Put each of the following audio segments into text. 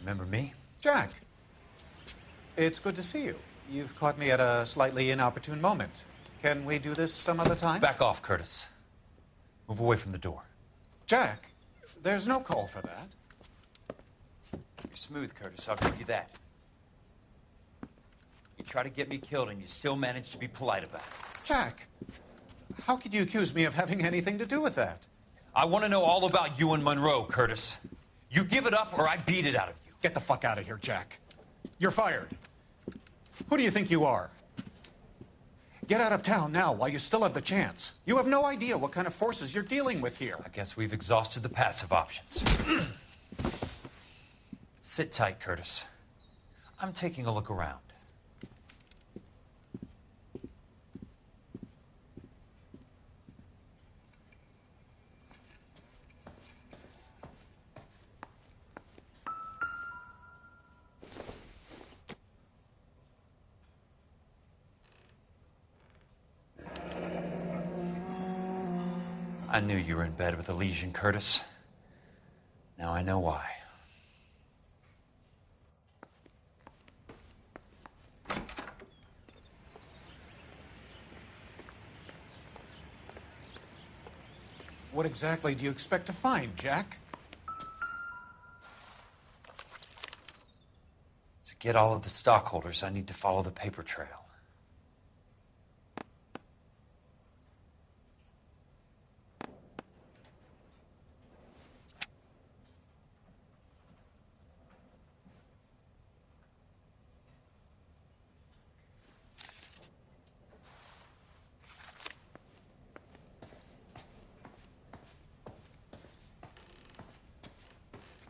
Remember me? Jack, it's good to see you. You've caught me at a slightly inopportune moment. Can we do this some other time? Back off, Curtis. Move away from the door. Jack, there's no call for that. You're smooth, Curtis. I'll give you that. You try to get me killed and you still manage to be polite about it. Jack, how could you accuse me of having anything to do with that? I want to know all about you and Monroe, Curtis. You give it up or I beat it out of you. Get the fuck out of here, Jack. You're fired. Who do you think you are? Get out of town now while you still have the chance. You have no idea what kind of forces you're dealing with here. I guess we've exhausted the passive options. Sit tight, Curtis. I'm taking a look around. I knew you were in bed with Elysian, Curtis. Now I know why. What exactly do you expect to find, Jack? To get all of the stockholders, I need to follow the paper trail.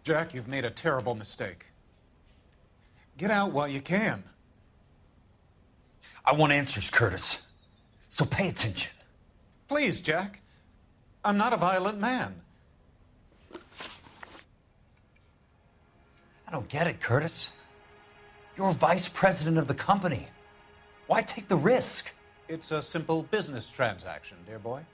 Jack, you've made a terrible mistake. Get out while you can. I want answers, Curtis. So pay attention. Please, Jack. I'm not a violent man. I don't get it, Curtis. You're vice president of the company. Why take the risk? It's a simple business transaction, dear boy.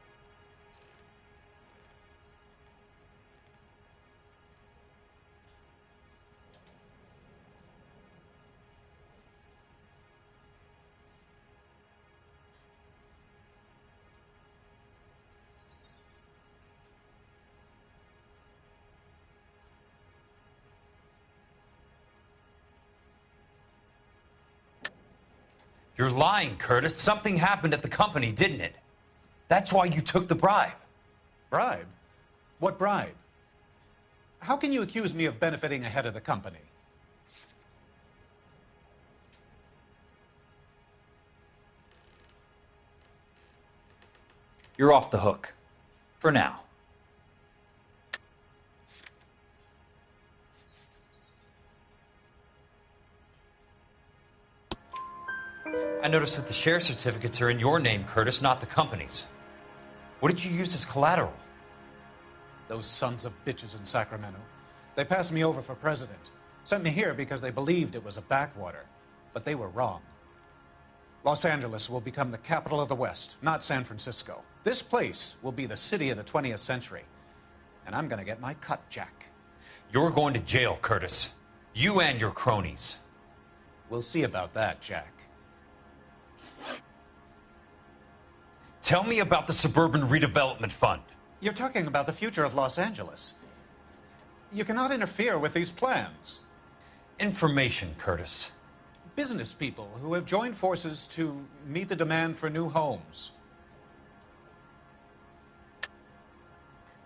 You're lying, Curtis. Something happened at the company, didn't it? That's why you took the bribe. Bribe? What bribe? How can you accuse me of benefiting ahead of the company? You're off the hook. For now. I noticed that the share certificates are in your name, Curtis, not the company's. What did you use as collateral? Those sons of bitches in Sacramento. They passed me over for president. Sent me here because they believed it was a backwater. But they were wrong. Los Angeles will become the capital of the West, not San Francisco. This place will be the city of the 20th century. And I'm gonna get my cut, Jack. You're going to jail, Curtis. You and your cronies. We'll see about that, Jack. Tell me about the Suburban Redevelopment Fund. You're talking about the future of Los Angeles. You cannot interfere with these plans. Information, Curtis. Business people who have joined forces to meet the demand for new homes.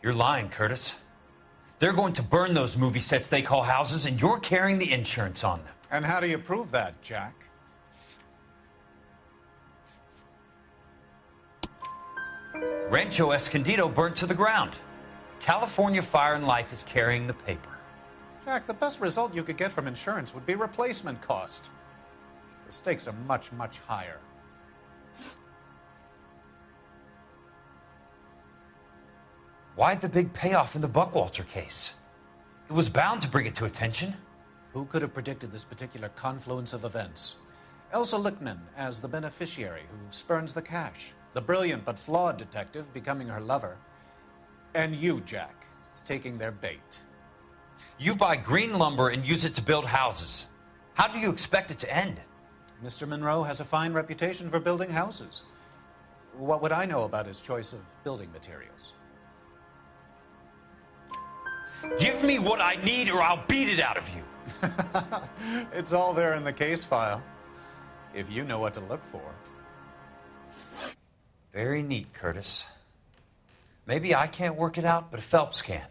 You're lying, Curtis. They're going to burn those movie sets they call houses, and you're carrying the insurance on them. And how do you prove that, Jack? Rancho Escondido burnt to the ground. California Fire and Life is carrying the paper. Jack, the best result you could get from insurance would be replacement cost. The stakes are much, much higher. Why the big payoff in the Buckwalter case? It was bound to bring it to attention. Who could have predicted this particular confluence of events? Elsa Lichtman as the beneficiary who spurns the cash. The brilliant but flawed detective becoming her lover. And you, Jack, taking their bait. You buy green lumber and use it to build houses. How do you expect it to end? Mr. Monroe has a fine reputation for building houses. What would I know about his choice of building materials? Give me what I need or I'll beat it out of you. It's all there in the case file, if you know what to look for. Very neat, Curtis. Maybe I can't work it out, but Phelps can.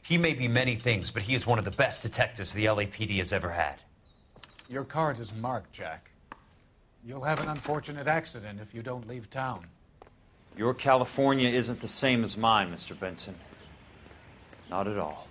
He may be many things, but he is one of the best detectives the LAPD has ever had. Your card is marked, Jack. You'll have an unfortunate accident if you don't leave town. Your California isn't the same as mine, Mr. Benson. Not at all.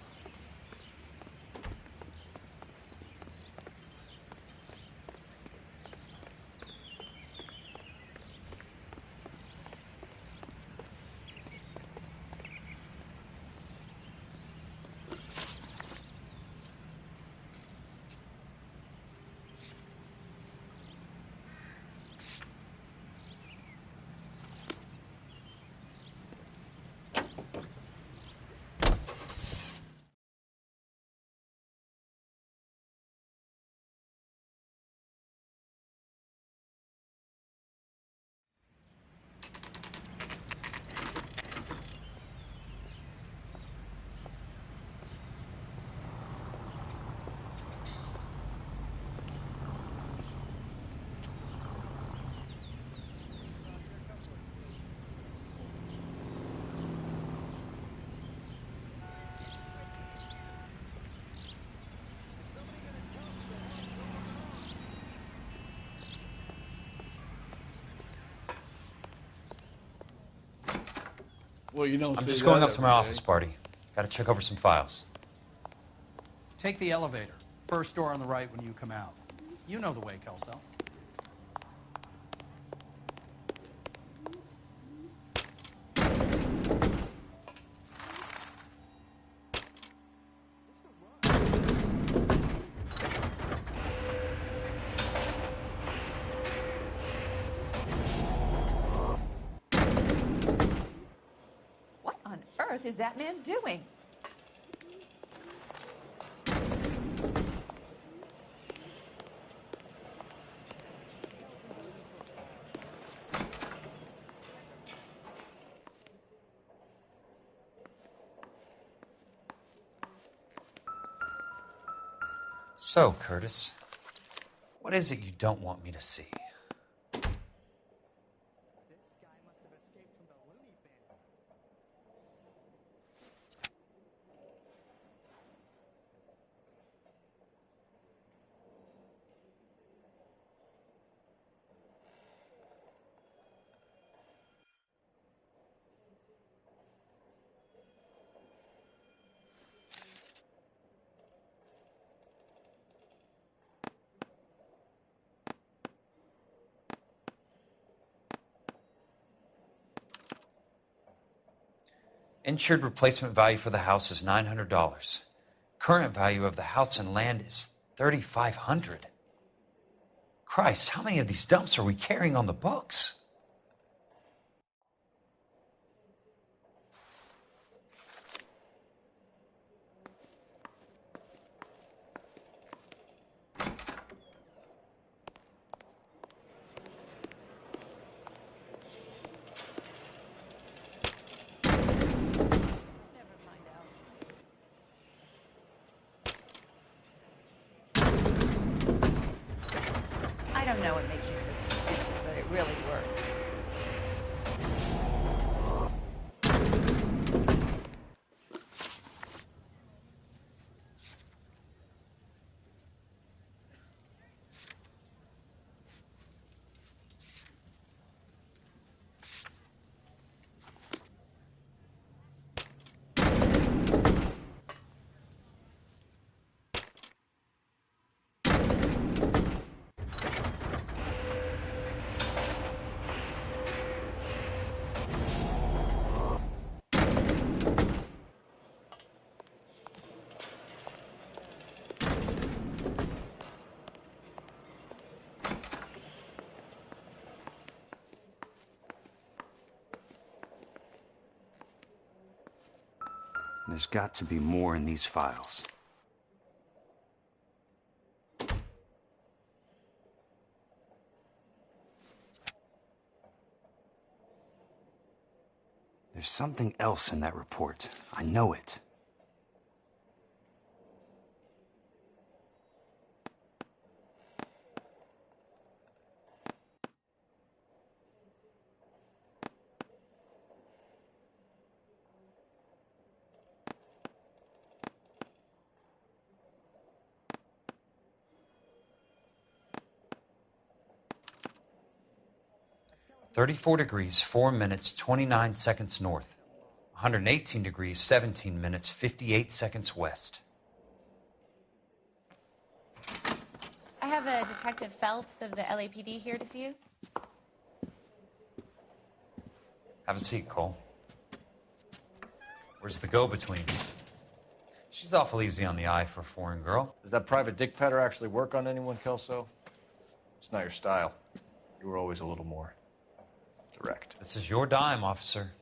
Well, you don't I'm see just that going up to every my day. office party. Got to check over some files. Take the elevator. First door on the right when you come out. You know the way, Kelso. What on earth is that man doing? So, Curtis, what is it you don't want me to see? This guy must have escaped from the loony bin. Insured replacement value for the house is $900. Current value of the house and land is $3,500. Christ, how many of these dumps are we carrying on the books? Never find out. I don't know what makes you so stupid, but it really works. There's got to be more in these files. There's something else in that report. I know it. "34 degrees, 4 minutes, 29 seconds north. 118 degrees, 17 minutes, 58 seconds west." I have a Detective Phelps of the LAPD here to see you. Have a seat, Cole. Where's the go-between? She's awful easy on the eye for a foreign girl. Does that private dick petter actually work on anyone, Kelso? It's not your style. You were always a little more direct. This is your dime, officer.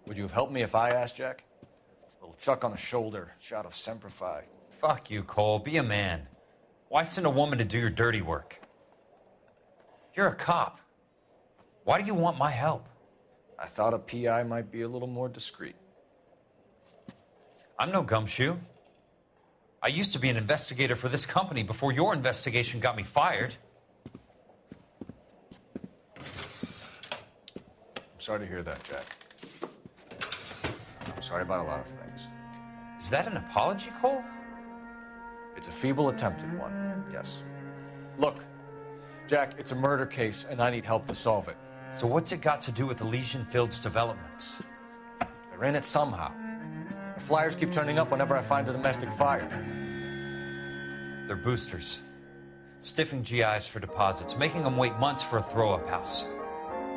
Would you have helped me if I asked, Jack? A little chuck on the shoulder, shot of Semper Fi. Fuck you, Cole. Be a man. Why send a woman to do your dirty work? You're a cop. Why do you want my help? I thought a PI might be a little more discreet. I'm no gumshoe. I used to be an investigator for this company before your investigation got me fired. I'm sorry to hear that, Jack. I'm sorry about a lot of things. Is that an apology, Cole? It's a feeble attempt at one, yes. Look, Jack, it's a murder case, and I need help to solve it. So what's it got to do with Elysian Fields developments? They're in it somehow. The flyers keep turning up whenever I find a domestic fire. They're boosters. Stiffing GIs for deposits, making them wait months for a throw-up house.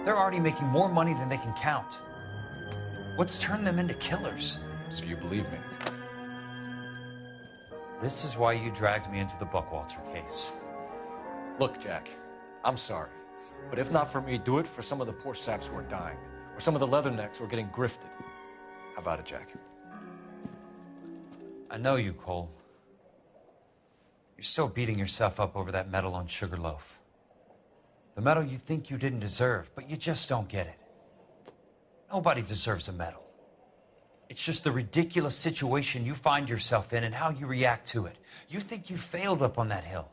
They're already making more money than they can count. What's turned them into killers? So you believe me? This is why you dragged me into the Buckwalter case. Look, Jack, I'm sorry. But if not for me, do it for some of the poor saps who are dying. Or some of the leathernecks who are getting grifted. How about it, Jack? I know you, Cole. You're still beating yourself up over that medal on Sugarloaf. The medal you think you didn't deserve, but you just don't get it. Nobody deserves a medal. It's just the ridiculous situation you find yourself in and how you react to it. You think you failed up on that hill.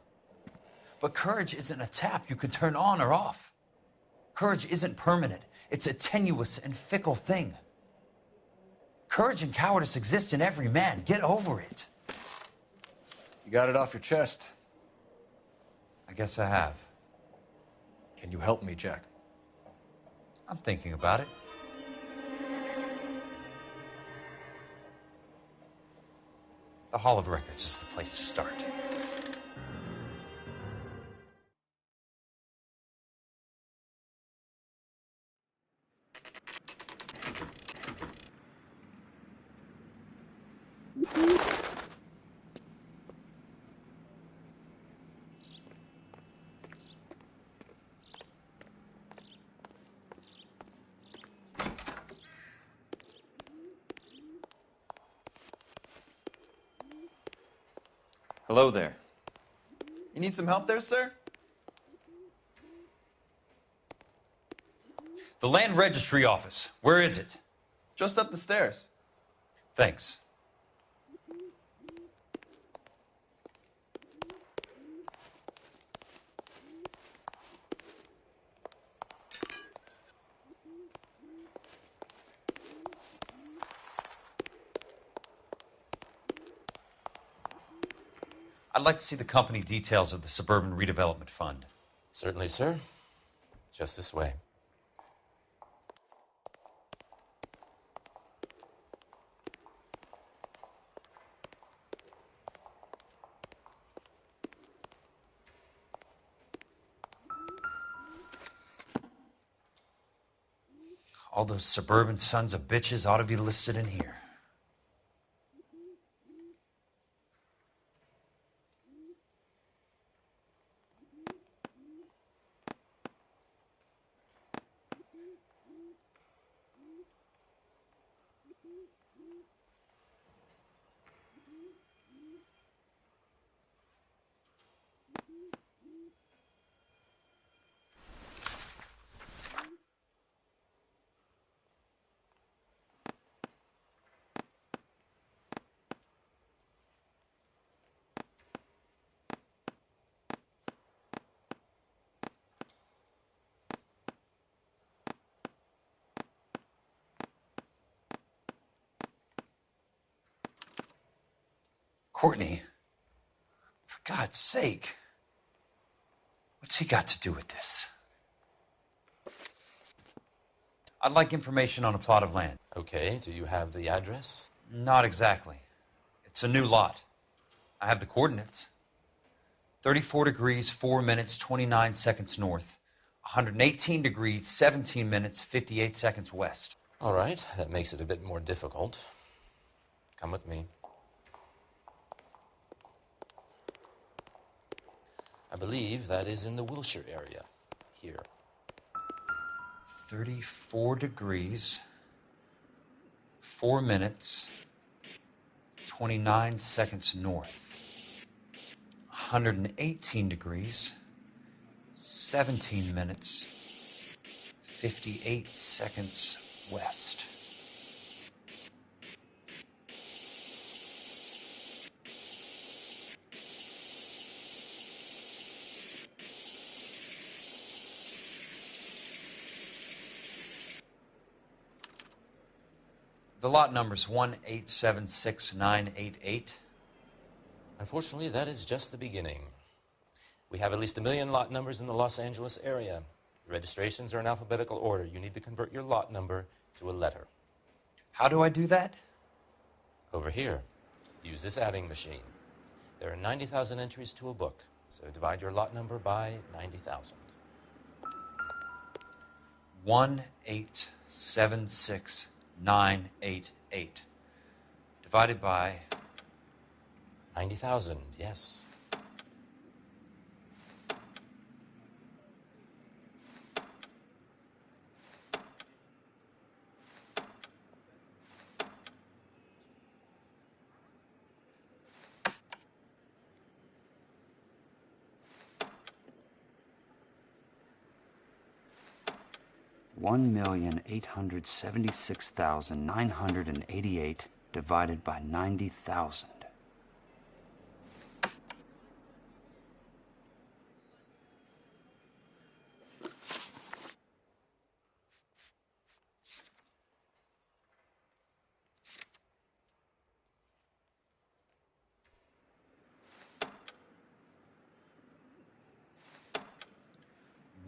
But courage isn't a tap you can turn on or off. Courage isn't permanent. It's a tenuous and fickle thing. Courage and cowardice exist in every man. Get over it. You got it off your chest. I guess I have. Can you help me, Jack? I'm thinking about it. The Hall of Records is the place to start. Hello there. You need some help there, sir? The Land Registry Office. Where is it? Just up the stairs. Thanks. I'd like to see the company details of the Suburban Redevelopment Fund. Certainly, sir. Just this way. All those suburban sons of bitches ought to be listed in here. Courtney, for God's sake, what's he got to do with this? I'd like information on a plot of land. Okay, do you have the address? Not exactly. It's a new lot. I have the coordinates. 34 degrees, 4 minutes, 29 seconds north. 118 degrees, 17 minutes, 58 seconds west. All right, that makes it a bit more difficult. Come with me. I believe that is in the Wilshire area. Here. 34 degrees, 4 minutes, 29 seconds north. 118 degrees, 17 minutes, 58 seconds west. The lot number's 1876988. Unfortunately, that is just the beginning. We have at least 1 million lot numbers in the Los Angeles area. The registrations are in alphabetical order. You need to convert your lot number to a letter. How do I do that? Over here, use this adding machine. There are 90,000 entries to a book, so divide your lot number by 90,000. 1876988 divided by 90,000, yes. $1,876,988 divided by 90,000.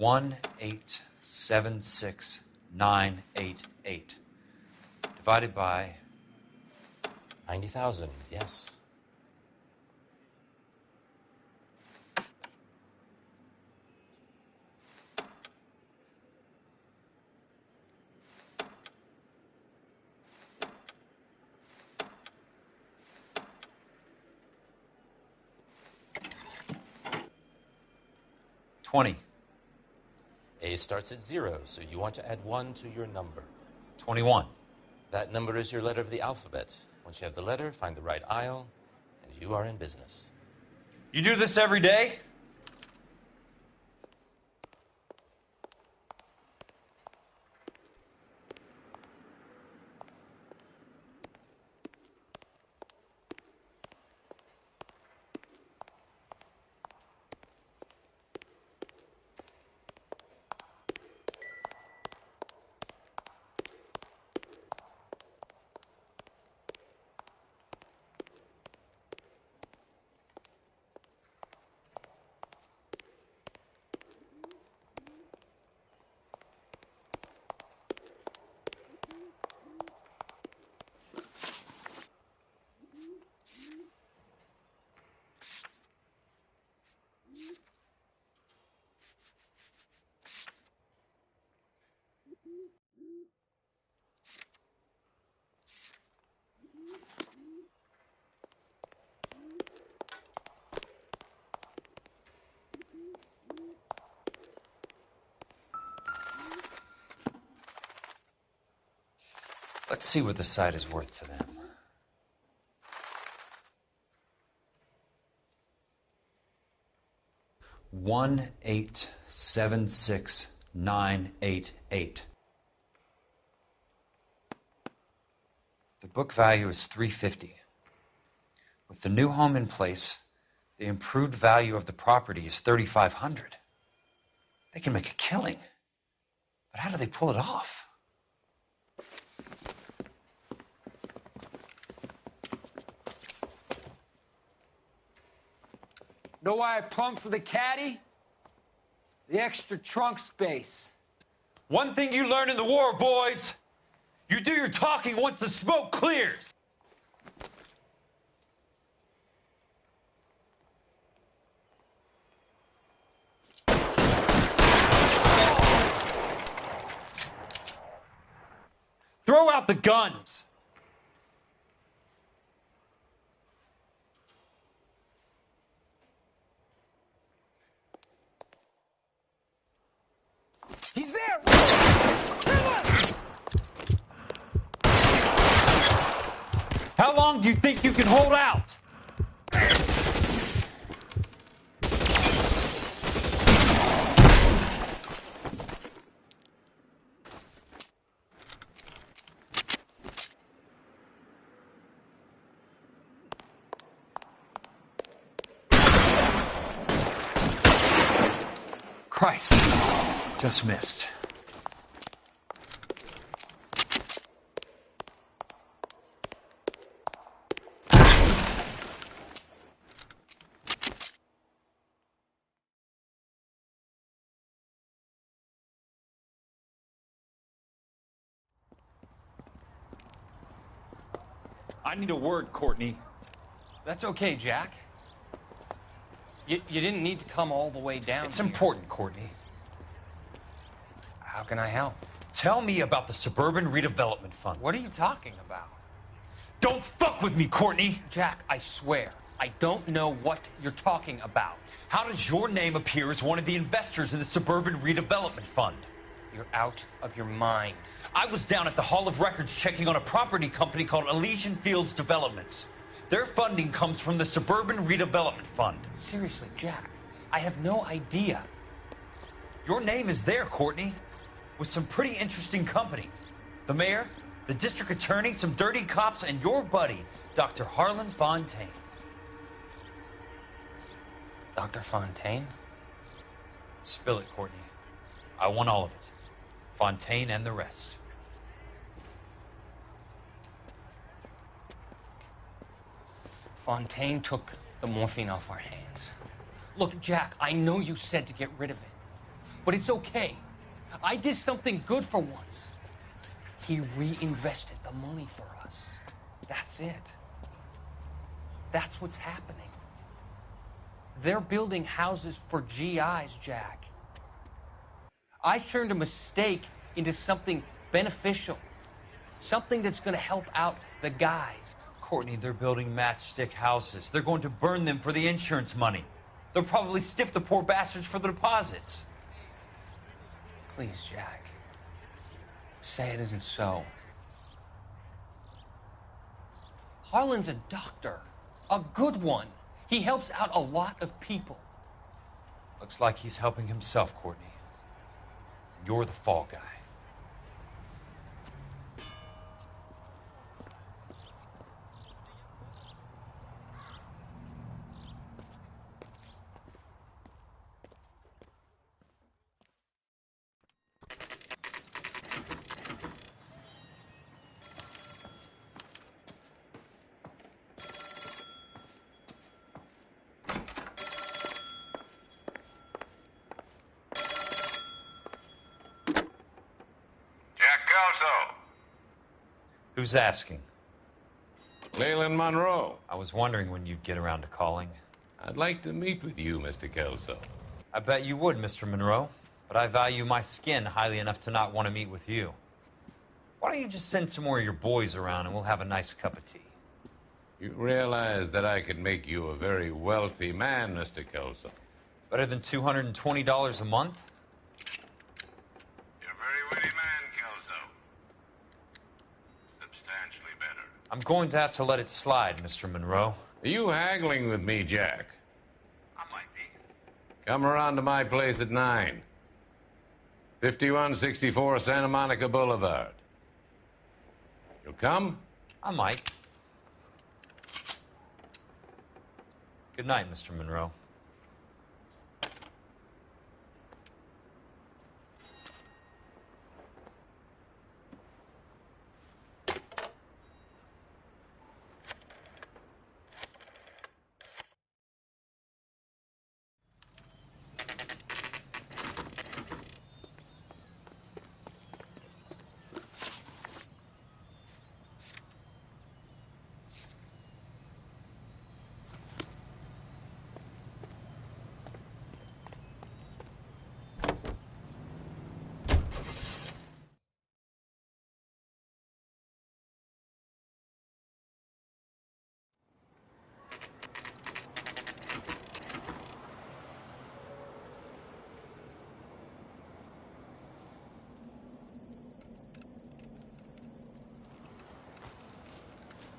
$1,876,988 divided by 90,000, yes. $20. A starts at 0, so you want to add 1 to your number. 21. That number is your letter of the alphabet. Once you have the letter, find the right aisle, and you are in business. You do this every day? Let's see what the site is worth to them. $1,876,988. The book value is $350. With the new home in place, the improved value of the property is $3,500. They can make a killing. But how do they pull it off? Know why I plumbed for the caddy? The extra trunk space. One thing you learn in the war, boys. You do your talking once the smoke clears. Throw out the guns. He's there! How long do you think you can hold out? Christ, just missed. I need a word, Courtney. That's okay, Jack. You didn't need to come all the way down. It's important, Courtney. How can I help? Tell me about the Suburban Redevelopment Fund. What are you talking about? Don't fuck with me, Courtney! Jack, I swear, I don't know what you're talking about. How does your name appear as one of the investors in the Suburban Redevelopment Fund? You're out of your mind. I was down at the Hall of Records checking on a property company called Elysian Fields Developments. Their funding comes from the Suburban Redevelopment Fund. Seriously, Jack, I have no idea. Your name is there, Courtney, with some pretty interesting company. The mayor, the district attorney, some dirty cops, and your buddy, Dr. Harlan Fontaine. Dr. Fontaine? Spill it, Courtney. I want all of it. Fontaine and the rest. Fontaine took the morphine off our hands. Look, Jack, I know you said to get rid of it, but it's okay. I did something good for once. He reinvested the money for us. That's it. That's what's happening. They're building houses for GIs, Jack. I turned a mistake into something beneficial, something that's going to help out the guys. Courtney, they're building matchstick houses. They're going to burn them for the insurance money. They'll probably stiff the poor bastards for the deposits. Please, Jack. Say it isn't so. Harlan's a doctor. A good one. He helps out a lot of people. Looks like he's helping himself, Courtney. You're the fall guy. Who's asking? Leland Monroe. I was wondering when you'd get around to calling. I'd like to meet with you, Mr. Kelso. I bet you would, Mr. Monroe. But I value my skin highly enough to not want to meet with you. Why don't you just send some more of your boys around and we'll have a nice cup of tea? You realize that I could make you a very wealthy man, Mr. Kelso. Better than $220 a month? You're a very witty man, Kelso. Substantially better. I'm going to have to let it slide, Mr. Monroe. Are you haggling with me, Jack? I might be. Come around to my place at 9. 5164 Santa Monica Boulevard. You'll come? I might. Good night, Mr. Monroe.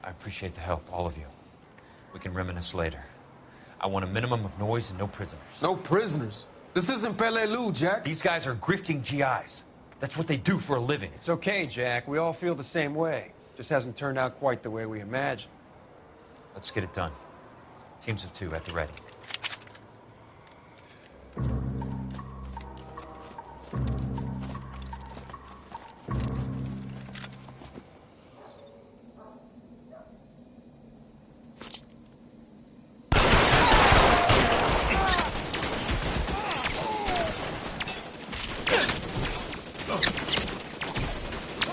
I appreciate the help, all of you. We can reminisce later. I want a minimum of noise and no prisoners. No prisoners? This isn't Peleliu, Jack. These guys are grifting GIs. That's what they do for a living. It's okay, Jack. We all feel the same way. Just hasn't turned out quite the way we imagined. Let's get it done. Teams of 2 at the ready.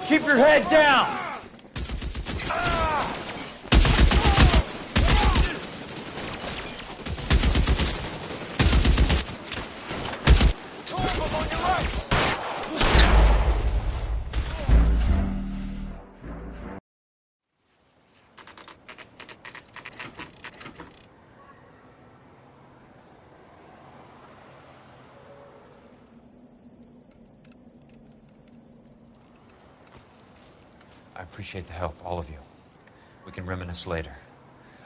Keep your head down! I appreciate the help, all of you. We can reminisce later.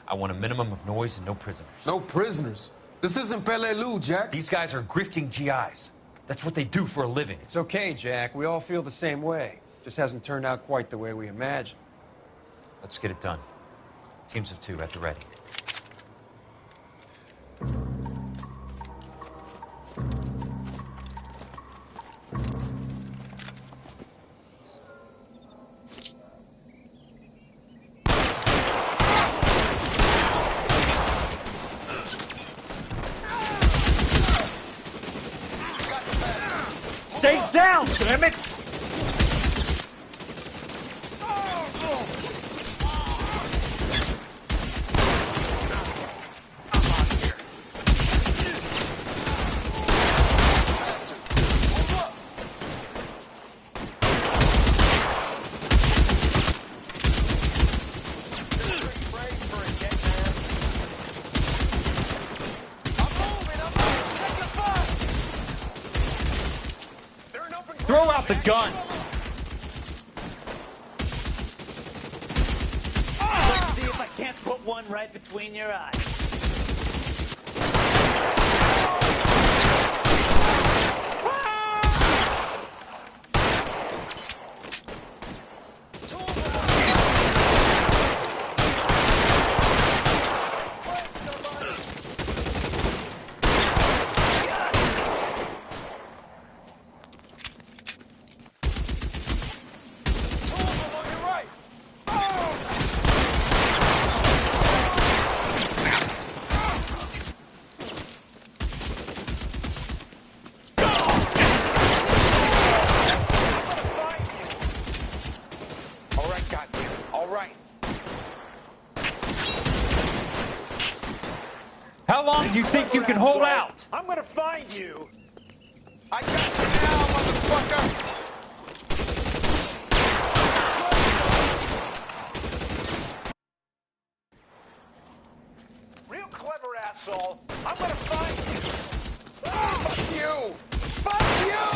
I want a minimum of noise and no prisoners. No prisoners? This isn't Peleliu, Jack. These guys are grifting GIs. That's what they do for a living. It's okay, Jack. We all feel the same way. Just hasn't turned out quite the way we imagined. Let's get it done. Teams of 2 at the ready. Stay down, damn it! Throw out the guns! Let's see if I can't put one right between your eyes. How long do you think you can hold out? I'm gonna find you. I got you now, motherfucker. Real clever, asshole. I'm gonna find you. Ah, fuck you. Fuck you.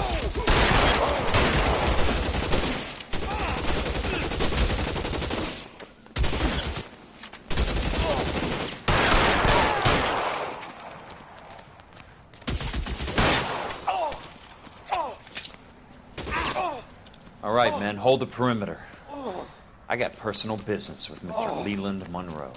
All right, men, hold the perimeter. I got personal business with Mr. Leland Monroe.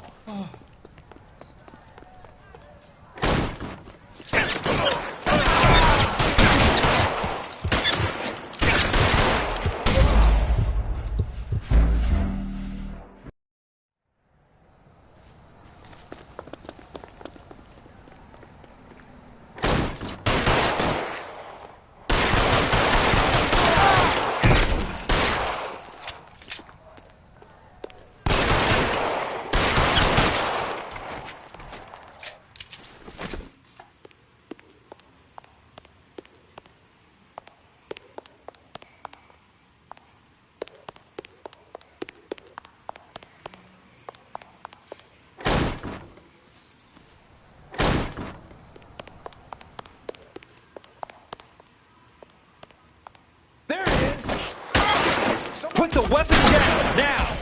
Put the weapon down, now!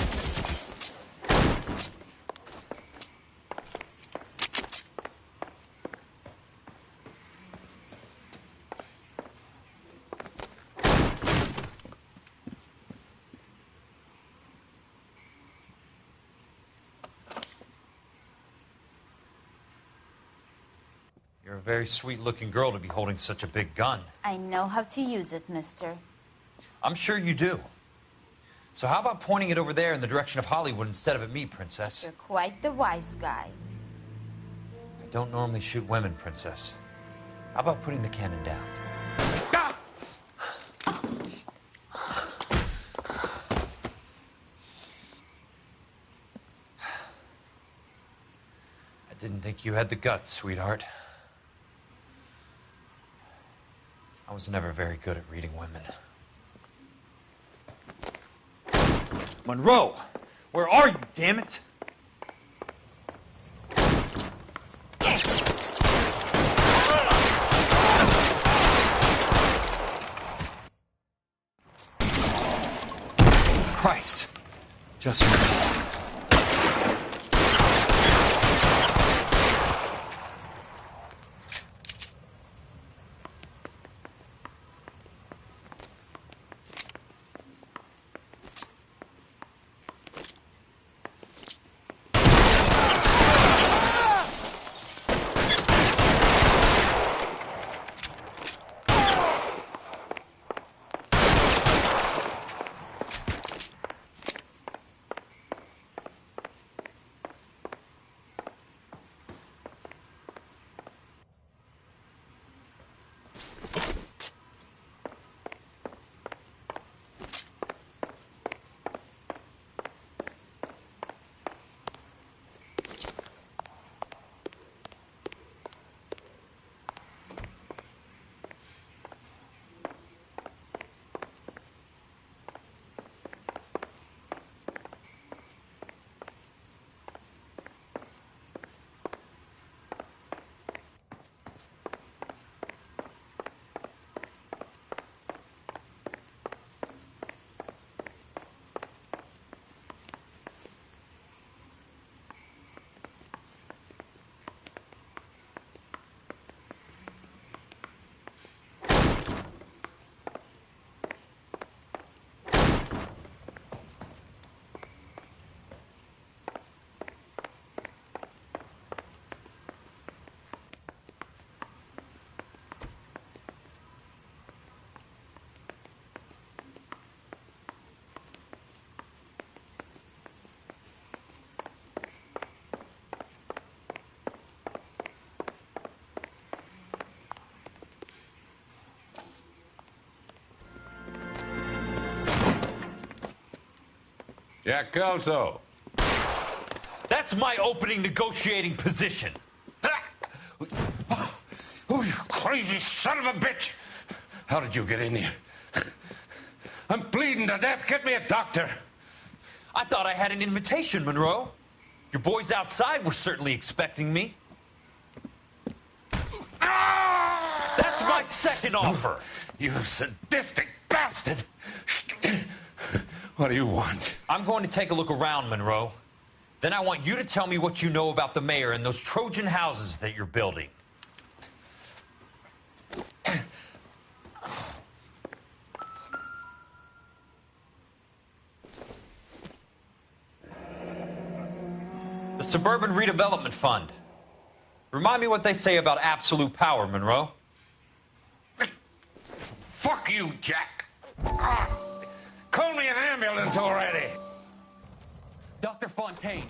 You're a very sweet-looking girl to be holding such a big gun. I know how to use it, mister. I'm sure you do. So how about pointing it over there in the direction of Hollywood instead of at me, Princess? You're quite the wise guy. I don't normally shoot women, Princess. How about putting the cannon down? I didn't think you had the guts, sweetheart. I was never very good at reading women. Monroe! Where are you, damn it? Christ. Just missed. Jack Kelso. That's my opening negotiating position. Oh, you crazy son of a bitch! How did you get in here? I'm bleeding to death. Get me a doctor. I thought I had an invitation, Monroe. Your boys outside were certainly expecting me. That's my second offer. You sadistic bastard! What do you want? I'm going to take a look around, Monroe. Then I want you to tell me what you know about the mayor and those Trojan houses that you're building. The Suburban Redevelopment Fund. Remind me what they say about absolute power, Monroe. Fuck you, Jack. Call me an ambulance already. Dr. Fontaine,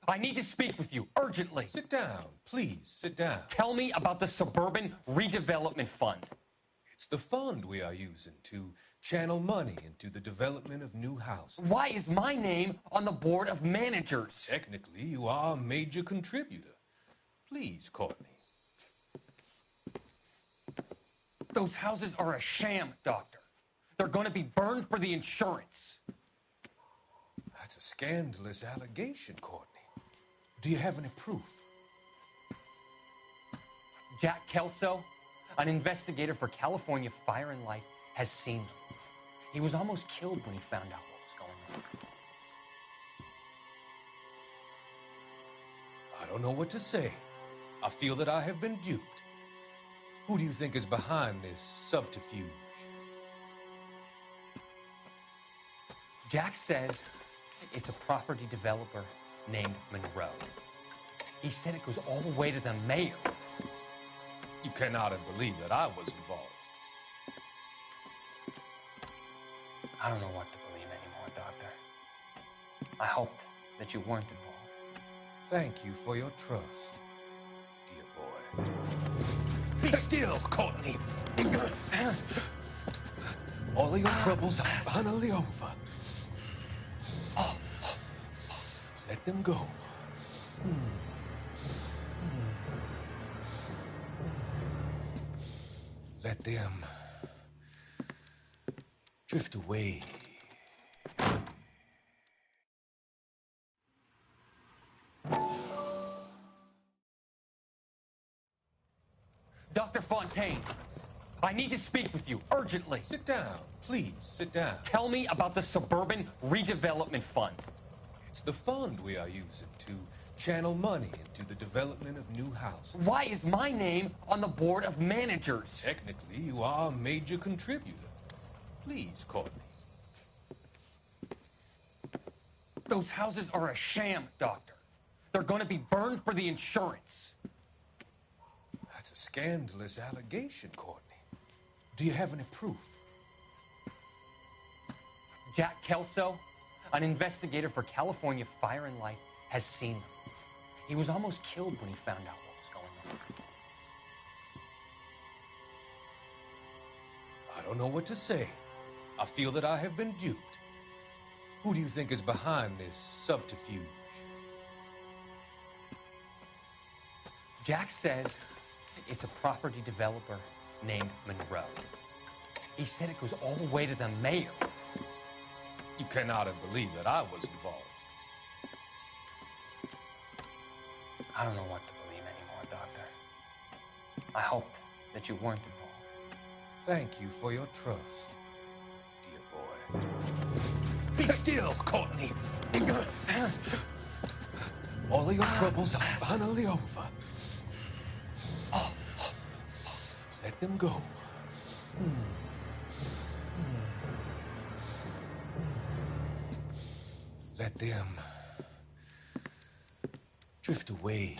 I need to speak with you urgently. Sit down, please, sit down. Tell me about the Suburban Redevelopment Fund. It's the fund we are using to channel money into the development of new houses. Why is my name on the board of managers? Technically, you are a major contributor. Please, Courtney. Those houses are a sham, Doctor. They're going to be burned for the insurance. That's a scandalous allegation, Courtney. Do you have any proof? Jack Kelso, an investigator for California Fire and Life, has seen them. He was almost killed when he found out what was going on. I don't know what to say. I feel that I have been duped. Who do you think is behind this subterfuge? Jack says it's a property developer named Monroe. He said it goes all the way to the mayor. You cannot believe that I was involved. I don't know what to believe anymore, Doctor. I hoped that you weren't involved. Thank you for your trust, dear boy. Be still, Courtney. All of your troubles are finally over. Let them go. Let them drift away. Dr. Fontaine, I need to speak with you urgently. Sit down. Please, sit down. Tell me about the Suburban Redevelopment Fund. It's the fund we are using to channel money into the development of new houses. Why is my name on the board of managers? Technically, you are a major contributor. Please, Courtney. Those houses are a sham, Doctor. They're going to be burned for the insurance. That's a scandalous allegation, Courtney. Do you have any proof? Jack Kelso, an investigator for California Fire and Life, has seen them. He was almost killed when he found out what was going on. I don't know what to say. I feel that I have been duped. Who do you think is behind this subterfuge? Jack says it's a property developer named Monroe. He said it goes all the way to the mayor. You cannot believe that I was involved. I don't know what to believe anymore, Doctor. I hoped that you weren't involved. Thank you for your trust, dear boy. Be still, Courtney. All of your troubles are finally over. Let them go. Let them drift away.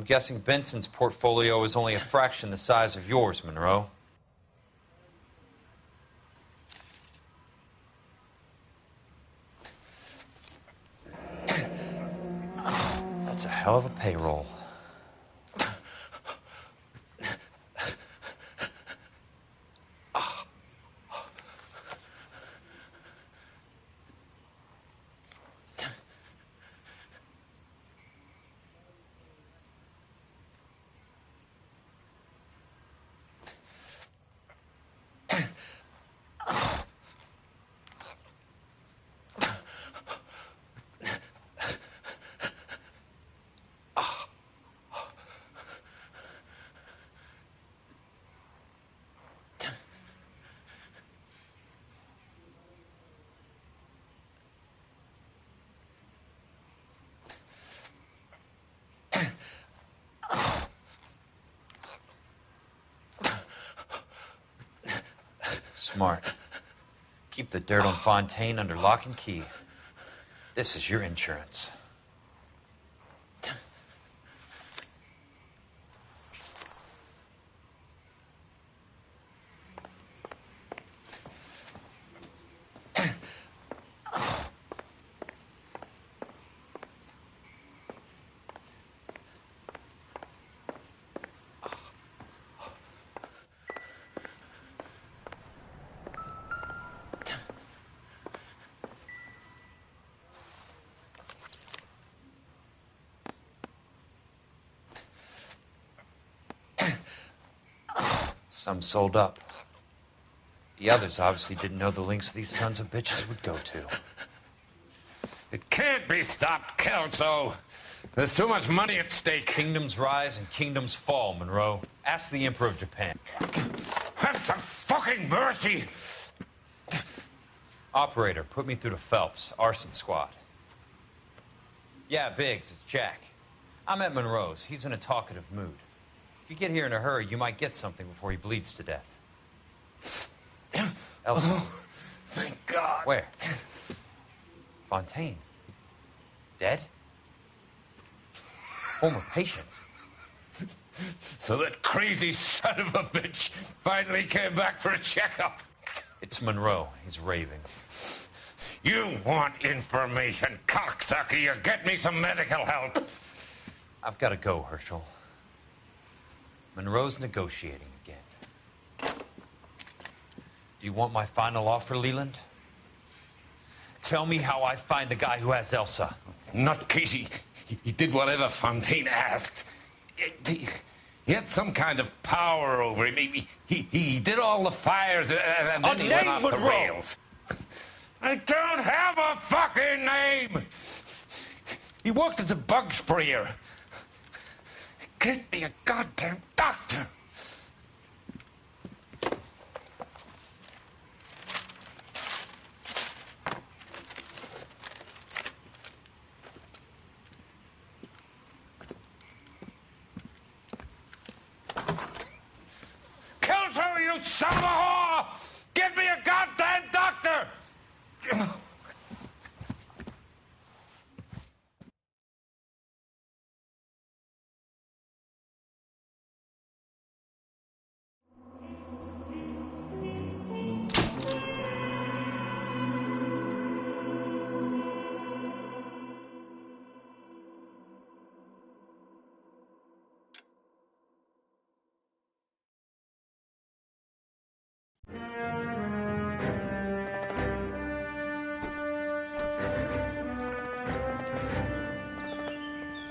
I'm guessing Benson's portfolio is only a fraction the size of yours, Monroe. That's a hell of a payroll. Smart. Keep the dirt on Fontaine under lock and key. This is your insurance. Some sold up. The others obviously didn't know the lengths these sons of bitches would go to. It can't be stopped, Kelso. There's too much money at stake. Kingdoms rise and kingdoms fall, Monroe. Ask the Emperor of Japan. Have some fucking mercy! Operator, put me through to Phelps, arson squad. Yeah, Biggs, it's Jack. I'm at Monroe's. He's in a talkative mood. If you get here in a hurry, you might get something before he bleeds to death. Elsa. Oh, thank God. Where? Fontaine. Dead? Former patient. So that crazy son of a bitch finally came back for a checkup. It's Monroe. He's raving. You want information, cocksucker. You get me some medical help. I've got to go, Herschel. Monroe's negotiating again. Do you want my final offer, Leland? Tell me how I find the guy who has Elsa. Nutcase, he did whatever Fontaine asked. He had some kind of power over him. He did all the fires and then he went off the rails. I don't have a fucking name! He worked as a bug sprayer. Get me a goddamn doctor! Kelso, you son of a whore! Get me a goddamn doctor!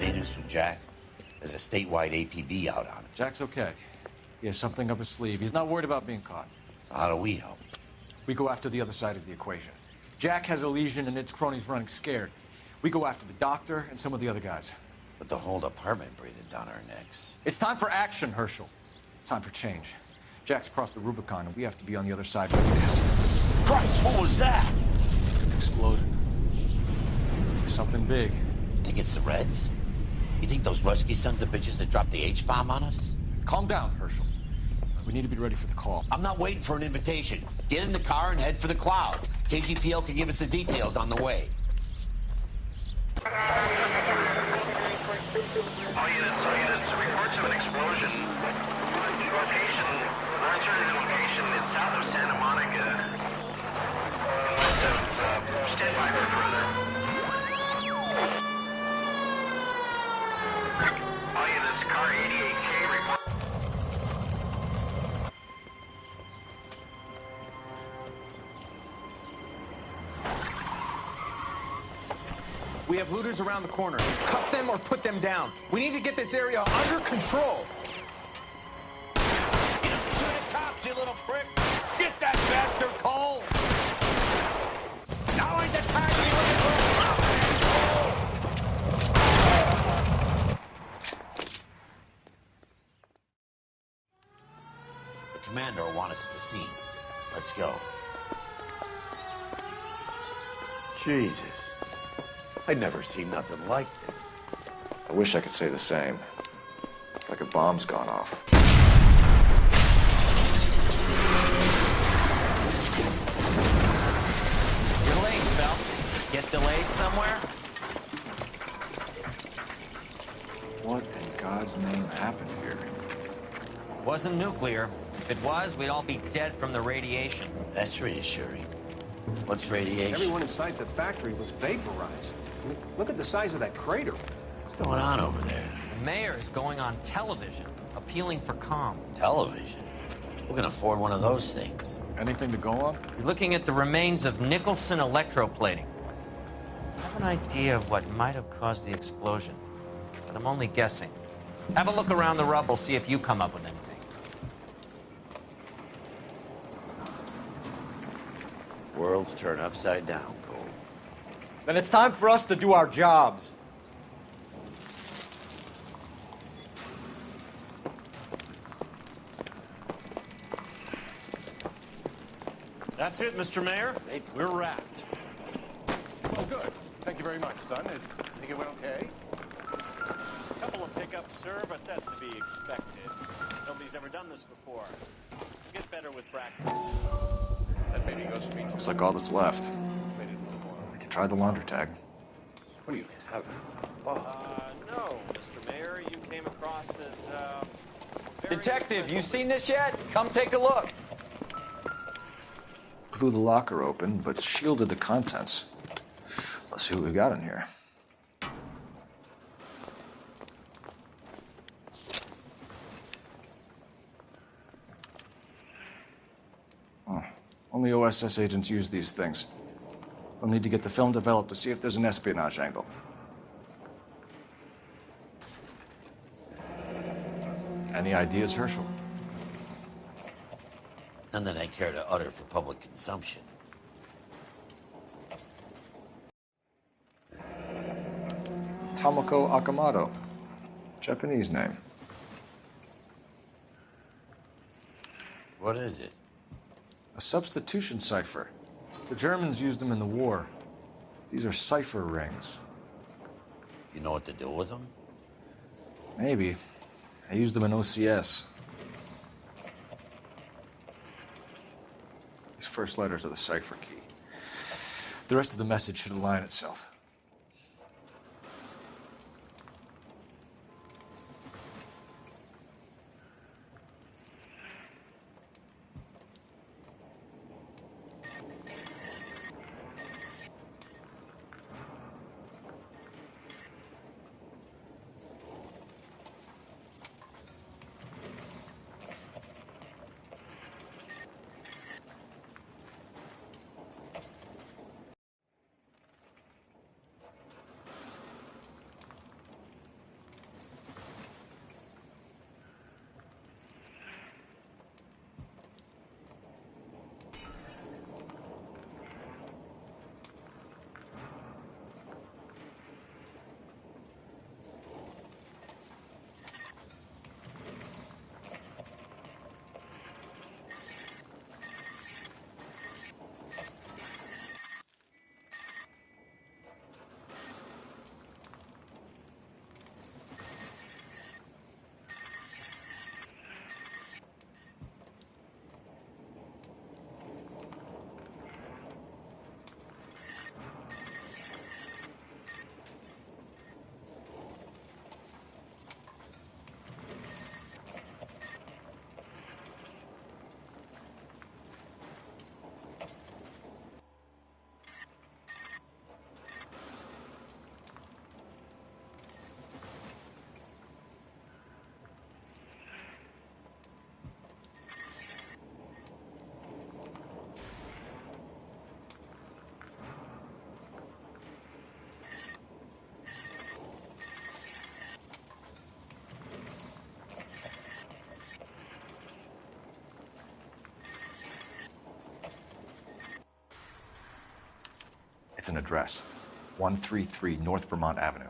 Dangerous for Jack. There's a statewide APB out on him. Jack's okay. He has something up his sleeve. He's not worried about being caught. How do we help? We go after the other side of the equation. Jack has a legion and its cronies running scared. We go after the doctor and some of the other guys. But the whole department breathing down our necks. It's time for action, Herschel. It's time for change. Jack's crossed the Rubicon, and we have to be on the other side ready to help. Christ, what was that? Explosion. Something big. You think it's the Reds? You think those Rusky sons of bitches that dropped the H-bomb on us? Calm down, Herschel. We need to be ready for the call. I'm not waiting for an invitation. Get in the car and head for the cloud. KGPL can give us the details on the way. All units, of an explosion. Location, alternative location is south of Santa Monica. Stand by for further. All units, car 88K report. We have looters around the corner. Cuff them or put them down. We need to get this area under control. Shoot at cops, you little prick! Get that bastard, Cole! Now ain't the time to be looking for a cop, The commander will want us at the scene. Let's go. Jesus. I'd never seen nothing like this. I wish I could say the same. It's like a bomb's gone off. You're late, Phelps. Get delayed somewhere? What in God's name happened here? Wasn't nuclear. If it was, we'd all be dead from the radiation. That's reassuring. What's radiation? Everyone inside the factory was vaporized. I mean, look at the size of that crater. What's going on over there? The mayor is going on television, appealing for calm. Television? Who can afford one of those things? Anything to go on? You're looking at the remains of Nicholson electroplating. I have an idea of what might have caused the explosion, but I'm only guessing. Have a look around the rubble, see if you come up with anything. Worlds turn upside down, Cole. Then it's time for us to do our jobs. That's it, Mr. Mayor. We're wrapped. Oh, good. Thank you very much, son. I think it went okay. Couple of pickups, sir, but that's to be expected. Nobody's ever done this before. Get better with practice. That baby goes to me. Looks like all that's left. We can try the laundry tag. What do you have? No, Mr. Mayor. You came across as, Detective, you seen this yet? Come take a look. Blew the locker open, but shielded the contents. Let's see what we got in here. Oh, only OSS agents use these things. We'll need to get the film developed to see if there's an espionage angle. Any ideas, Herschel? None that I care to utter for public consumption. Tomoko Akamoto. Japanese name. What is it? A substitution cipher. The Germans used them in the war. These are cipher rings. You know what to do with them? Maybe. I used them in OCS. These first letters are the cipher key. The rest of the message should align itself. It's an address. 133 North Vermont Avenue.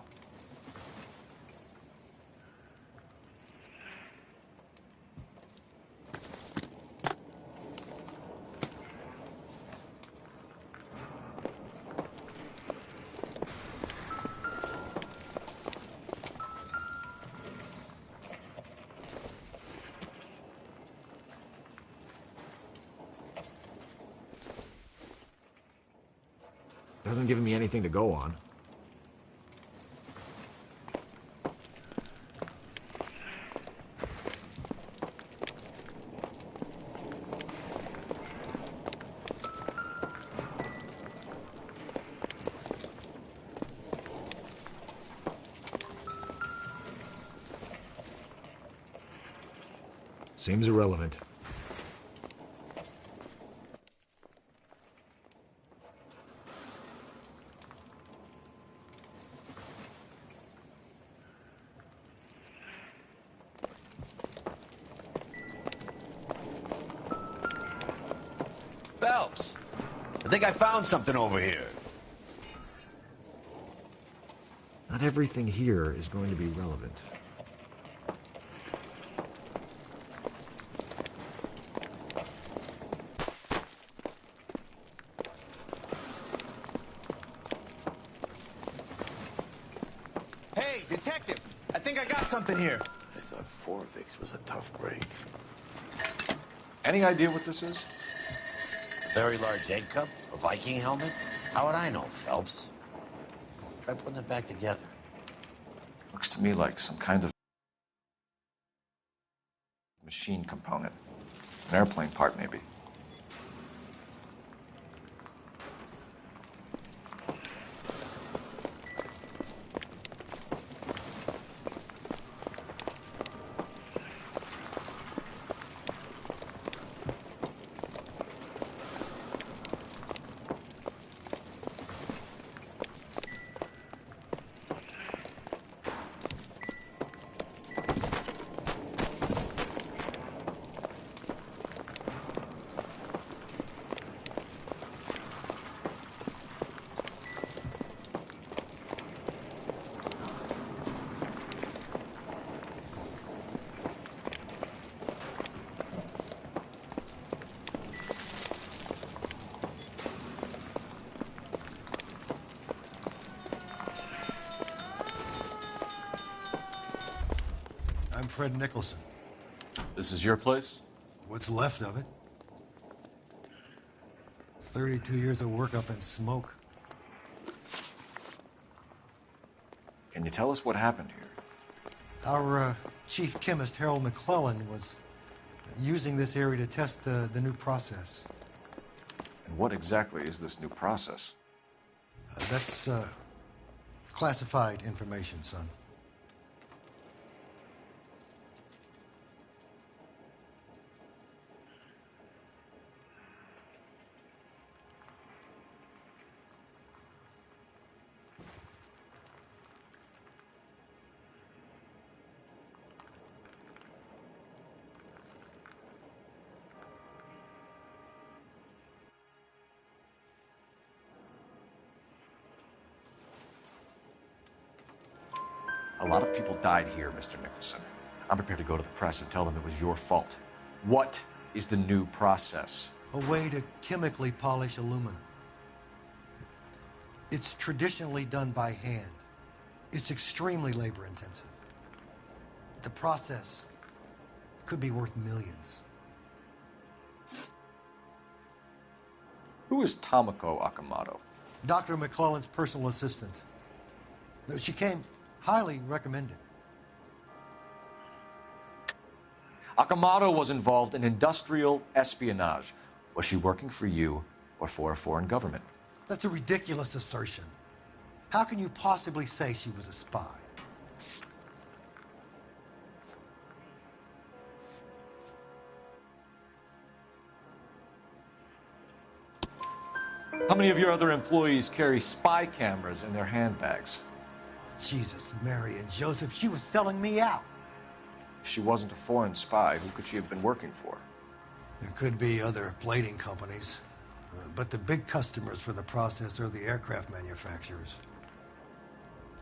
Hasn't given me anything to go on. Seems irrelevant. Phelps, I think I found something over here. Not everything here is going to be relevant. Hey, detective! I think I got something here. I thought Forvix was a tough break. Any idea what this is? Very large egg cup? A Viking helmet? How would I know, Phelps? Try putting it back together. Looks to me like some kind of machine component. An airplane part, maybe. I'm Fred Nicholson. This is your place? What's left of it. 32 years of work up in smoke. Can you tell us what happened here? Our chief chemist, Harold McClellan, was using this area to test the new process. And what exactly is this new process? That's classified information, son. A lot of people died here, Mr. Nicholson. I'm prepared to go to the press and tell them it was your fault. What is the new process? A way to chemically polish aluminum. It's traditionally done by hand. It's extremely labor intensive. The process could be worth millions. Who is Tomoko Akamoto? Dr. McClellan's personal assistant. She came highly recommended. Akamoto was involved in industrial espionage. Was she working for you or for a foreign government? That's a ridiculous assertion. How can you possibly say she was a spy? How many of your other employees carry spy cameras in their handbags? Jesus, Mary, and Joseph, she was selling me out. If she wasn't a foreign spy, who could she have been working for? There could be other plating companies. But the big customers for the process are the aircraft manufacturers.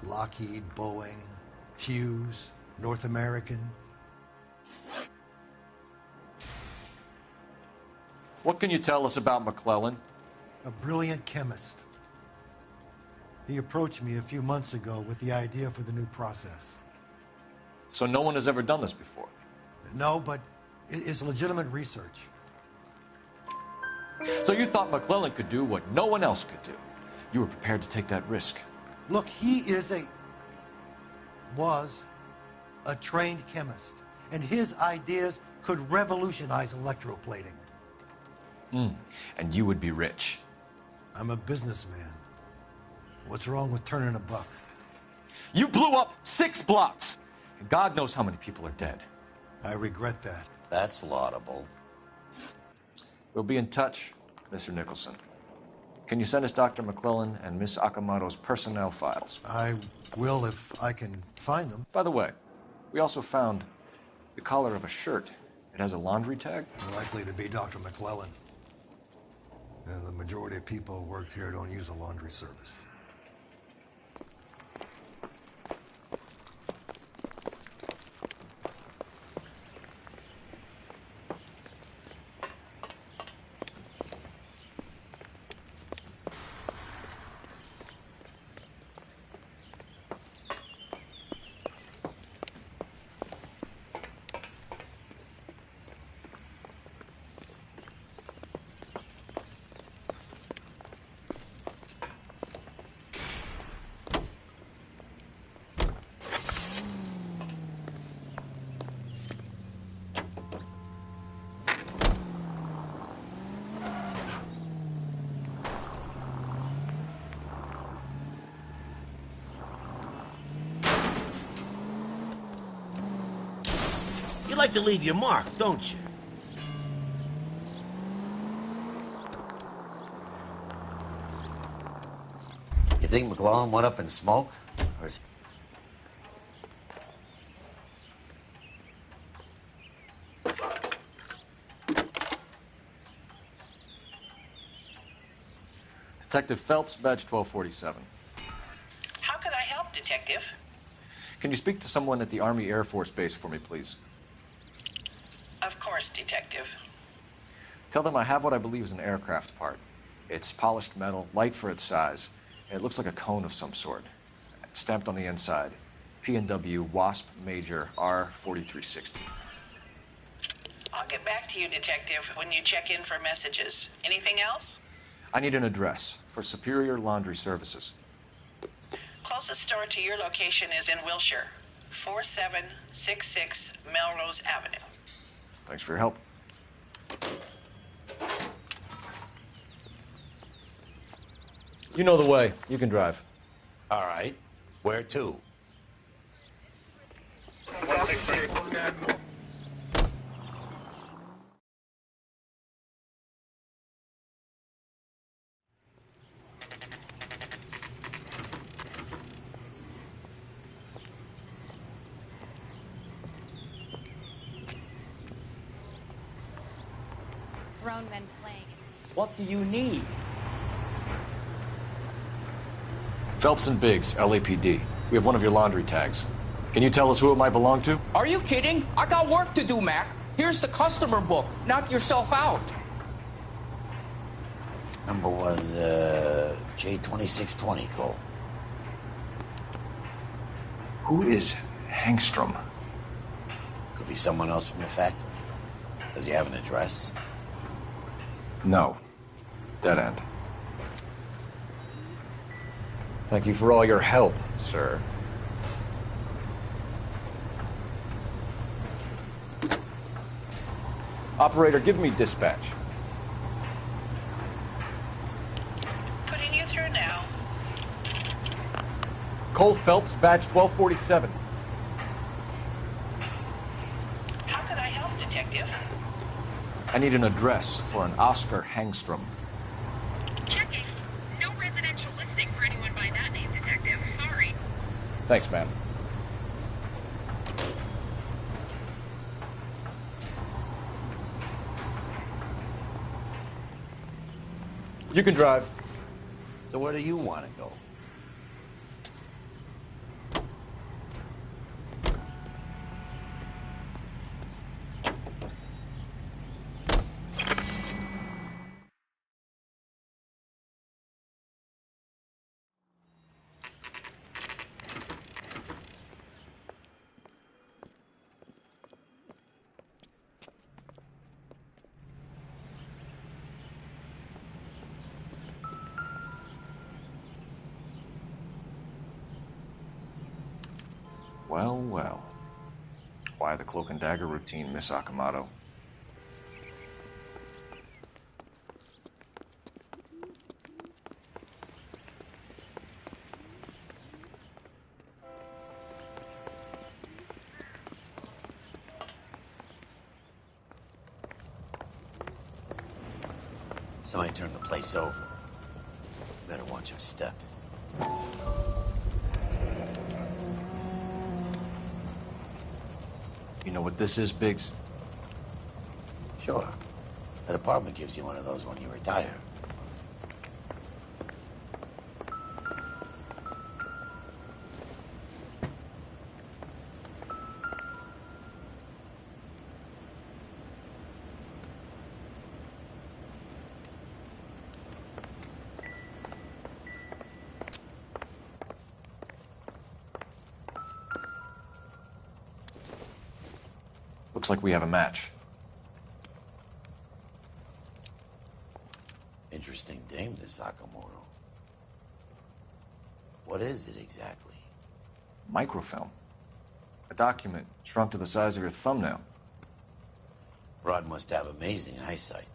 Lockheed, Boeing, Hughes, North American. What can you tell us about McClellan? A brilliant chemist. He approached me a few months ago with the idea for the new process. So no one has ever done this before? No, but it's legitimate research. So you thought McClellan could do what no one else could do. You were prepared to take that risk. Look, he was a trained chemist, and his ideas could revolutionize electroplating. And you would be rich. I'm a businessman. What's wrong with turning a buck? You blew up 6 blocks, and God knows how many people are dead. I regret that. That's laudable. We'll be in touch, Mr. Nicholson. Can you send us Dr. McClellan and Miss Akamoto's personnel files? I will if I can find them. By the way, we also found the collar of a shirt. It has a laundry tag. Likely to be Dr. McClellan. The majority of people who worked here don't use a laundry service. You like to leave your mark, don't you? You think McClellan went up in smoke? Or is... Detective Phelps, badge 1247. How can I help, Detective? Can you speak to someone at the Army Air Force Base for me, please? Of course, Detective. Tell them I have what I believe is an aircraft part. It's polished metal, light for its size, and it looks like a cone of some sort. It's stamped on the inside. P&W Wasp Major R4360. I'll get back to you, Detective, when you check in for messages. Anything else? I need an address for Superior Laundry Services. Closest store to your location is in Wilshire, 4766 Melrose Avenue. Thanks for your help. You know the way. You can drive. All right. Where to? Grown men playing. What do you need? Phelps and Biggs, LAPD. We have one of your laundry tags. Can you tell us who it might belong to? Are you kidding? I got work to do, Mac. Here's the customer book. Knock yourself out. Number was J2620, Cole. Who is Hangstrom? Could be someone else from the factory. Does he have an address? No. Dead end. Thank you for all your help, sir. Operator, give me dispatch. Putting you through now. Cole Phelps, badge 1247. How can I help, Detective? I need an address for an Oscar Hangstrom. Checking. No residential listing for anyone by that name, Detective. Sorry. Thanks, man. You can drive. So where do you want to go? Well, well. Why the cloak and dagger routine, Miss Akamoto? Somebody turned the place over. Better watch your step. You know what this is, Biggs? Sure. That apartment gives you one of those when you retire. Looks like we have a match. Interesting dame, this Sakamoto. What is it exactly? Microfilm. A document shrunk to the size of your thumbnail. Rod must have amazing eyesight.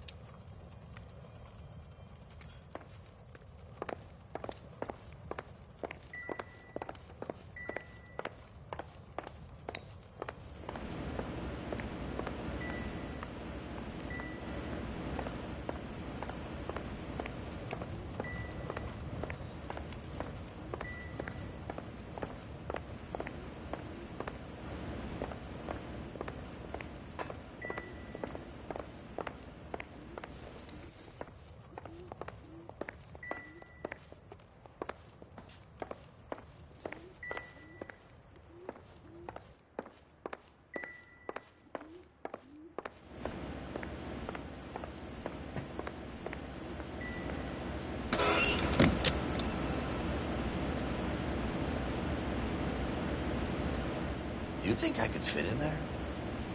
Do you think I could fit in there?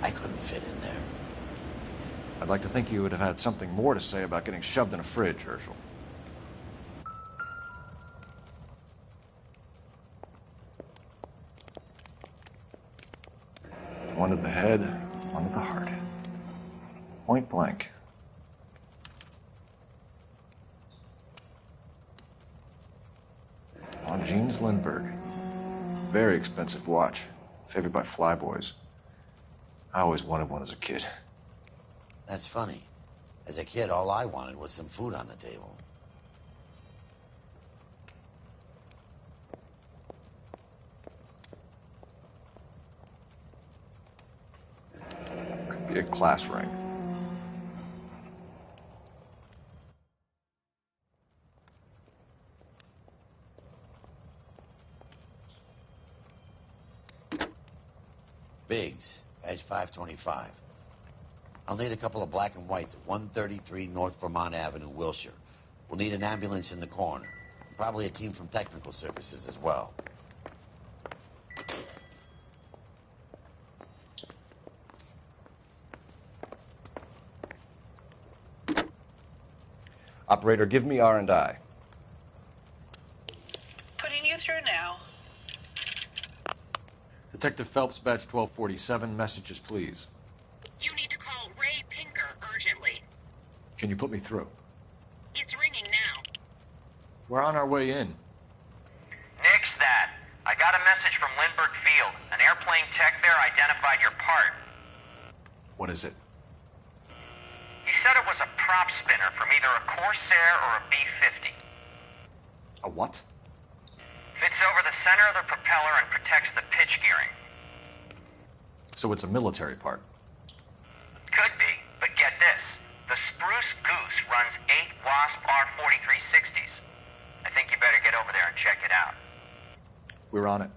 I couldn't fit in there. I'd like to think you would have had something more to say about getting shoved in a fridge, Herschel. One to the head, one to the heart. Point blank. Longines Lindbergh. Very expensive watch. Favored by flyboys. I always wanted one as a kid. That's funny. As a kid, all I wanted was some food on the table. Could be a class ring. Biggs, badge 525. I'll need a couple of black and whites at 133 North Vermont Avenue, Wilshire. We'll need an ambulance in the corner. Probably a team from technical services as well. Operator, give me R&I. Putting you through now. Detective Phelps, badge 1247. Messages, please. You need to call Ray Pinker urgently. Can you put me through? It's ringing now. We're on our way in. Nix that. I got a message from Lindbergh Field. An airplane tech there identified your part. What is it? He said it was a prop spinner from either a Corsair or a B-50. A what? Fits over the center of the propeller and protects the pitch gearing. So it's a military part. Could be, but get this. The Spruce Goose runs 8 Wasp R-4360s. I think you better get over there and check it out. We're on it.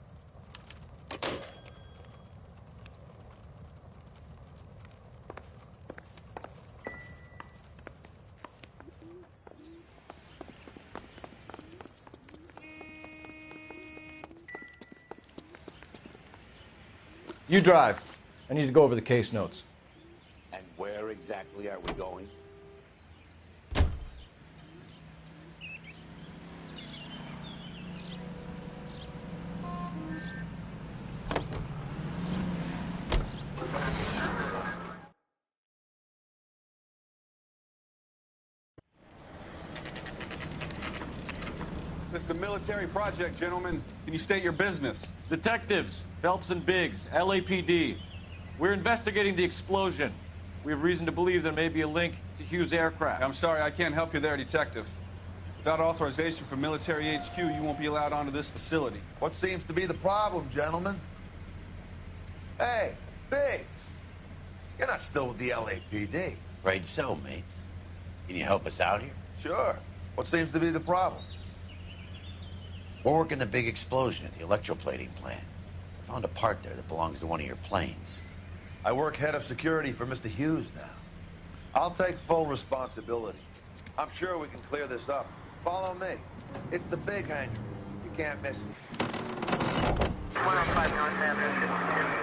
You drive. I need to go over the case notes. And where exactly are we going? This is a military project, gentlemen. Can you state your business? Detectives, Phelps and Biggs, LAPD. We're investigating the explosion. We have reason to believe there may be a link to Hughes aircraft. I'm sorry, I can't help you there, Detective. Without authorization from Military HQ, you won't be allowed onto this facility. What seems to be the problem, gentlemen? Hey, Biggs. You're not still with the LAPD. Afraid so, Mapes. Can you help us out here? Sure. What seems to be the problem? We're working the big explosion at the electroplating plant. I found a part there that belongs to one of your planes. I work head of security for Mr. Hughes now. I'll take full responsibility. I'm sure we can clear this up. Follow me. It's the big hangar. You can't miss it.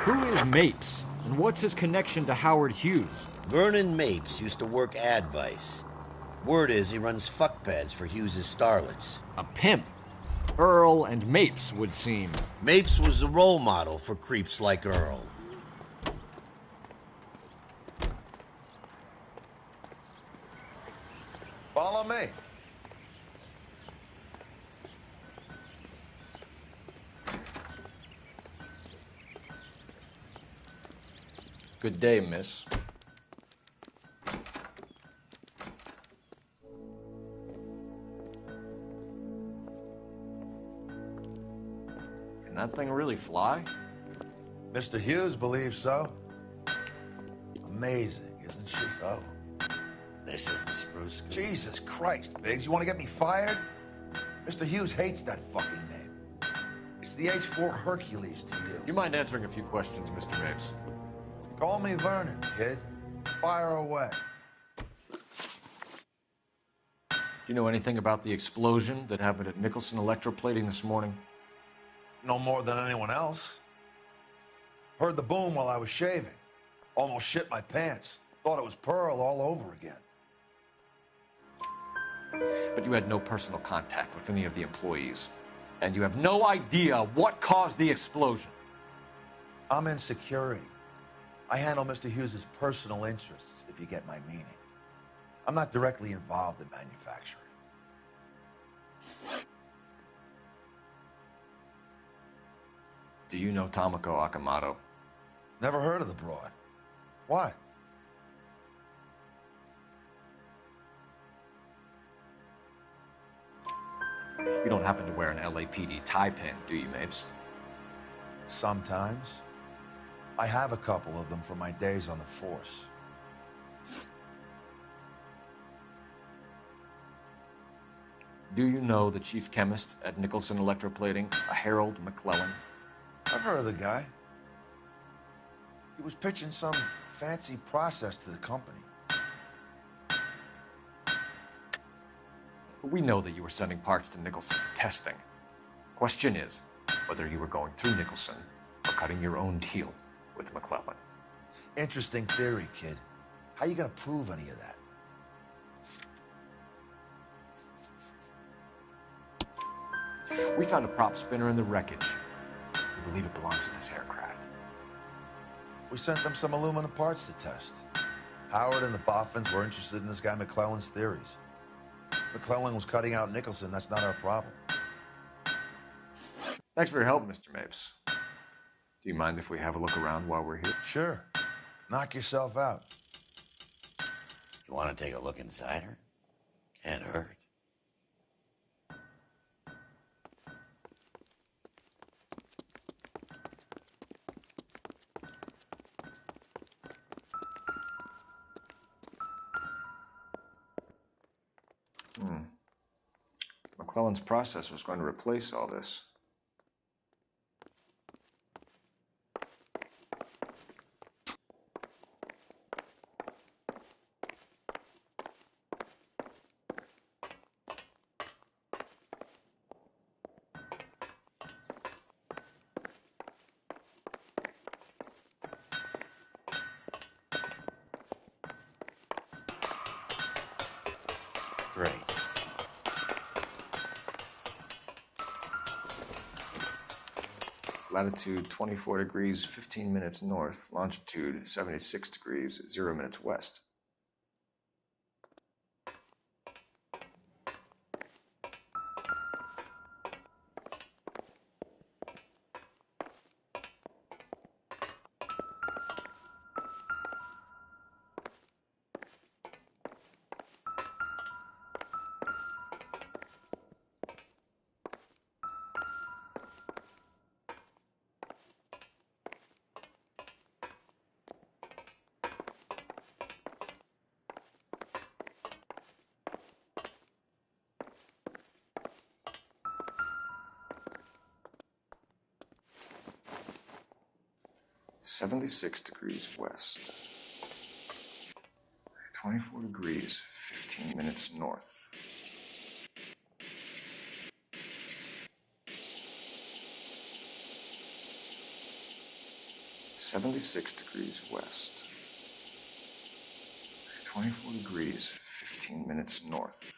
Who is Mapes, and what's his connection to Howard Hughes? Vernon Mapes used to work Advice. Word is he runs fuck pads for Hughes' starlets. A pimp. Earl and Mapes would seem. Mapes was the role model for creeps like Earl. Follow me. Good day, miss. Can that thing really fly? Mr. Hughes believes so. Amazing, isn't she? So. This is the Spruce Goose. Jesus Christ, Biggs. You want to get me fired? Mr. Hughes hates that fucking name. It's the H-4 Hercules to you. You mind answering a few questions, Mr. Mapes? Call me Vernon, kid. Fire away. Do you know anything about the explosion that happened at Nicholson Electroplating this morning? No more than anyone else. Heard the boom while I was shaving. Almost shit my pants. Thought it was Pearl all over again. But you had no personal contact with any of the employees. And you have no idea what caused the explosion. I'm in security. I handle Mr. Hughes' personal interests, if you get my meaning. I'm not directly involved in manufacturing. Do you know Tomoko Akamoto? Never heard of the broad. Why? You don't happen to wear an LAPD tie pin, do you, Mapes? Sometimes. I have a couple of them from my days on the force. Do you know the chief chemist at Nicholson Electroplating, a Harold McClellan? I've heard of the guy. He was pitching some fancy process to the company. We know that you were sending parts to Nicholson for testing. Question is whether you were going through Nicholson or cutting your own deal with McClellan. Interesting theory, kid. How you gonna prove any of that? We found a prop spinner in the wreckage. We believe it belongs to this aircraft. We sent them some aluminum parts to test. Howard and the Boffins were interested in this guy McClellan's theories. McClellan was cutting out Nicholson. That's not our problem. Thanks for your help, Mr. Mapes. Do you mind if we have a look around while we're here? Sure. Knock yourself out. You want to take a look inside her? Can't hurt. McClellan's process was going to replace all this. Great. Latitude 24 degrees, 15 minutes north. Longitude 76 degrees, 0 minutes west. .76 degrees west. 24 degrees, 15 minutes north. .76 degrees west. 24 degrees, 15 minutes north.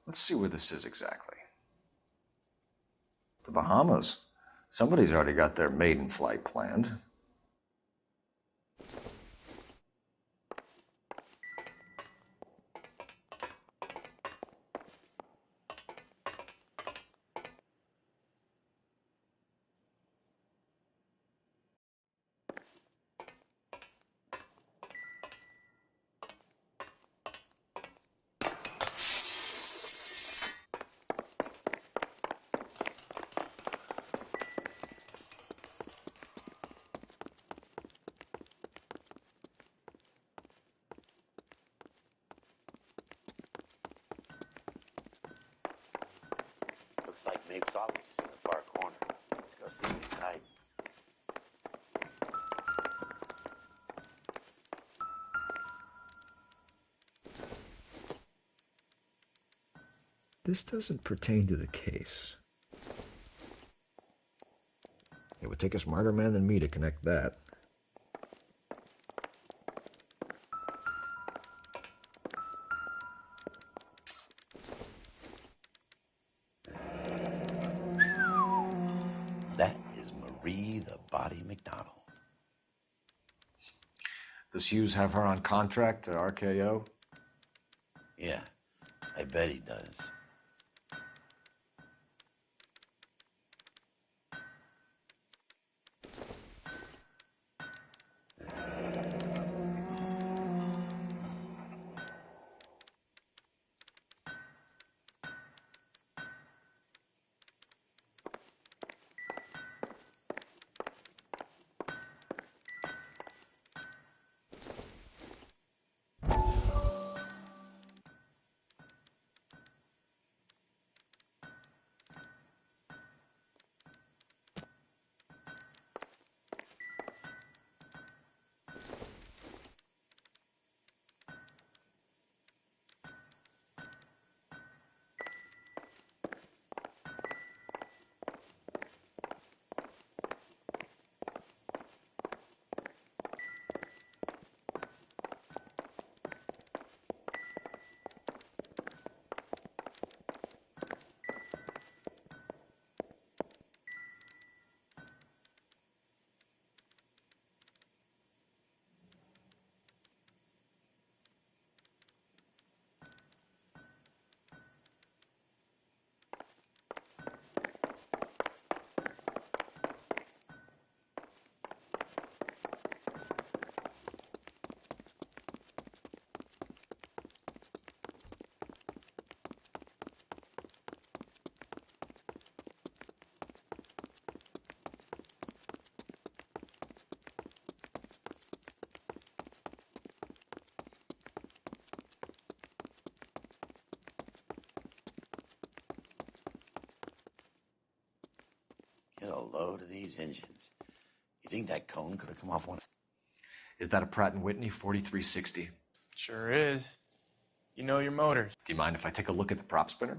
Let's see where this is exactly. The Bahamas. Somebody's already got their maiden flight planned. Looks like Mapes' office is in the far corner. Let's go see if he's hiding. This doesn't pertain to the case. It would take a smarter man than me to connect that. That is Marie the Body McDonald. Does Hughes have her on contract to RKO? Yeah, I bet he does. load of these engines. You think that cone could have come off one? Is that a Pratt & Whitney 4360? Sure is. You know your motors. Do you mind if I take a look at the prop spinner?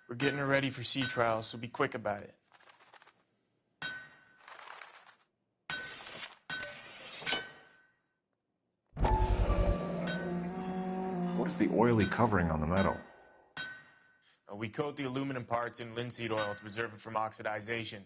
We're getting her ready for sea trials, so be quick about it. What is the oily covering on the metal? We coat the aluminum parts in linseed oil to preserve it from oxidization.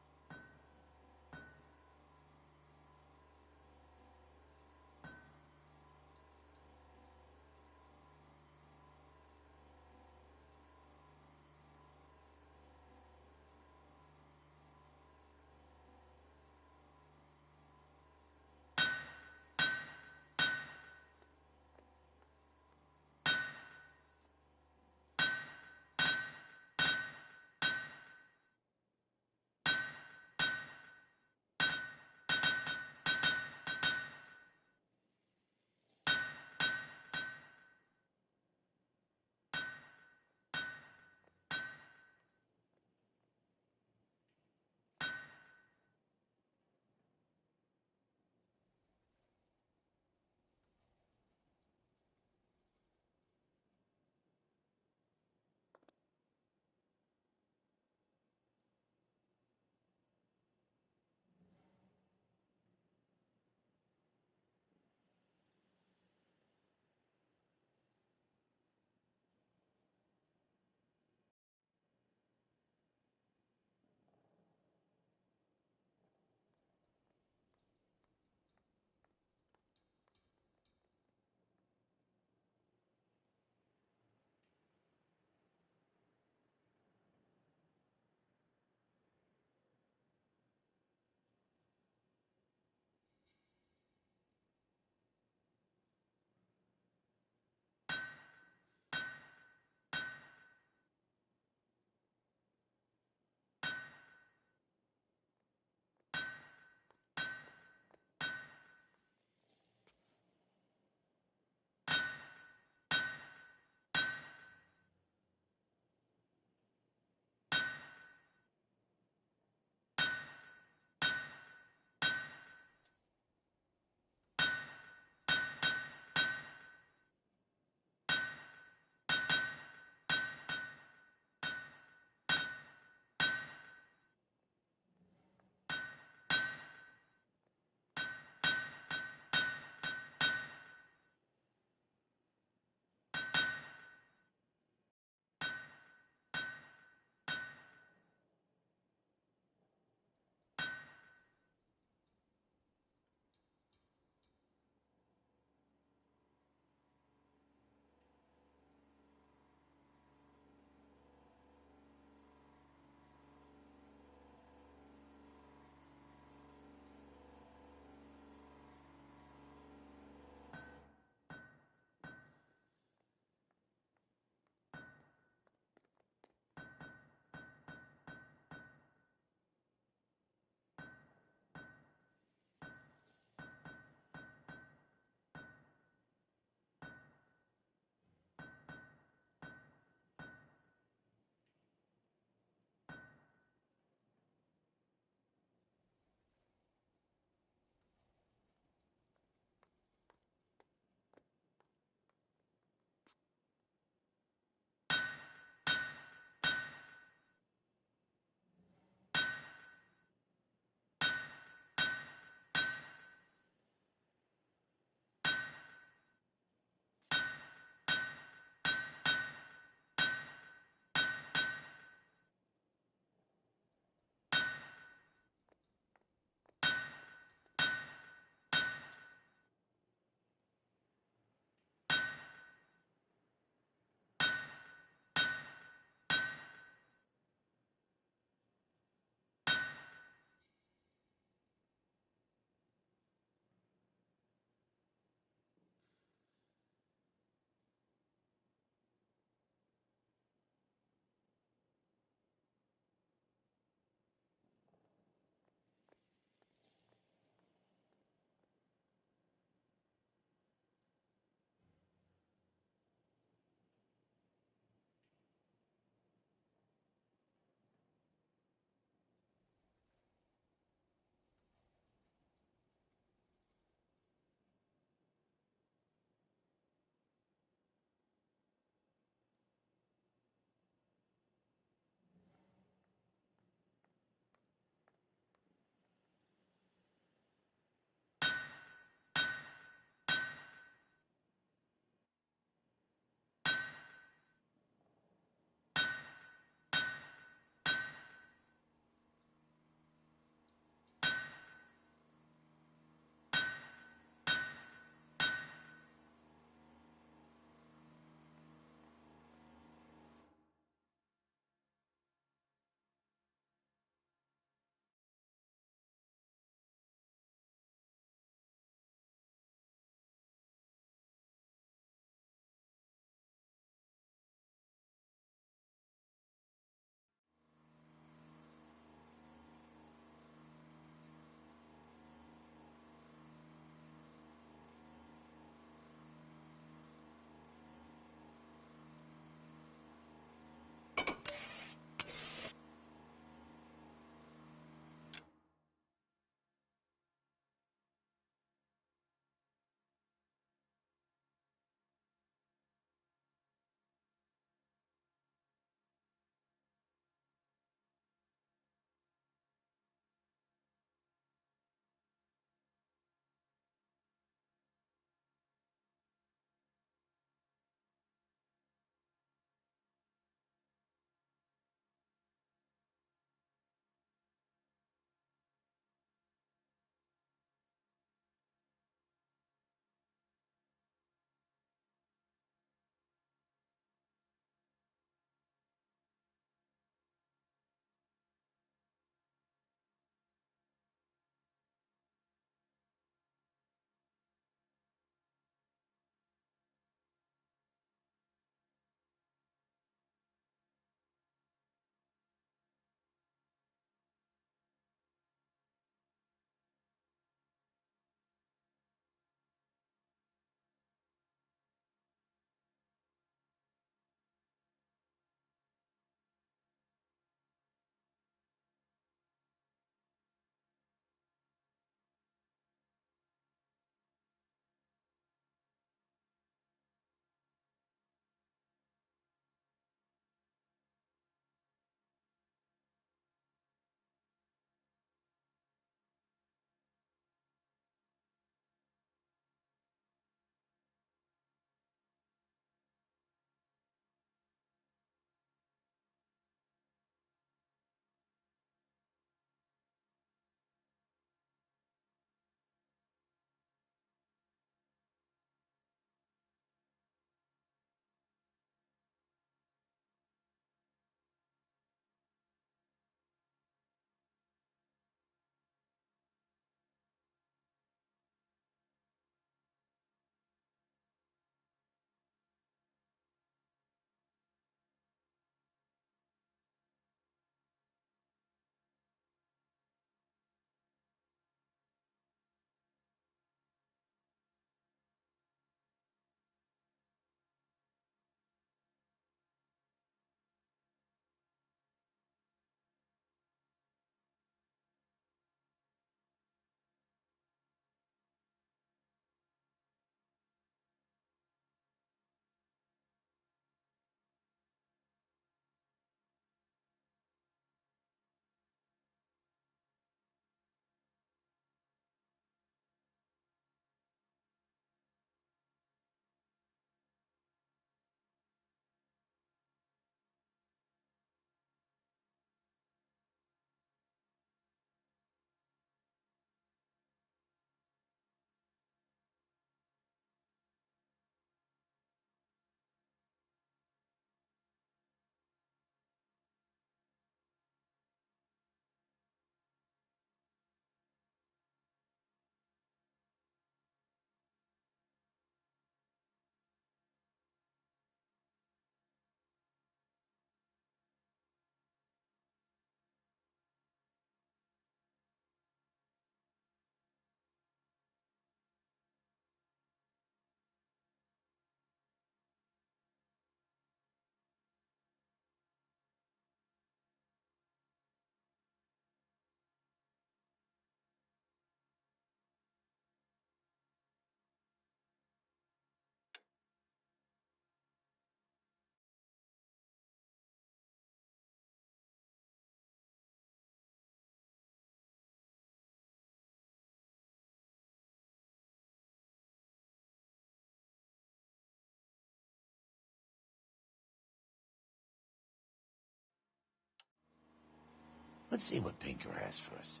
Let's see what Pinker has for us.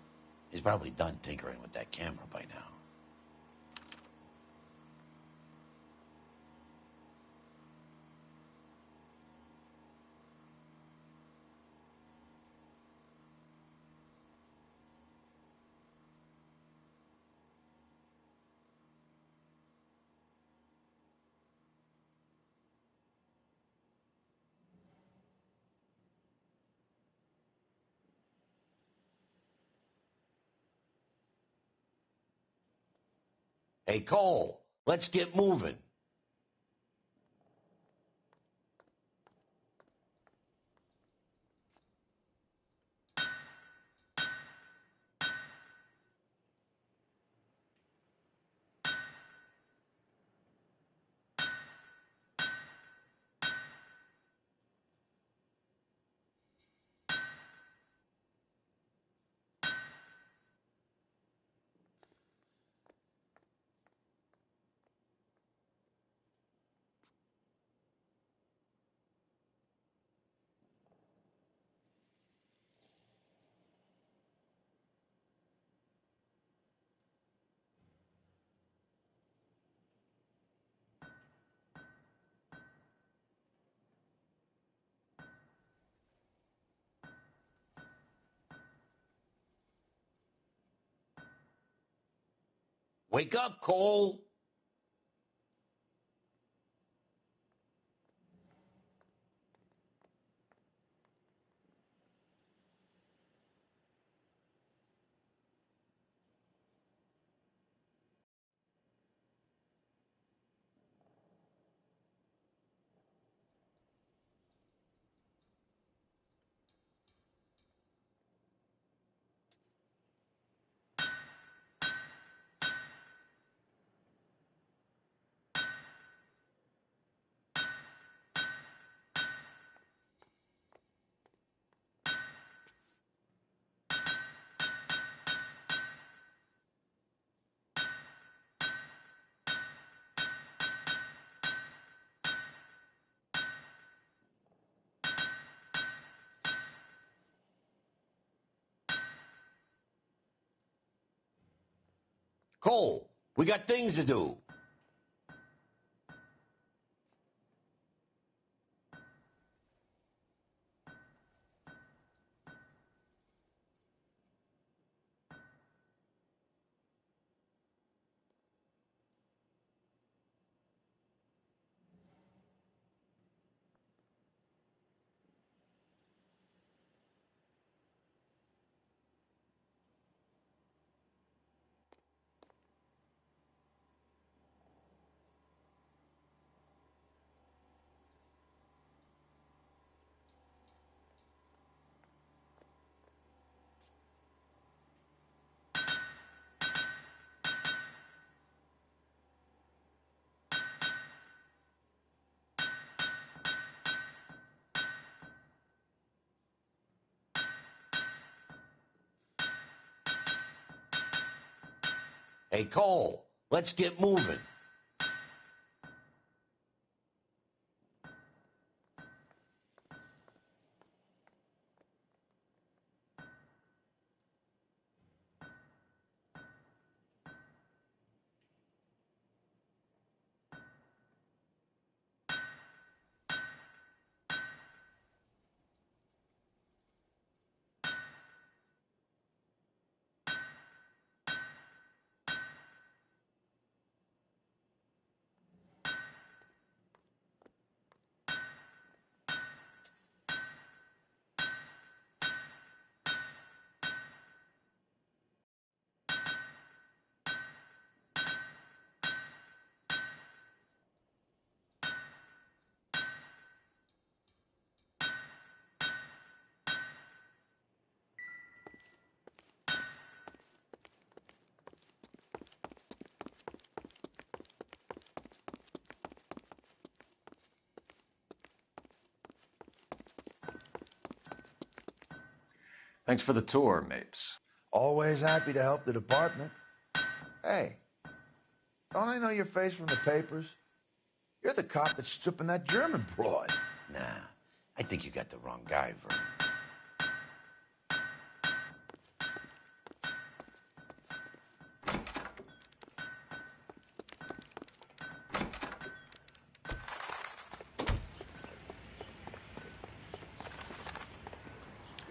He's probably done tinkering with that camera by now. Hey, Cole, let's get moving. Wake up, Cole. Cole, we got things to do. Hey, Cole, let's get moving. Thanks for the tour, Mapes. Always happy to help the department. Hey, don't I know your face from the papers? You're the cop that's stripping that German broad. Nah, I think you got the wrong guy, Vern.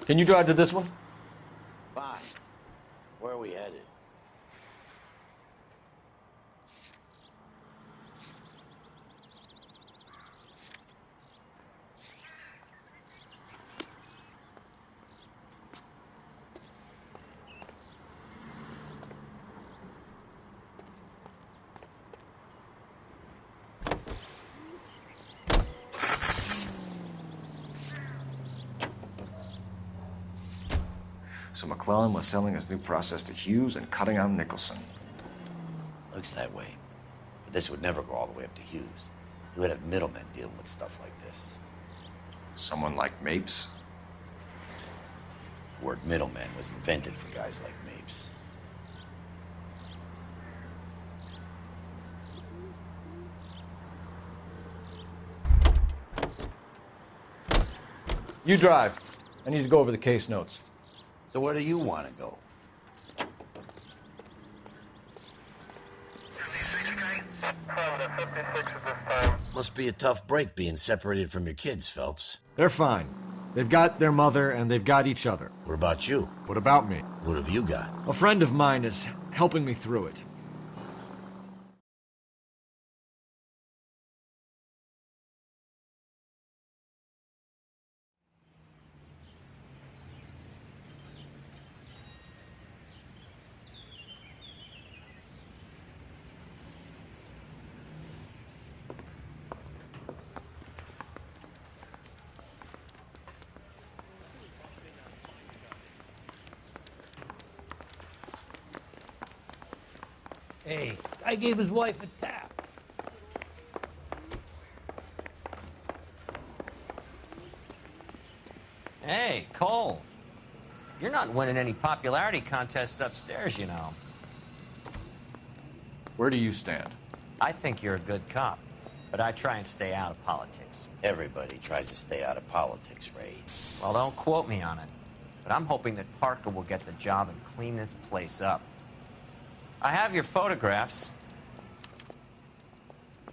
Can you drive to this one? Fine. Where are we headed? So McClellan was selling his new process to Hughes and cutting out Nicholson. Looks that way. But this would never go all the way up to Hughes. He would have middlemen dealing with stuff like this. Someone like Mapes? The word middleman was invented for guys like Mapes. You drive. I need to go over the case notes. So where do you want to go? Must be a tough break being separated from your kids, Phelps. They're fine. They've got their mother and they've got each other. What about you? What about me? What have you got? A friend of mine is helping me through it. Hey, I gave his wife a tap. Hey, Cole. You're not winning any popularity contests upstairs, you know. Where do you stand? I think you're a good cop, but I try and stay out of politics. Everybody tries to stay out of politics, Ray. Well, don't quote me on it, but I'm hoping that Parker will get the job and clean this place up. I have your photographs.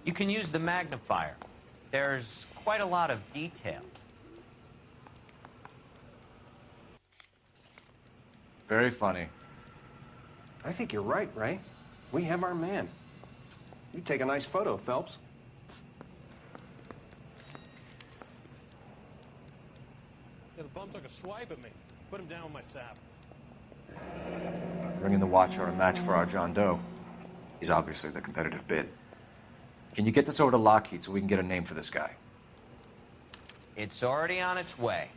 You can use the magnifier. There's quite a lot of detail. Very funny. I think you're right, Ray. We have our man. You take a nice photo, Phelps. Yeah, the bum took a swipe at me. Put him down with my sap. Bringing the Watcher a match for our John Doe. He's obviously the competitive bid. Can you get this over to Lockheed so we can get a name for this guy? It's already on its way.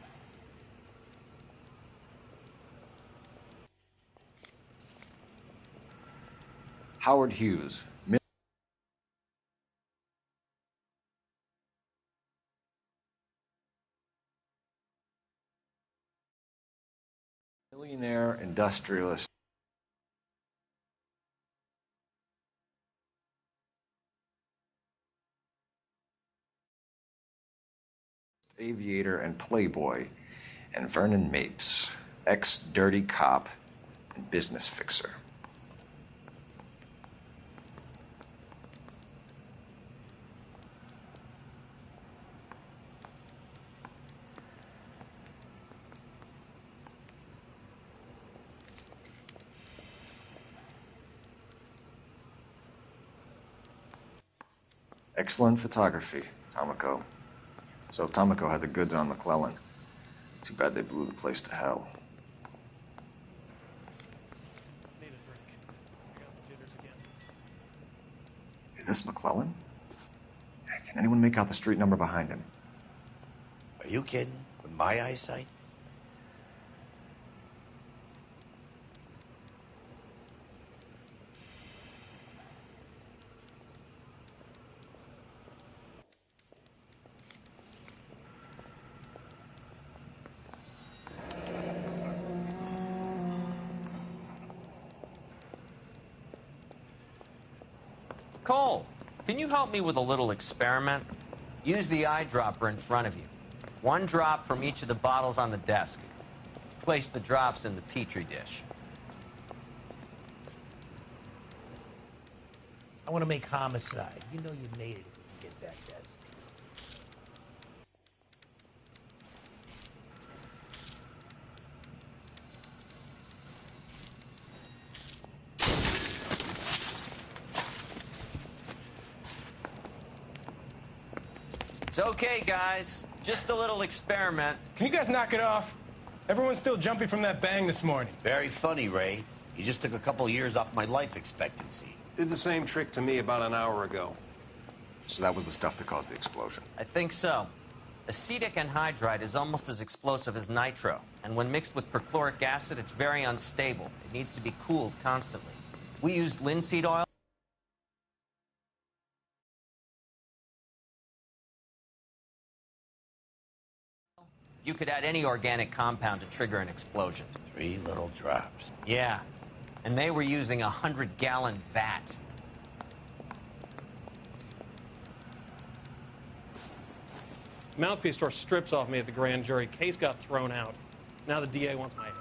Howard Hughes. Millionaire industrialist. Aviator and playboy, and Vernon Mapes, ex-dirty cop and business fixer. Excellent photography, Tomoko. So Tomoko had the goods on McClellan. Too bad they blew the place to hell. Need a drink. I got the jitters again. Is this McClellan? Can anyone make out the street number behind him? Are you kidding? With my eyesight? Cole, can you help me with a little experiment? Use the eyedropper in front of you. One drop from each of the bottles on the desk. Place the drops in the Petri dish. I want to make homicide. You know you made it if you can get that desk. It's okay, guys. Just a little experiment. Can you guys knock it off? Everyone's still jumping from that bang this morning. Very funny, Ray. You just took a couple of years off my life expectancy. Did the same trick to me about an hour ago. So that was the stuff that caused the explosion. I think so. Acetic anhydride is almost as explosive as nitro, and when mixed with perchloric acid, it's very unstable. It needs to be cooled constantly. We used linseed oil. You could add any organic compound to trigger an explosion. 3 little drops. Yeah, and they were using a 100-gallon vat. Mouthpiece tore strips off me at the grand jury. Case got thrown out. Now the DA wants my head.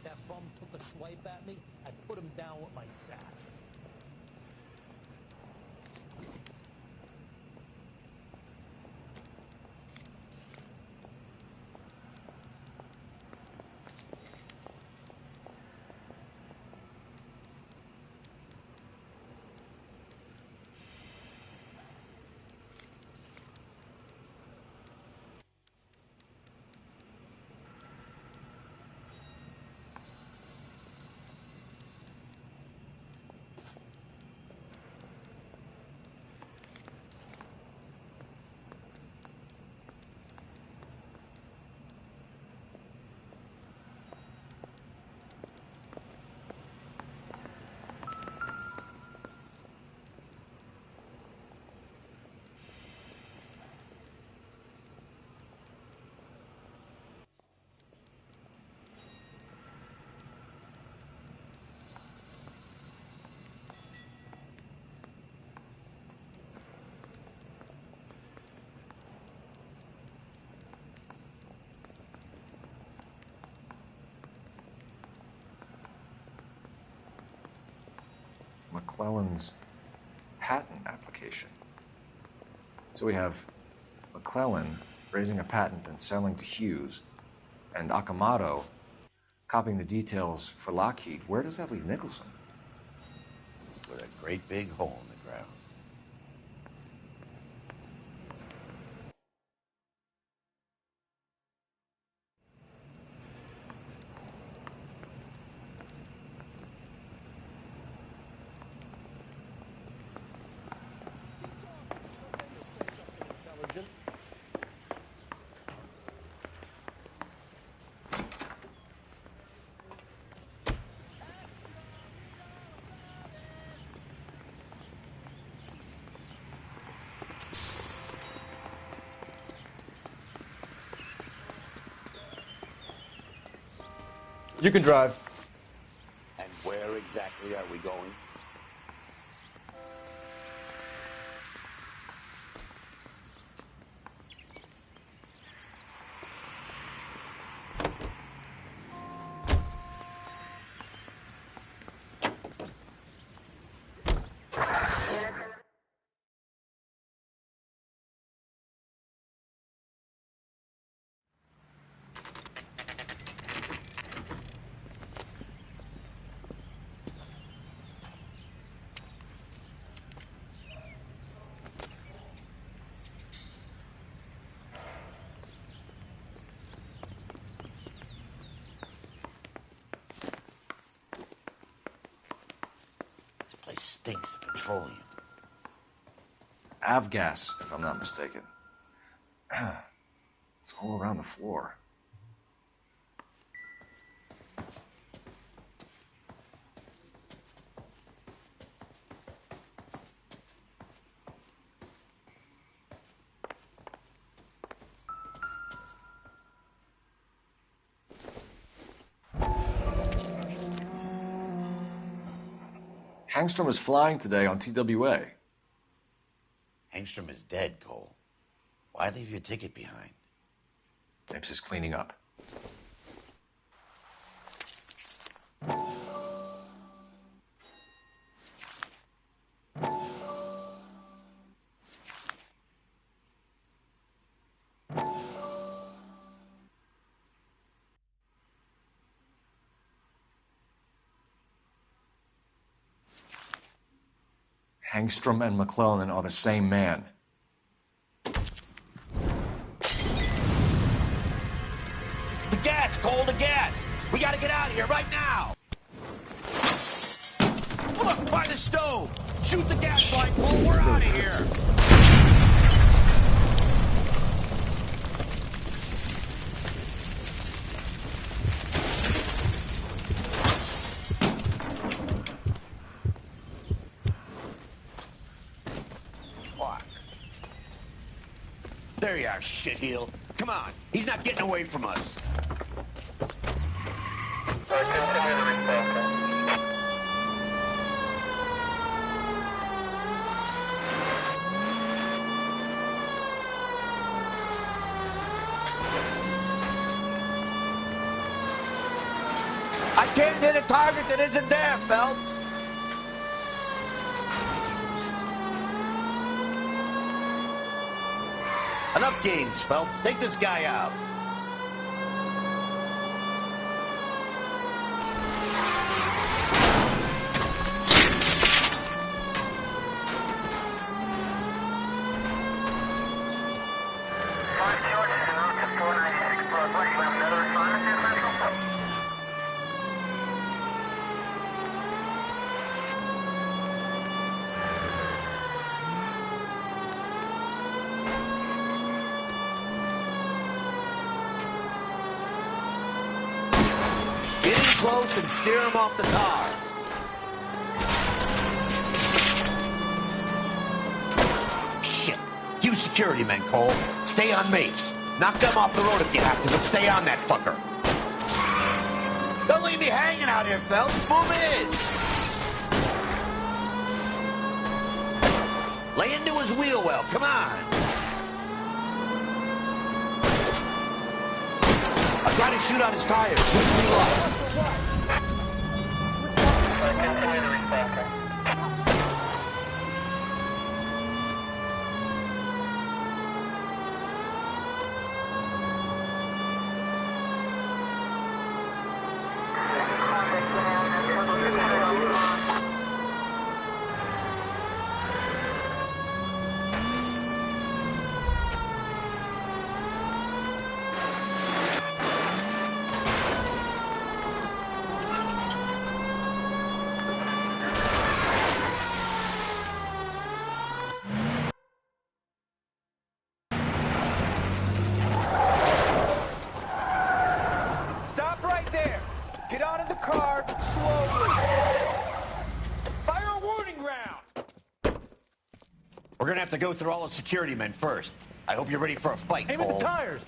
That bum took a swipe at me, I put him down with my sack. McClellan's patent application. So we have McClellan raising a patent and selling to Hughes, and Akamoto copying the details for Lockheed. Where does that leave Nicholson? With a great big hole in the ground. You can drive. And where exactly are we going? Place stinks of petroleum. Avgas, if I'm not mistaken. It's all around the floor. Hangstrom is flying today on TWA. Hangstrom is dead, Cole. Why leave your ticket behind? Mapes is cleaning up. Hangstrom and McClellan are the same man. The gas, Cole, the gas! We gotta get out of here right now! Look, by the stove! Shoot the gas line, Cole, we're out of here! There you are, shitheel. Come on, he's not getting away from us. I can't hit a target that isn't there, Phelps. Enough games, Phelps. Take this guy out. Close and steer him off the tar. Shit. You security men, Cole. Stay on Mapes. Knock them off the road if you have to, but stay on that fucker. Don't leave me hanging out here, Phelps. Move in. Lay into his wheel well. Come on. I'll try to shoot out his tires. Wish me luck. Continue to respond. We're gonna have to go through all the security men first. I hope you're ready for a fight, Cole. Aim at the tires.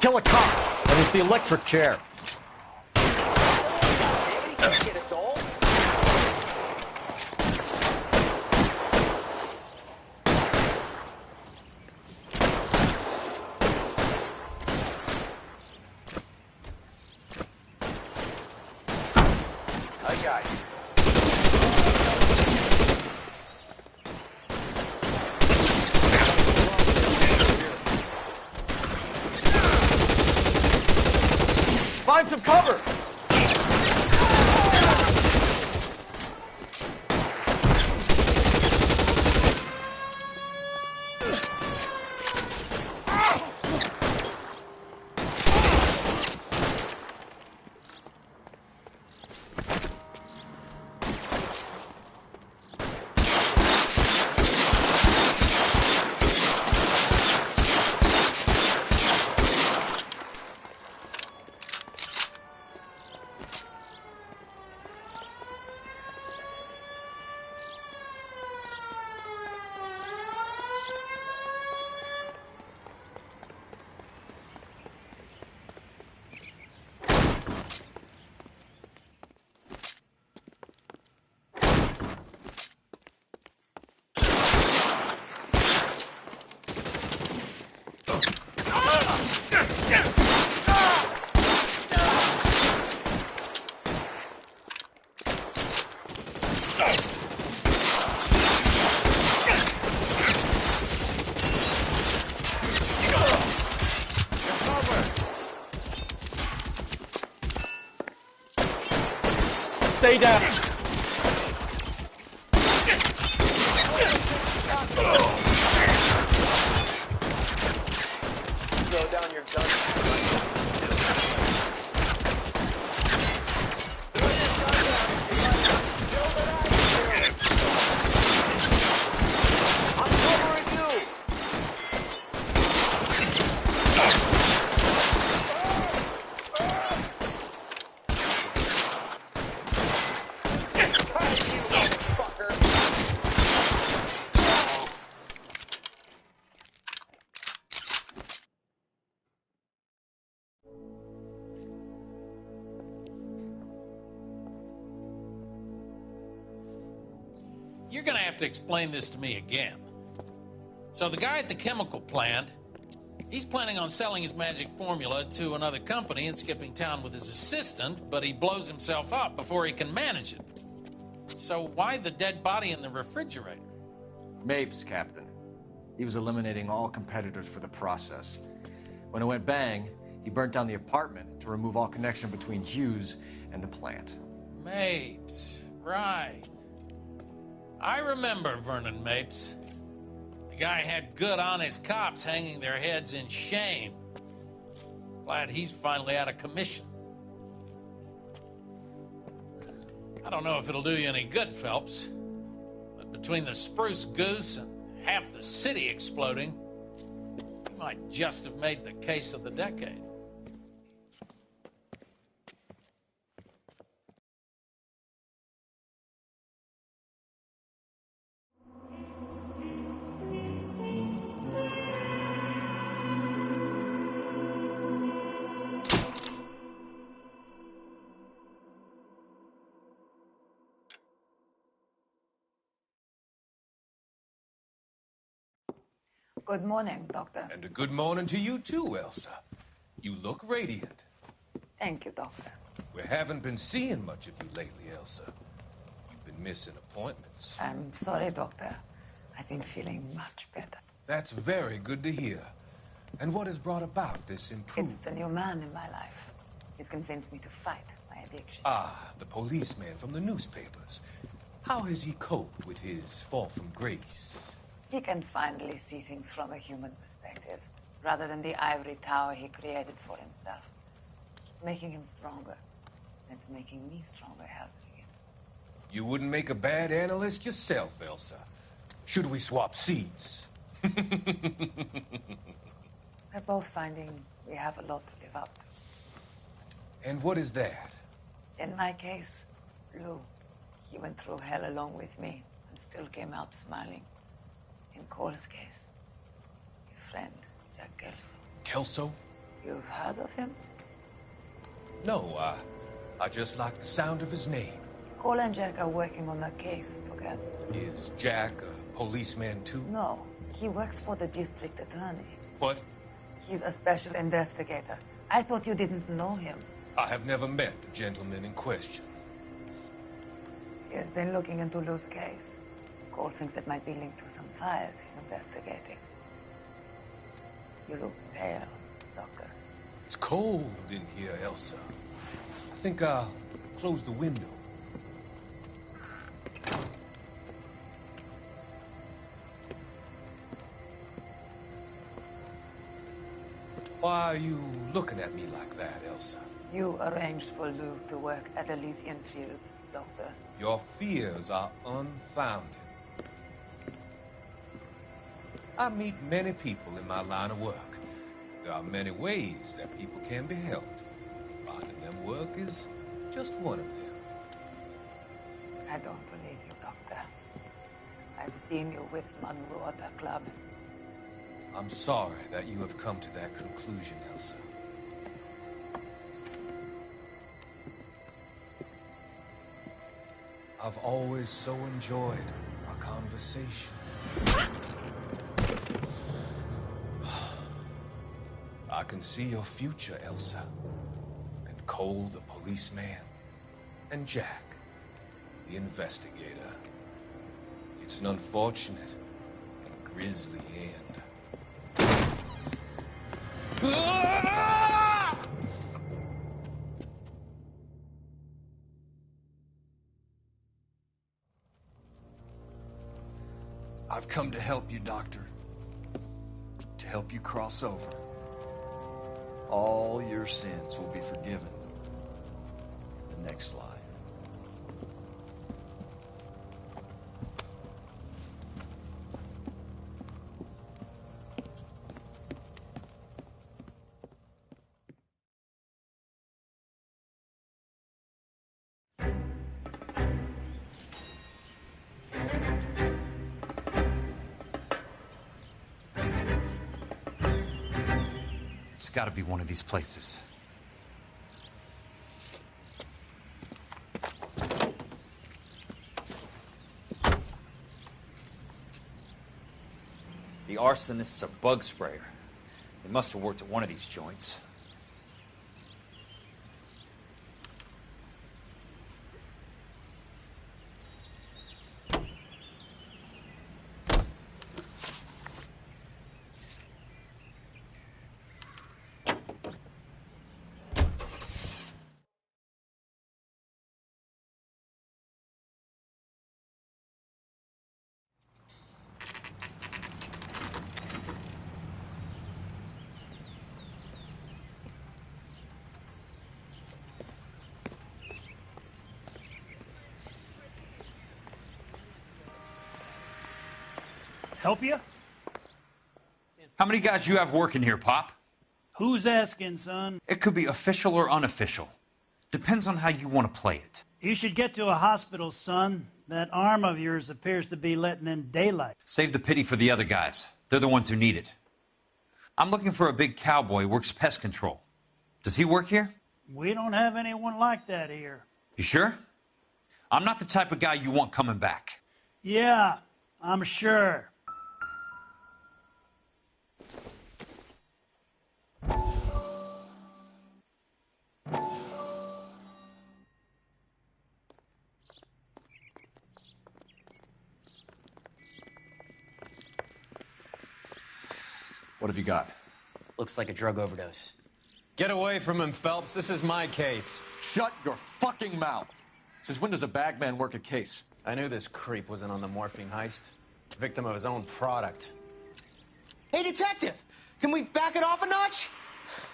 Kill a cop, and it's the electric chair. Find some cover! Stay down. Throw down your gun. You're gonna have to explain this to me again. So the guy at the chemical plant, he's planning on selling his magic formula to another company and skipping town with his assistant, but he blows himself up before he can manage it. So why the dead body in the refrigerator? Mapes, Captain. He was eliminating all competitors for the process. When it went bang, he burnt down the apartment to remove all connection between Hughes and the plant. Mapes, right. I remember Vernon Mapes. The guy had good honest cops hanging their heads in shame. Glad he's finally out of commission. I don't know if it'll do you any good, Phelps, but between the Spruce Goose and half the city exploding, you might just have made the case of the decade. Good morning, Doctor. And a good morning to you too, Elsa. You look radiant. Thank you, Doctor. We haven't been seeing much of you lately, Elsa. You've been missing appointments. I'm sorry, Doctor. I've been feeling much better. That's very good to hear. And what has brought about this improvement? It's the new man in my life. He's convinced me to fight my addiction. Ah, the policeman from the newspapers. How has he coped with his fall from grace? He can finally see things from a human perspective, rather than the ivory tower he created for himself. It's making him stronger. It's making me stronger helping him. You wouldn't make a bad analyst yourself, Elsa. Should we swap seats? We're both finding we have a lot to live up to. And what is that? In my case, Lou. He went through hell along with me and still came out smiling. In Cole's case, his friend, Jack Kelso. Kelso? You've heard of him? No, I just like the sound of his name. Cole and Jack are working on a case together. Is Jack a policeman too? No, he works for the district attorney. What? He's a special investigator. I thought you didn't know him. I have never met the gentleman in question. He has been looking into Lou's case. Cole thinks it might be linked to some fires he's investigating. You look pale, Doctor. It's cold in here, Elsa. I think I'll close the window. Why are you looking at me like that, Elsa? You arranged for Lou to work at Elysian Fields, Doctor. Your fears are unfounded. I meet many people in my line of work. There are many ways that people can be helped. Finding them work is just one of them. I don't believe you, Doctor. I've seen you with Monroe at the club. I'm sorry that you have come to that conclusion, Elsa. I've always so enjoyed our conversations. I can see your future, Elsa. And Cole, the policeman. And Jack, the investigator. It's an unfortunate and grisly end. I've come to help you, Doctor. To help you cross over. All your sins will be forgiven. The next life. It's got to be one of these places. The arsonist's a bug sprayer. They must have worked at one of these joints. Help you? How many guys you have working here, Pop? Who's asking, son? It could be official or unofficial. Depends on how you want to play it. You should get to a hospital, son. That arm of yours appears to be letting in daylight. Save the pity for the other guys. They're the ones who need it. I'm looking for a big cowboy who works pest control. Does he work here? We don't have anyone like that here. You sure? I'm not the type of guy you want coming back. Yeah, I'm sure. What have you got? Looks like a drug overdose. Get away from him, Phelps. This is my case. Shut your fucking mouth. Since when does a bagman work a case? I knew this creep wasn't on the morphine heist. Victim of his own product. Hey, detective! Can we back it off a notch?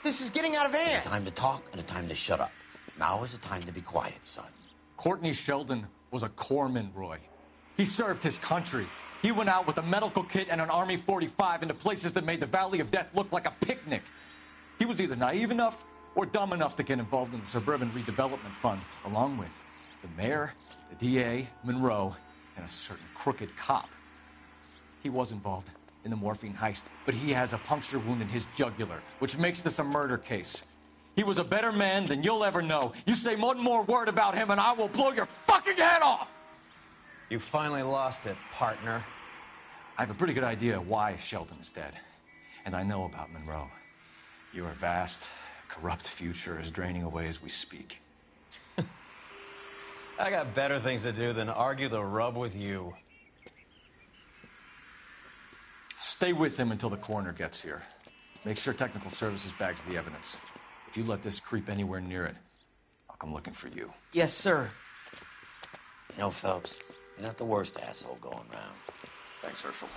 This is getting out of hand. A time to talk and a time to shut up. Now is the time to be quiet, son. Courtney Sheldon was a corpsman, Roy. He served his country. He went out with a medical kit and an Army 45 into places that made the Valley of Death look like a picnic. He was either naive enough or dumb enough to get involved in the Suburban Redevelopment Fund, along with the mayor, the DA, Monroe, and a certain crooked cop. He was involved in the morphine heist, but he has a puncture wound in his jugular, which makes this a murder case. He was a better man than you'll ever know. You say one more word about him and I will blow your fucking head off! You finally lost it, partner. I have a pretty good idea why Sheldon is dead. And I know about Monroe. Your vast, corrupt future is draining away as we speak. I got better things to do than argue the rub with you. Stay with him until the coroner gets here. Make sure technical services bags the evidence. If you let this creep anywhere near it, I'll come looking for you. Yes, sir. You know, Phelps, you're not the worst asshole going round. Thanks, Herschel.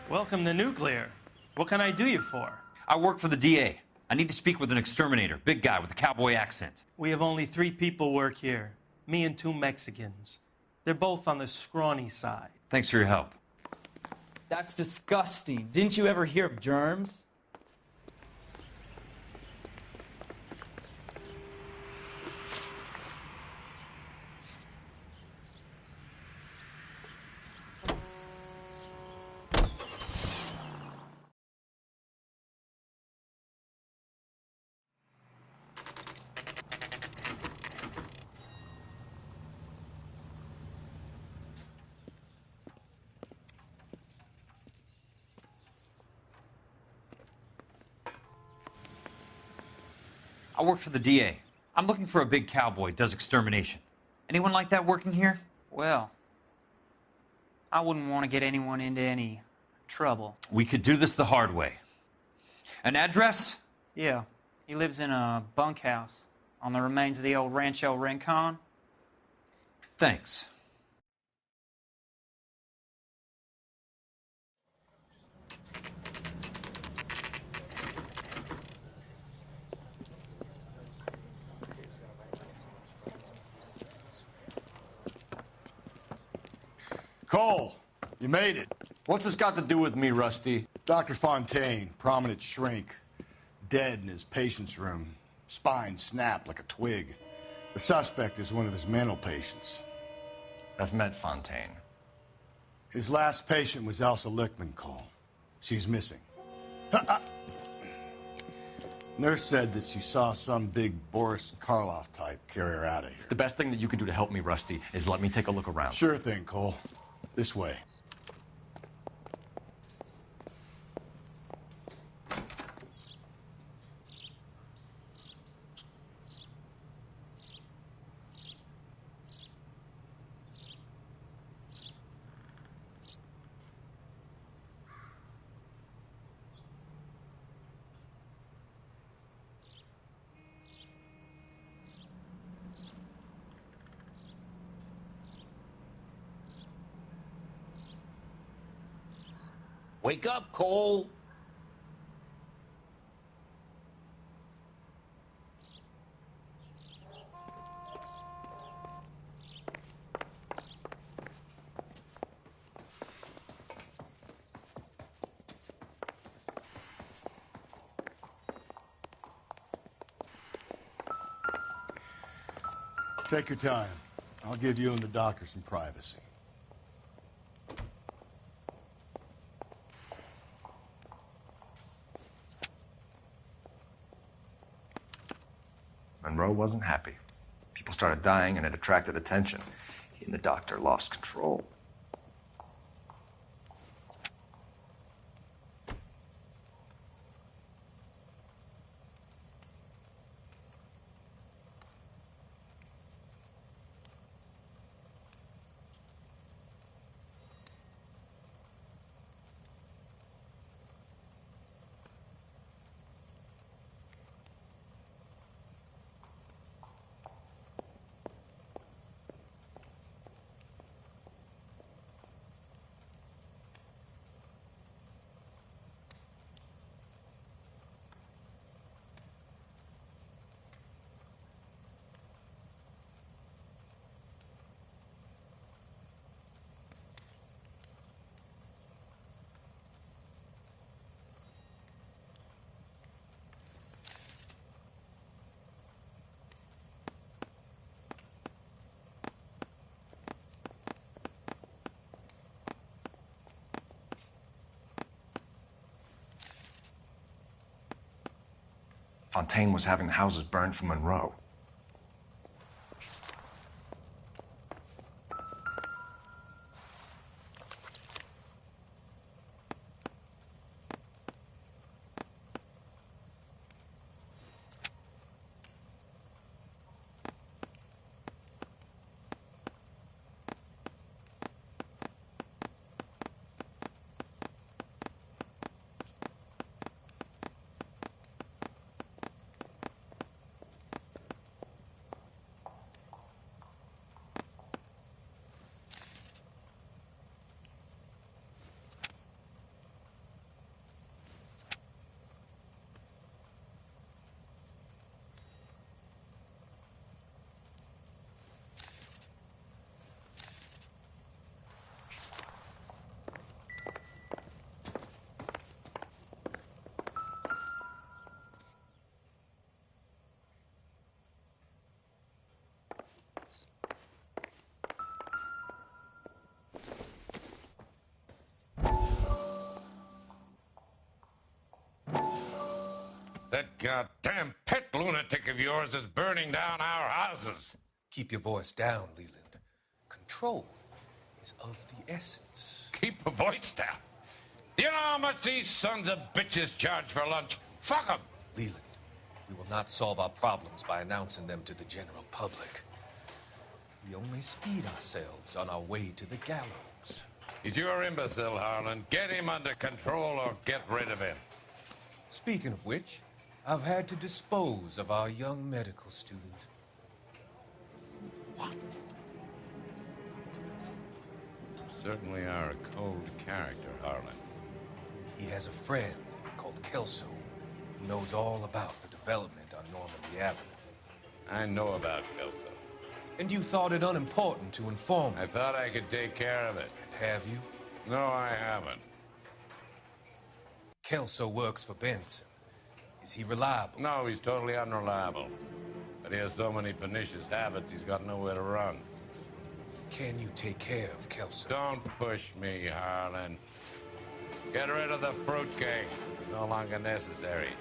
Welcome to Nuclear. What can I do you for? I work for the DA. I need to speak with an exterminator, big guy with a cowboy accent. We have only 3 people work here. Me and 2 Mexicans. They're both on the scrawny side. Thanks for your help. That's disgusting. Didn't you ever hear of germs? I work for the DA. I'm looking for a big cowboy, does extermination. Anyone like that working here? Well, I wouldn't want to get anyone into any trouble. We could do this the hard way. An address? Yeah, he lives in a bunkhouse on the remains of the old Rancho Rincon. Thanks. Cole, you made it. What's this got to do with me, Rusty? Dr. Fontaine, prominent shrink, dead in his patient's room. Spine snapped like a twig. The suspect is one of his mental patients. I've met Fontaine. His last patient was Elsa Lichtman, Cole. She's missing. Nurse said that she saw some big Boris Karloff type carry her out of here. The best thing that you can do to help me, Rusty, is let me take a look around. Sure thing, Cole. This way. Wake up, Cole. Take your time. I'll give you and the doctor some privacy. Monroe wasn't happy. People started dying and it attracted attention. He and the doctor lost control. Fontaine was having the houses burned for Monroe. That goddamn pet lunatic of yours is burning down our houses. Keep your voice down, Leland. Control is of the essence. Keep your voice down? You know how much these sons of bitches charge for lunch? Fuck them. Leland, we will not solve our problems by announcing them to the general public. We only speed ourselves on our way to the gallows. He's your imbecile, Harlan. Get him under control or get rid of him. Speaking of which, I've had to dispose of our young medical student. What? You certainly are a cold character, Harlan. He has a friend called Kelso who knows all about the development on Normandy Avenue. I know about Kelso. And you thought it unimportant to inform me. I thought I could take care of it. Have you? No, I haven't. Kelso works for Benson. Is he reliable? No, he's totally unreliable. But he has so many pernicious habits, he's got nowhere to run. Can you take care of Kelso? Don't push me, Harlan. Get rid of the fruitcake. No longer necessary.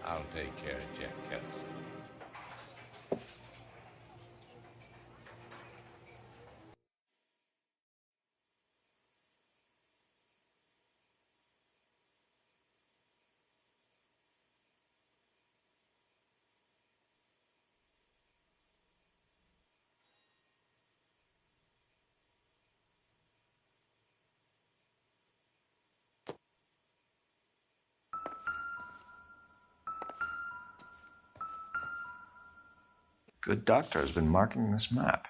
I'll take care of Jack Kelso. Good doctor has been marking this map.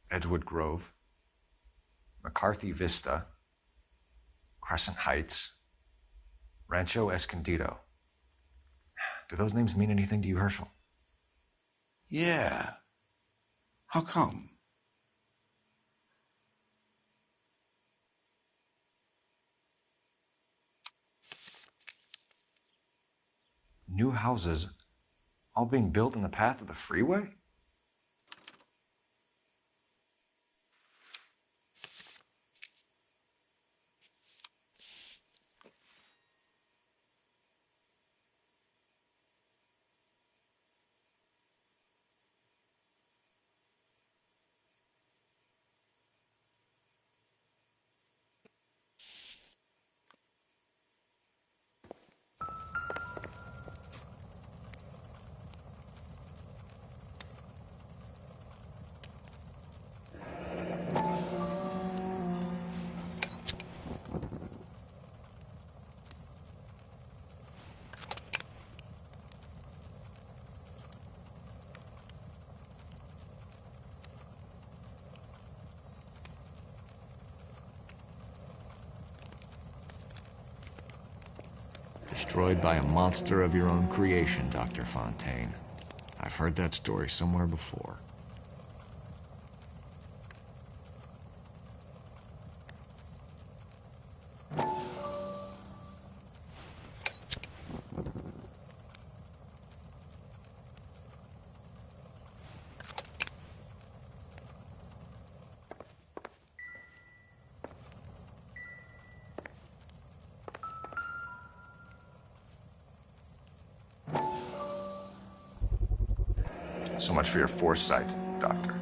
Edgewood Grove, McCarthy Vista, Crescent Heights, Rancho Escondido. Do those names mean anything to you, Herschel? Yeah. How come? New houses all being built in the path of the freeway? Destroyed by a monster of your own creation, Dr. Fontaine. I've heard that story somewhere before. So much for your foresight, Doctor.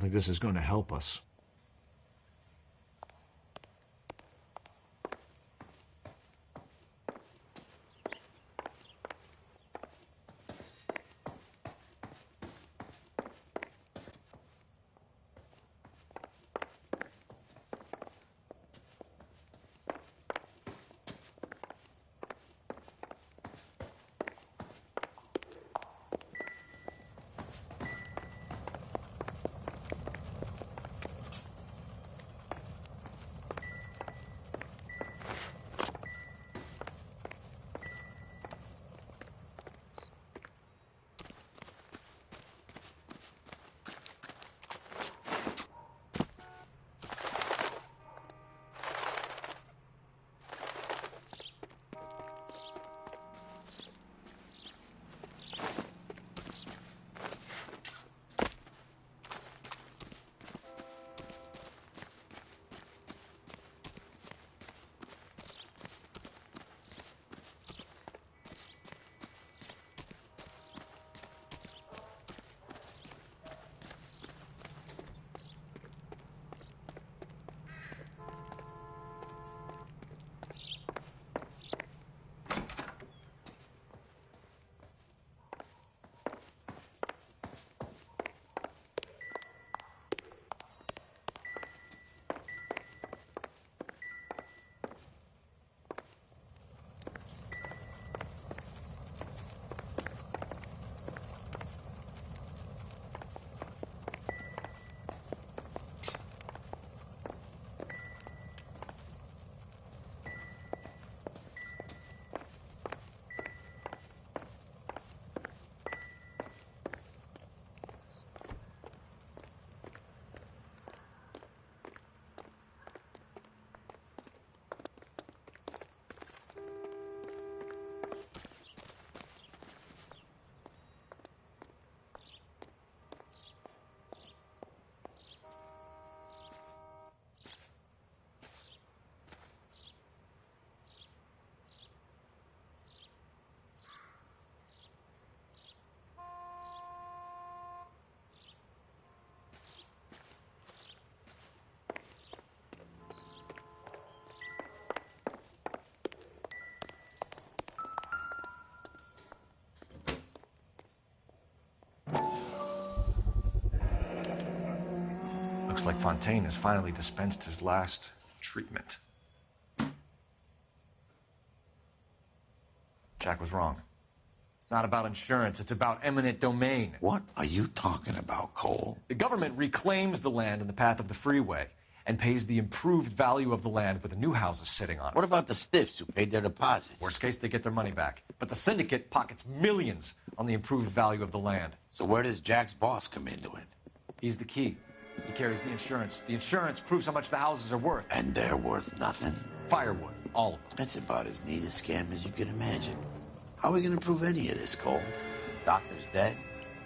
think this is going to help us. Looks like Fontaine has finally dispensed his last treatment. Jack was wrong. It's not about insurance, it's about eminent domain. What are you talking about, Cole? The government reclaims the land in the path of the freeway and pays the improved value of the land with the new houses sitting on it. What about the stiffs who paid their deposits? Worst case, they get their money back. But the syndicate pockets millions on the improved value of the land. So where does Jack's boss come into it? He's the key. He carries the insurance. The insurance proves how much the houses are worth. And they're worth nothing? Firewood, all of them. That's about as neat a scam as you can imagine. How are we going to prove any of this, Cole? Doctor's dead,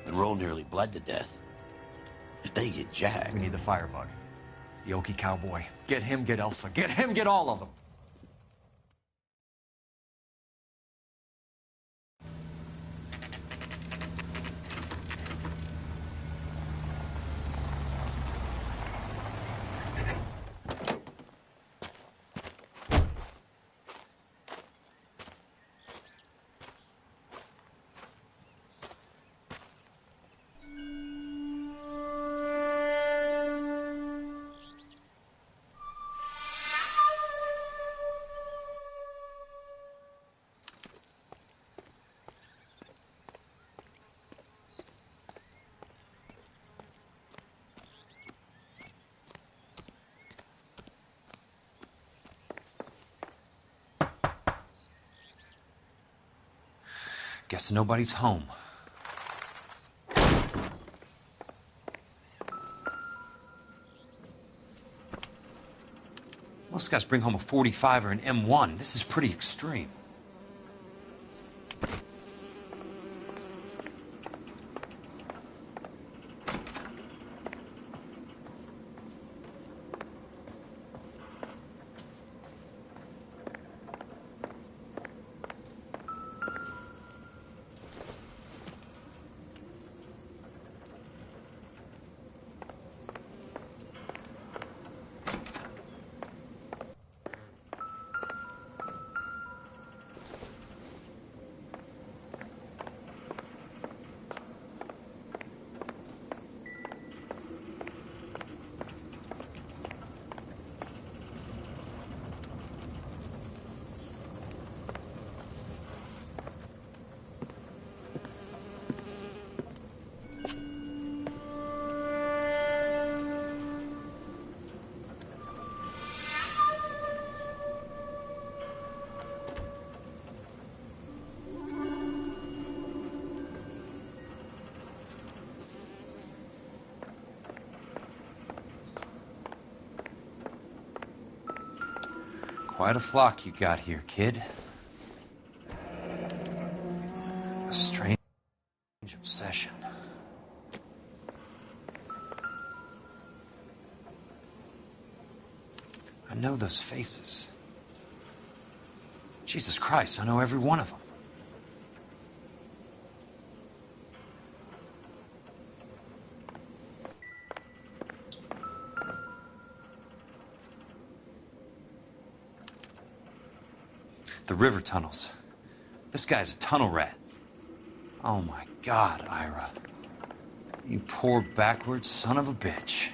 and Roll nearly bled to death. If they get Jack... We need the firebug. The Okie cowboy. Get him, get Elsa. Get him, get all of them. Guess nobody's home. Most guys bring home a 45 or an M1. This is pretty extreme. Quite a flock you got here, kid. A strange obsession. I know those faces. Jesus Christ, I know every one of them. The river tunnels. This guy's a tunnel rat. Oh my God, Ira. You poor backwards son of a bitch.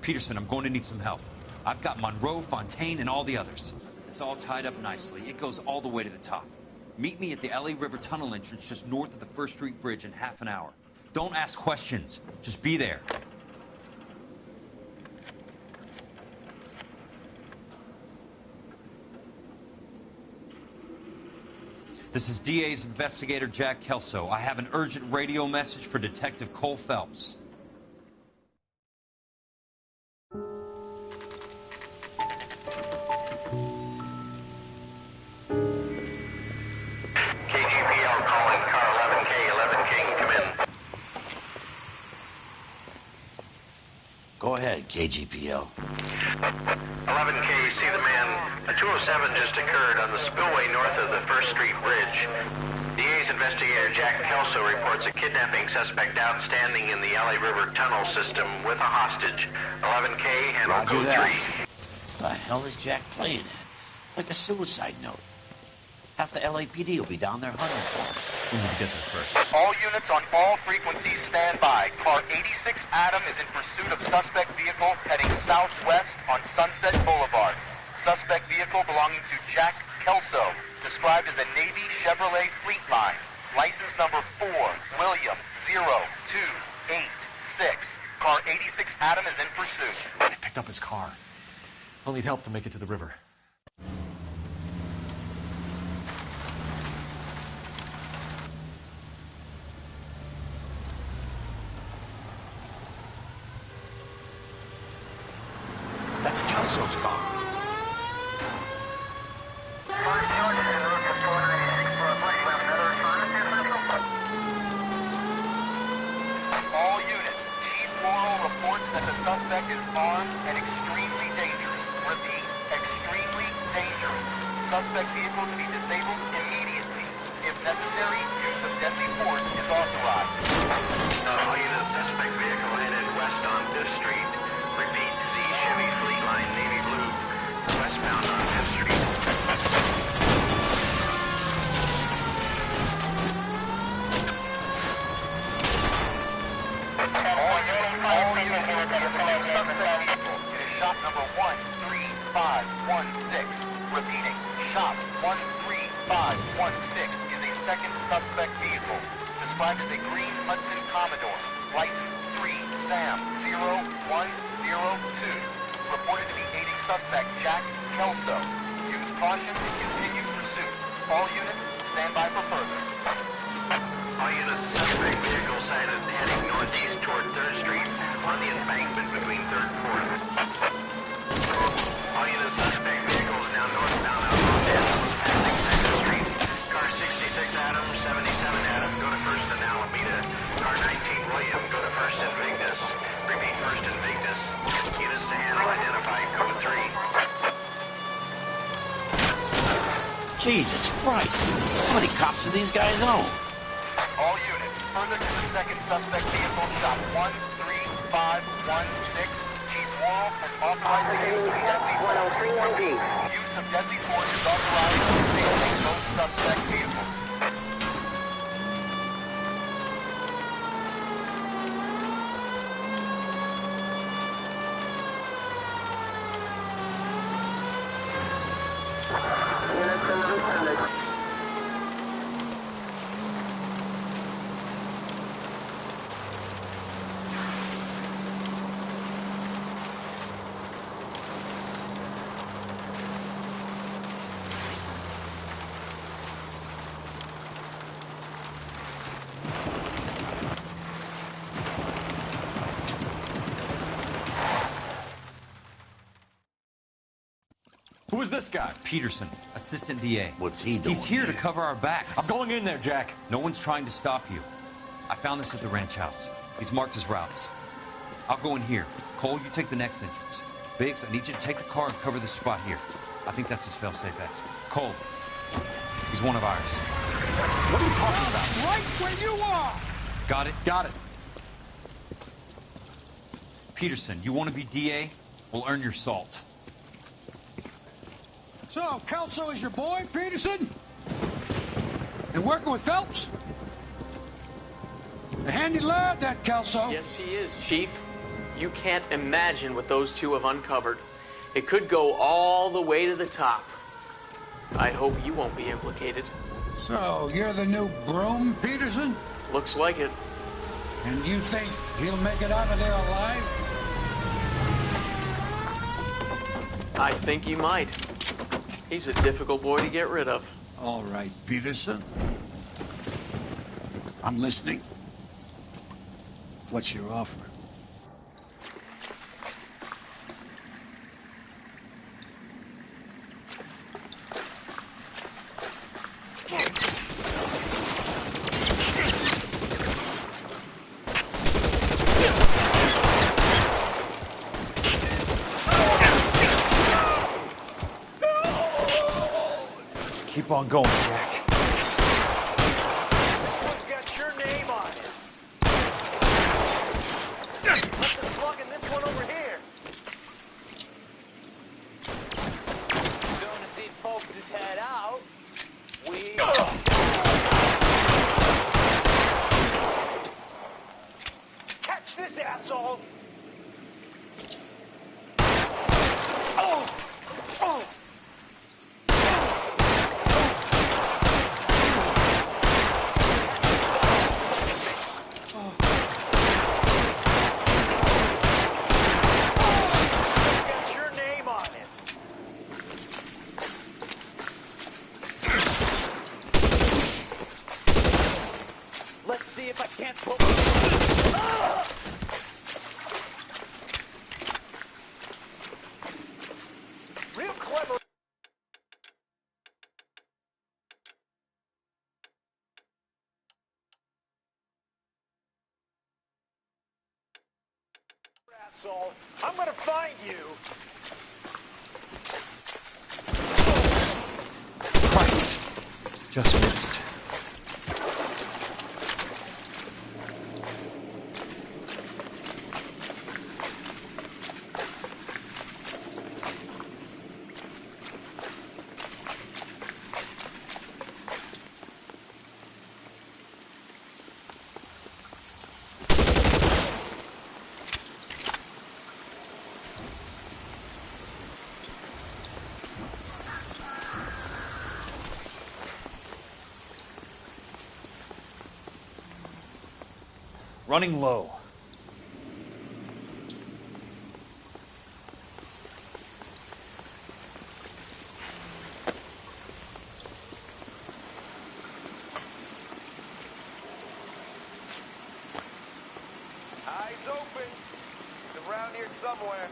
Peterson, I'm going to need some help. I've got Monroe, Fontaine, and all the others. It's all tied up nicely. It goes all the way to the top. Meet me at the LA River Tunnel entrance just north of the First Street Bridge in half an hour. Don't ask questions. Just be there. This is DA's investigator Jack Kelso. I have an urgent radio message for Detective Cole Phelps. Go ahead, KGPL. 11K, see the man. A 207 just occurred on the spillway north of the First Street Bridge. DA's investigator Jack Kelso reports a kidnapping suspect outstanding in the LA River tunnel system with a hostage. 11K, handle Roger code that. 3. The hell is Jack playing at? Like a suicide note. Half the LAPD will be down there hunting for us. We need to get there first. All units on all frequencies stand by. Car 86 Adam is in pursuit of suspect vehicle heading southwest on Sunset Boulevard. Suspect vehicle belonging to Jack Kelso, described as a Navy Chevrolet Fleetline. License number 4, William 0286. Car 86 Adam is in pursuit. They picked up his car. I'll need help to make it to the river. That's Kelso's car. All units, Chief Laurel reports that the suspect is armed and extremely dangerous. Repeat, extremely dangerous. Suspect vehicle to be disabled immediately. If necessary, use of deadly force is authorized. All units, suspect vehicle headed west on Fifth Street. Repeat, the Chevy Fleetline Navy Blue, westbound on Fifth Street. All units, suspect vehicle. It is shop number 13516. Repeating, shop 13516 is a second suspect vehicle, described as a green Hudson Commodore, license 3 Sam 0102, reported to be aiding suspect Jack Kelso. Use caution and continue pursuit. All units, stand by for further. All units, suspect vehicle sighted heading northeast toward 3rd Street on the embankment between 3rd and 4th. All units, suspect vehicle is now northbound out on passing 2nd Street. Car 66 Adam, 77 Adam, go to 1st and Alameda. Car 19 William, go to 1st and Vignes. Repeat, 1st and Vignes. Units to handle identified code 3. Jesus Christ. How many cops do these guys own? All units, further to the second suspect vehicle, shop 13516. Chief Worrell has authorized the use of deadly force. Use of deadly force is authorized to disable both suspect vehicles. Who is this guy? Peterson, assistant DA. What's he doing? He's here to cover our backs. I'm going in there, Jack. No one's trying to stop you. I found this at the ranch house. He's marked his routes. I'll go in here. Cole, you take the next entrance. Biggs, I need you to take the car and cover this spot here. I think that's his fail-safe exit. Cole, he's one of ours. What are you talking about? Right where you are! Got it? Got it. Peterson, you want to be DA? We'll earn your salt. So, Kelso is your boy, Peterson? And working with Phelps? A handy lad, that Kelso. Yes, he is, Chief. You can't imagine what those two have uncovered. It could go all the way to the top. I hope you won't be implicated. So, you're the new Broom, Peterson? Looks like it. And you think he'll make it out of there alive? I think he might. He's a difficult boy to get rid of. All right, Peterson. I'm listening. What's your offer? Keep on going, Jack. This one's got your name on it. Let's just plug in this one over here. Going to see folks' head out. We... Catch this, asshole! Oh! Oh! Let's see if I can't pull. Ah! Real clever. Asshole, I'm gonna find you. Christ. Just missed. Running low. Eyes open. It's around here somewhere.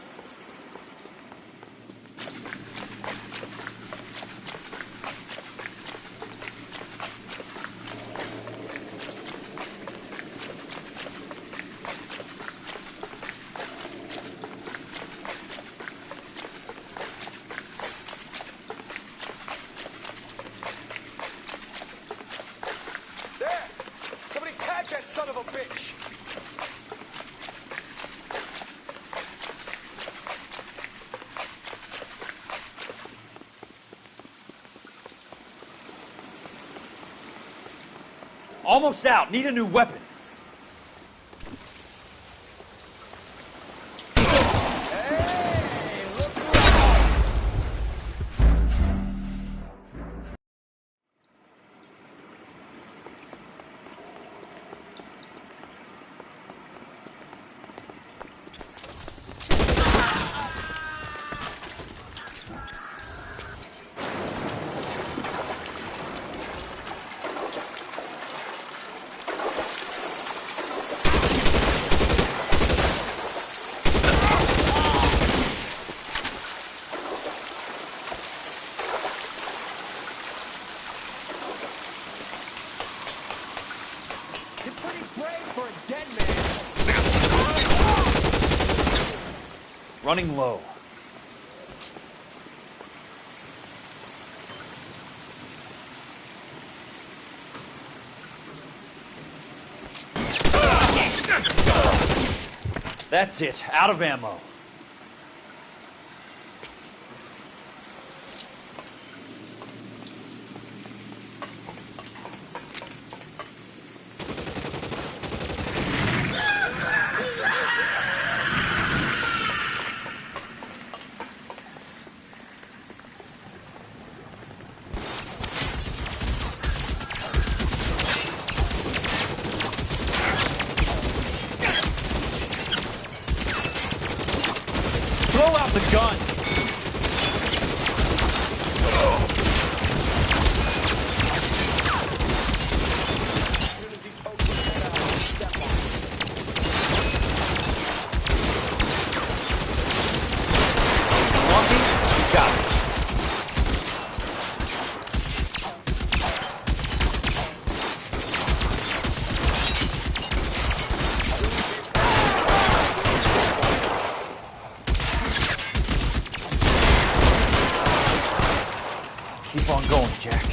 There! Somebody catch that son of a bitch! Almost out. Need a new weapon. You're pretty brave for a dead man. Running low. That's it. Out of ammo. Throw out the guns! Lucky, you got it. Keep on going, Jack.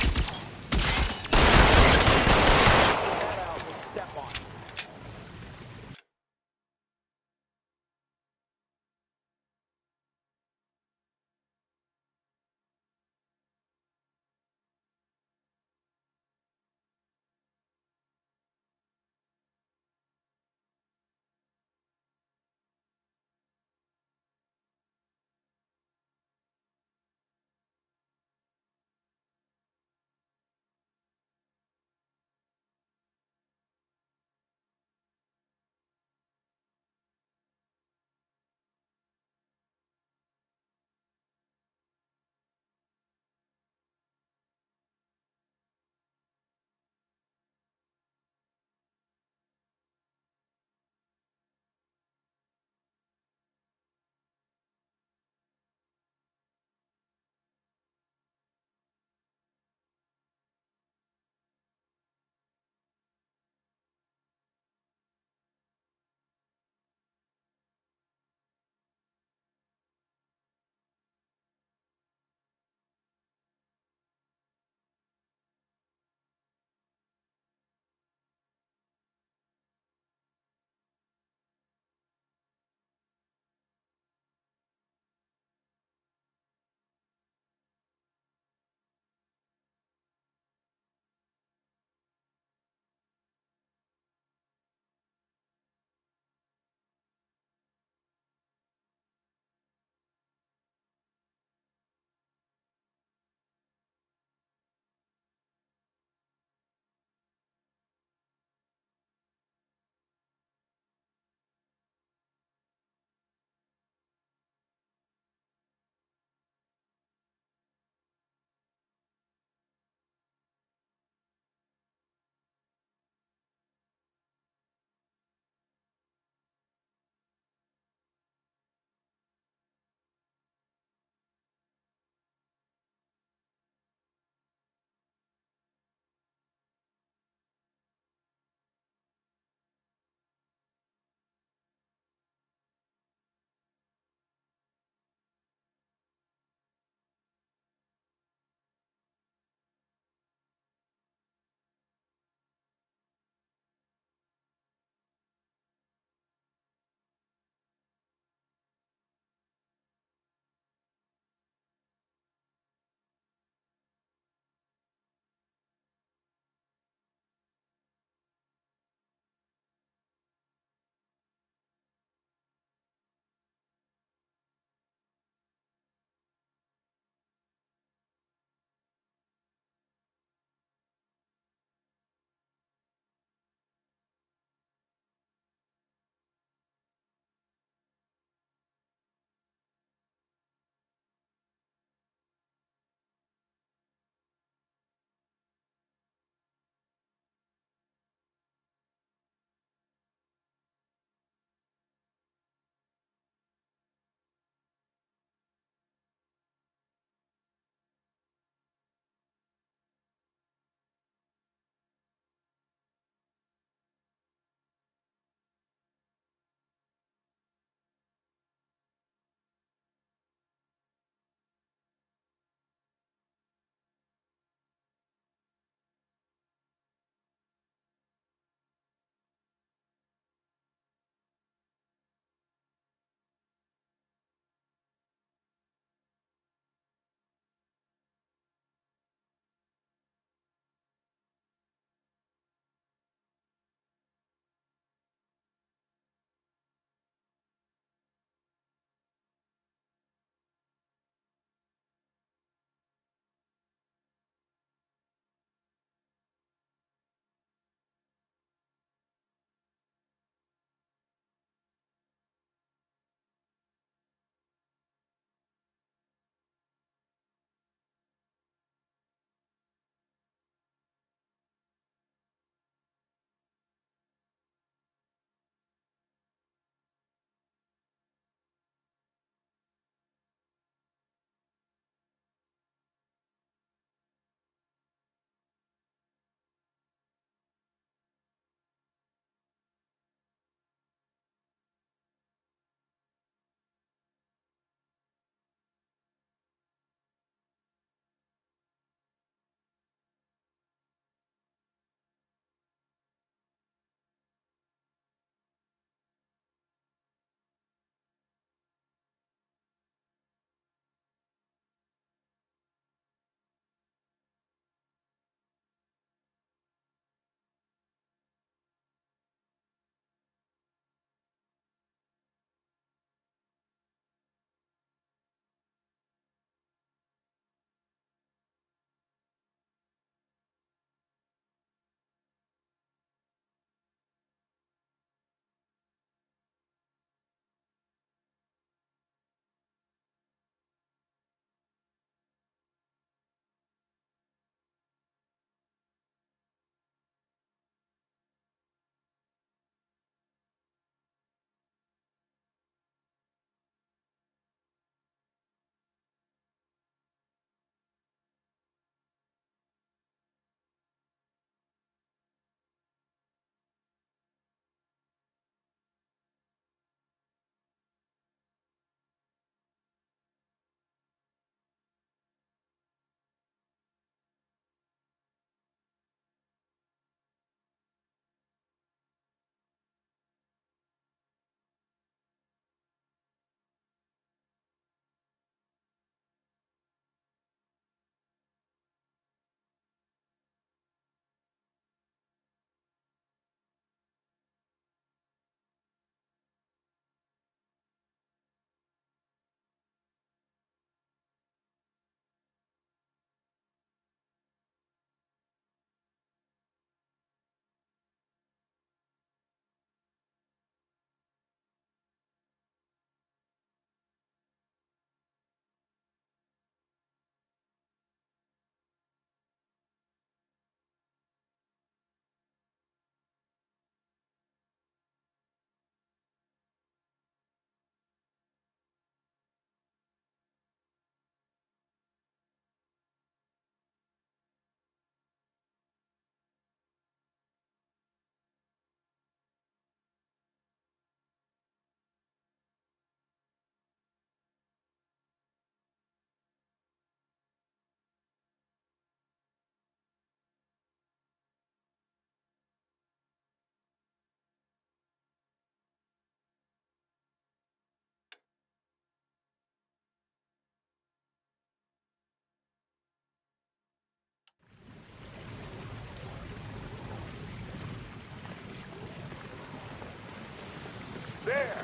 There.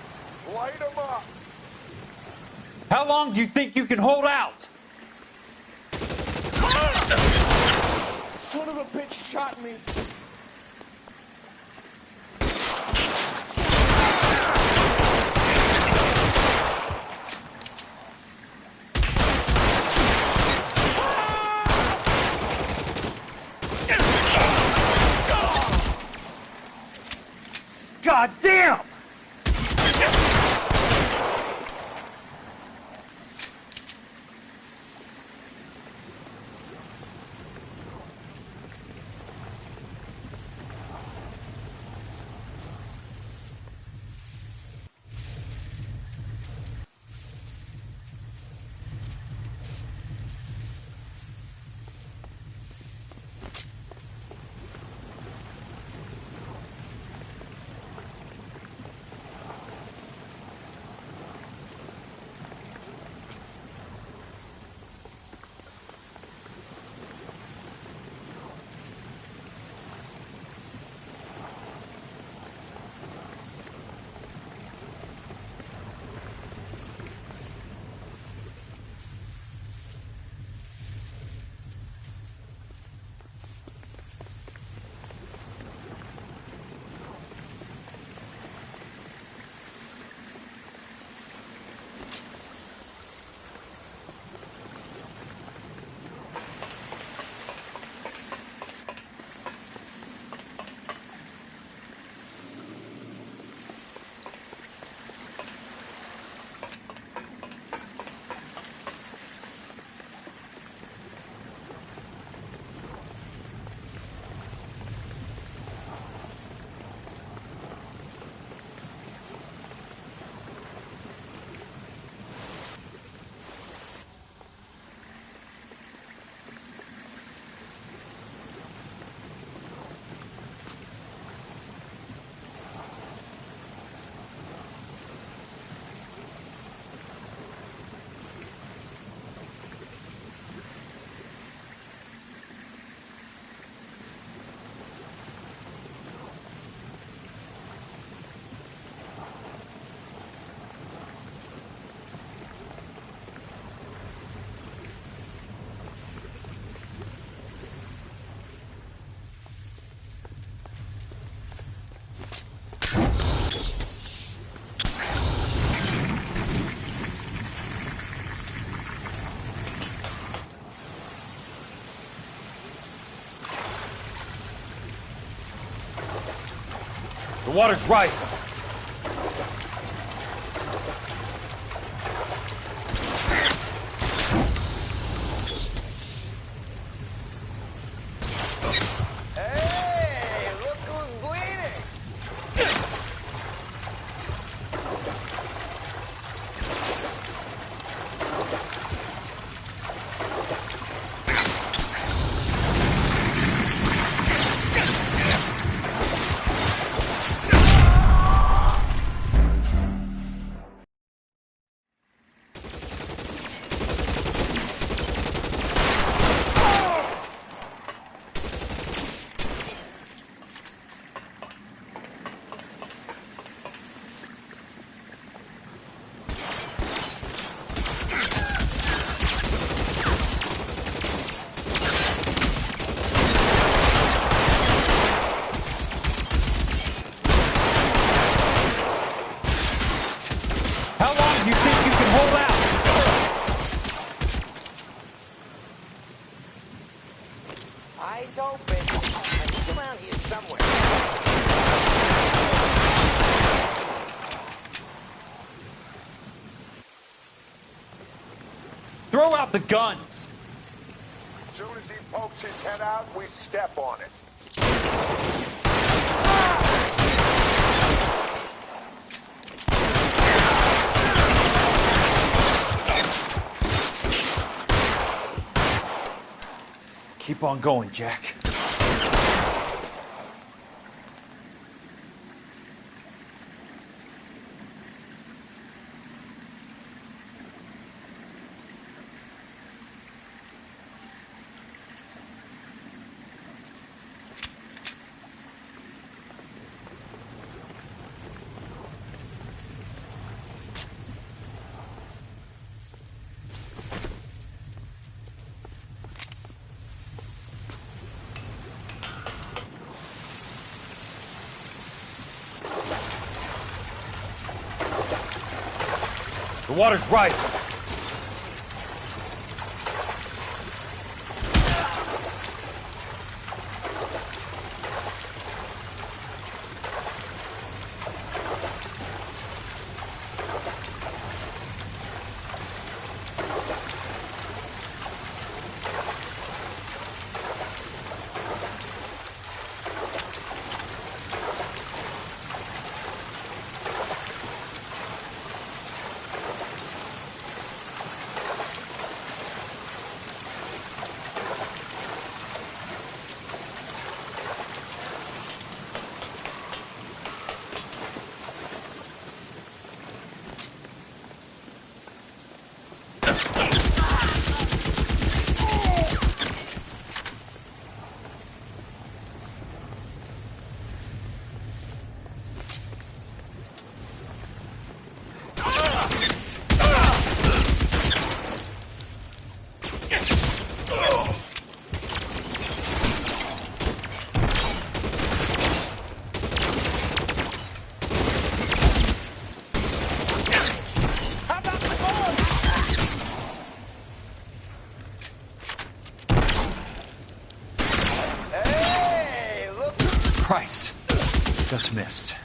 Light them up. How long do you think you can hold out? Son of a bitch shot me. God damn! The water's rising. Hey, look who's bleeding. How long do you think you can hold out? Eyes open. He's around here somewhere. Throw out the guns. As soon as he pokes his head out, we step on it. Keep on going, Jack. The water's rising. Christ. Just missed.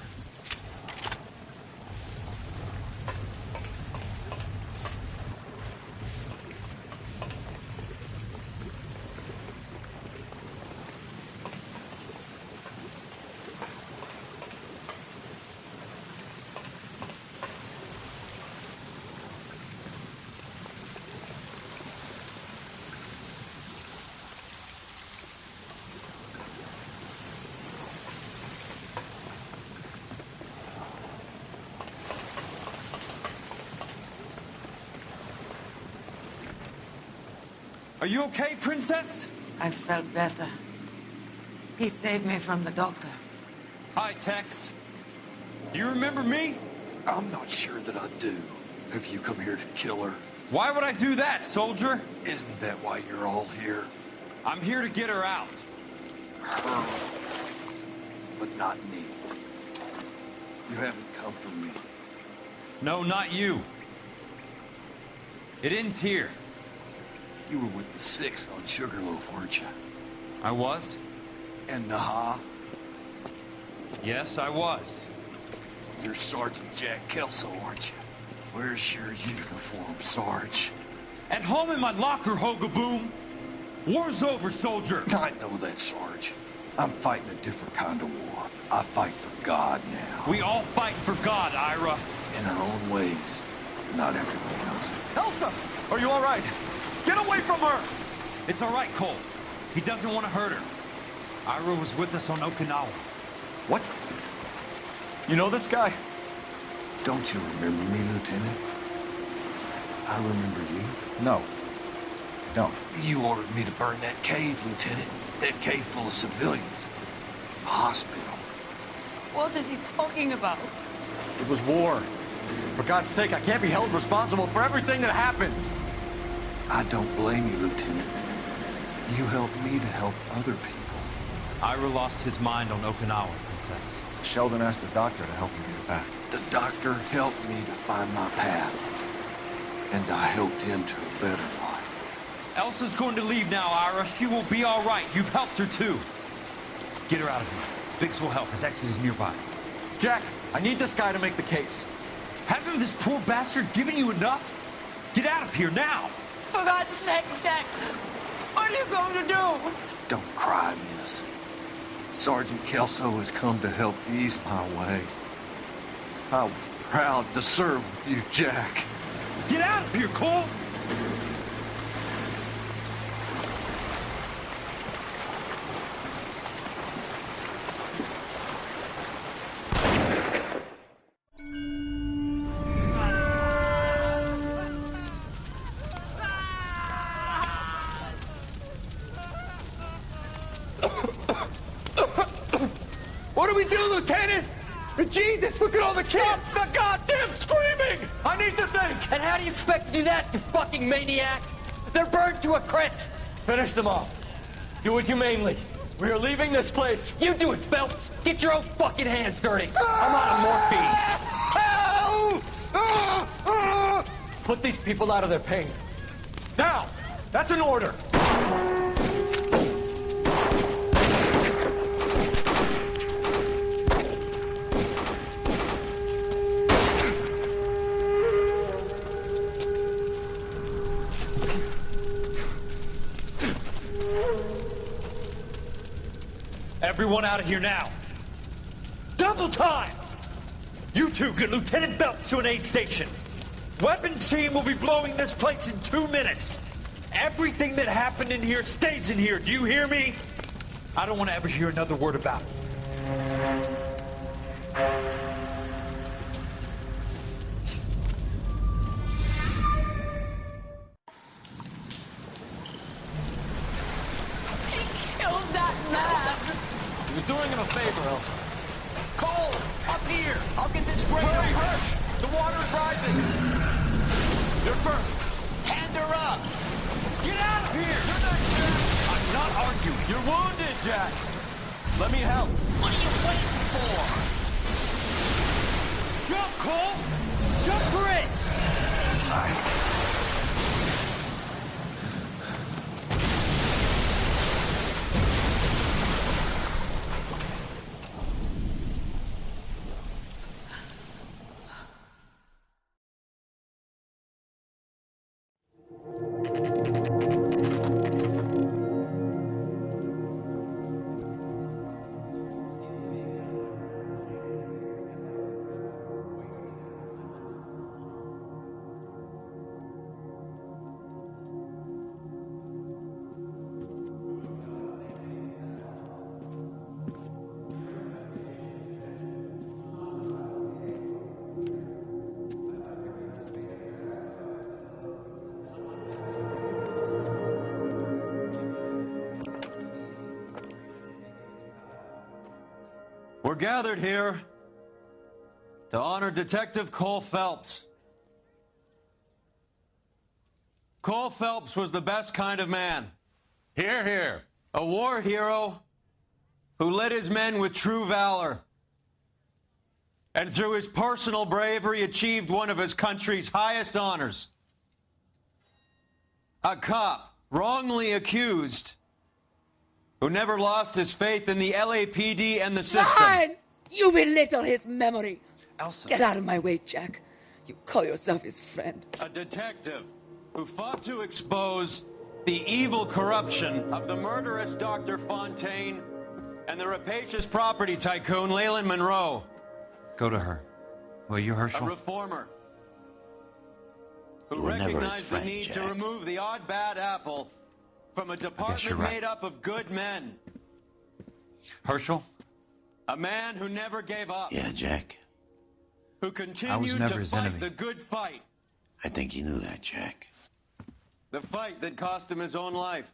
Are you okay, Princess? I felt better. He saved me from the doctor. Hi, Tex. Do you remember me? I'm not sure that I do. Have you come here to kill her? Why would I do that, soldier? Isn't that why you're all here? I'm here to get her out. Her. But not me. You haven't come for me. No, not you. It ends here. You were with the 6th on Sugarloaf, weren't you? I was? And Naha? Yes, I was. You're Sergeant Jack Kelso, aren't you? Where's your uniform, Sarge? At home in my locker, Hogaboom. War's over, soldier. I know that, Sarge. I'm fighting a different kind of war. I fight for God now. We all fight for God, Ira. In our own ways. Not everyone knows it. Elsa! Are you all right? Get away from her! It's all right, Cole. He doesn't want to hurt her. Ira was with us on Okinawa. What? You know this guy? Don't you remember me, Lieutenant? I remember you. No. Don't. You ordered me to burn that cave, Lieutenant. That cave full of civilians. A hospital. What is he talking about? It was war. For God's sake, I can't be held responsible for everything that happened. I don't blame you, Lieutenant. You helped me to help other people. Ira lost his mind on Okinawa, Princess. Sheldon asked the doctor to help him get back. The doctor helped me to find my path. And I helped him to a better life. Elsa's going to leave now, Ira. She will be all right. You've helped her, too. Get her out of here. Biggs will help. His ex is nearby. Jack, I need this guy to make the case. Hasn't this poor bastard given you enough? Get out of here now! For God's sake, Jack! What are you going to do? Don't cry, miss. Sergeant Kelso has come to help ease my way. I was proud to serve with you, Jack. Get out of here, Cole! What do we do, Lieutenant? Jesus, look at all the kids! Stop the goddamn screaming! I need to think! And how do you expect to do that, you fucking maniac? They're burned to a crisp! Finish them off. Do it humanely. We are leaving this place. You do it, Phelps! Get your own fucking hands dirty! I'm out of morphine! Help! Put these people out of their pain. Now! That's an order! Everyone out of here now. Double time! You two get Lieutenant Phelps to an aid station. Weapons team will be blowing this place in 2 minutes. Everything that happened in here stays in here. Do you hear me? I don't want to ever hear another word about it. Killed that man! He was doing him a favor, Elsa. Cole, up here! I'll get this crane over. The water is rising! You're first! Hand her up! Get out of here! You're not Jack! I'm not arguing. You're wounded, Jack! Let me help. What are you waiting for? Jump, Cole! Jump for it! We're gathered here to honor Detective Cole Phelps. Cole Phelps was the best kind of man. Hear, hear. A war hero who led his men with true valor. And through his personal bravery achieved one of his country's highest honors. A cop wrongly accused who never lost his faith in the LAPD and the system. Fine! You belittle his memory. Elsa. Get out of my way, Jack. You call yourself his friend. A detective who fought to expose the evil corruption of the murderous Dr. Fontaine and the rapacious property tycoon Leyland Monroe. Go to her. Will you, Herschel? A reformer who You were never his recognized friend, the need Jack. to remove the odd bad apple from a department you're right. made up of good men. Herschel? A man who never gave up. Yeah, Jack. Who continued to fight the good fight. I think you knew that, Jack. The fight that cost him his own life.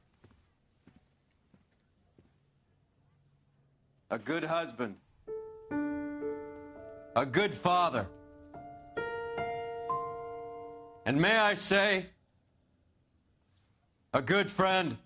A good husband. A good father. And may I say, a good friend.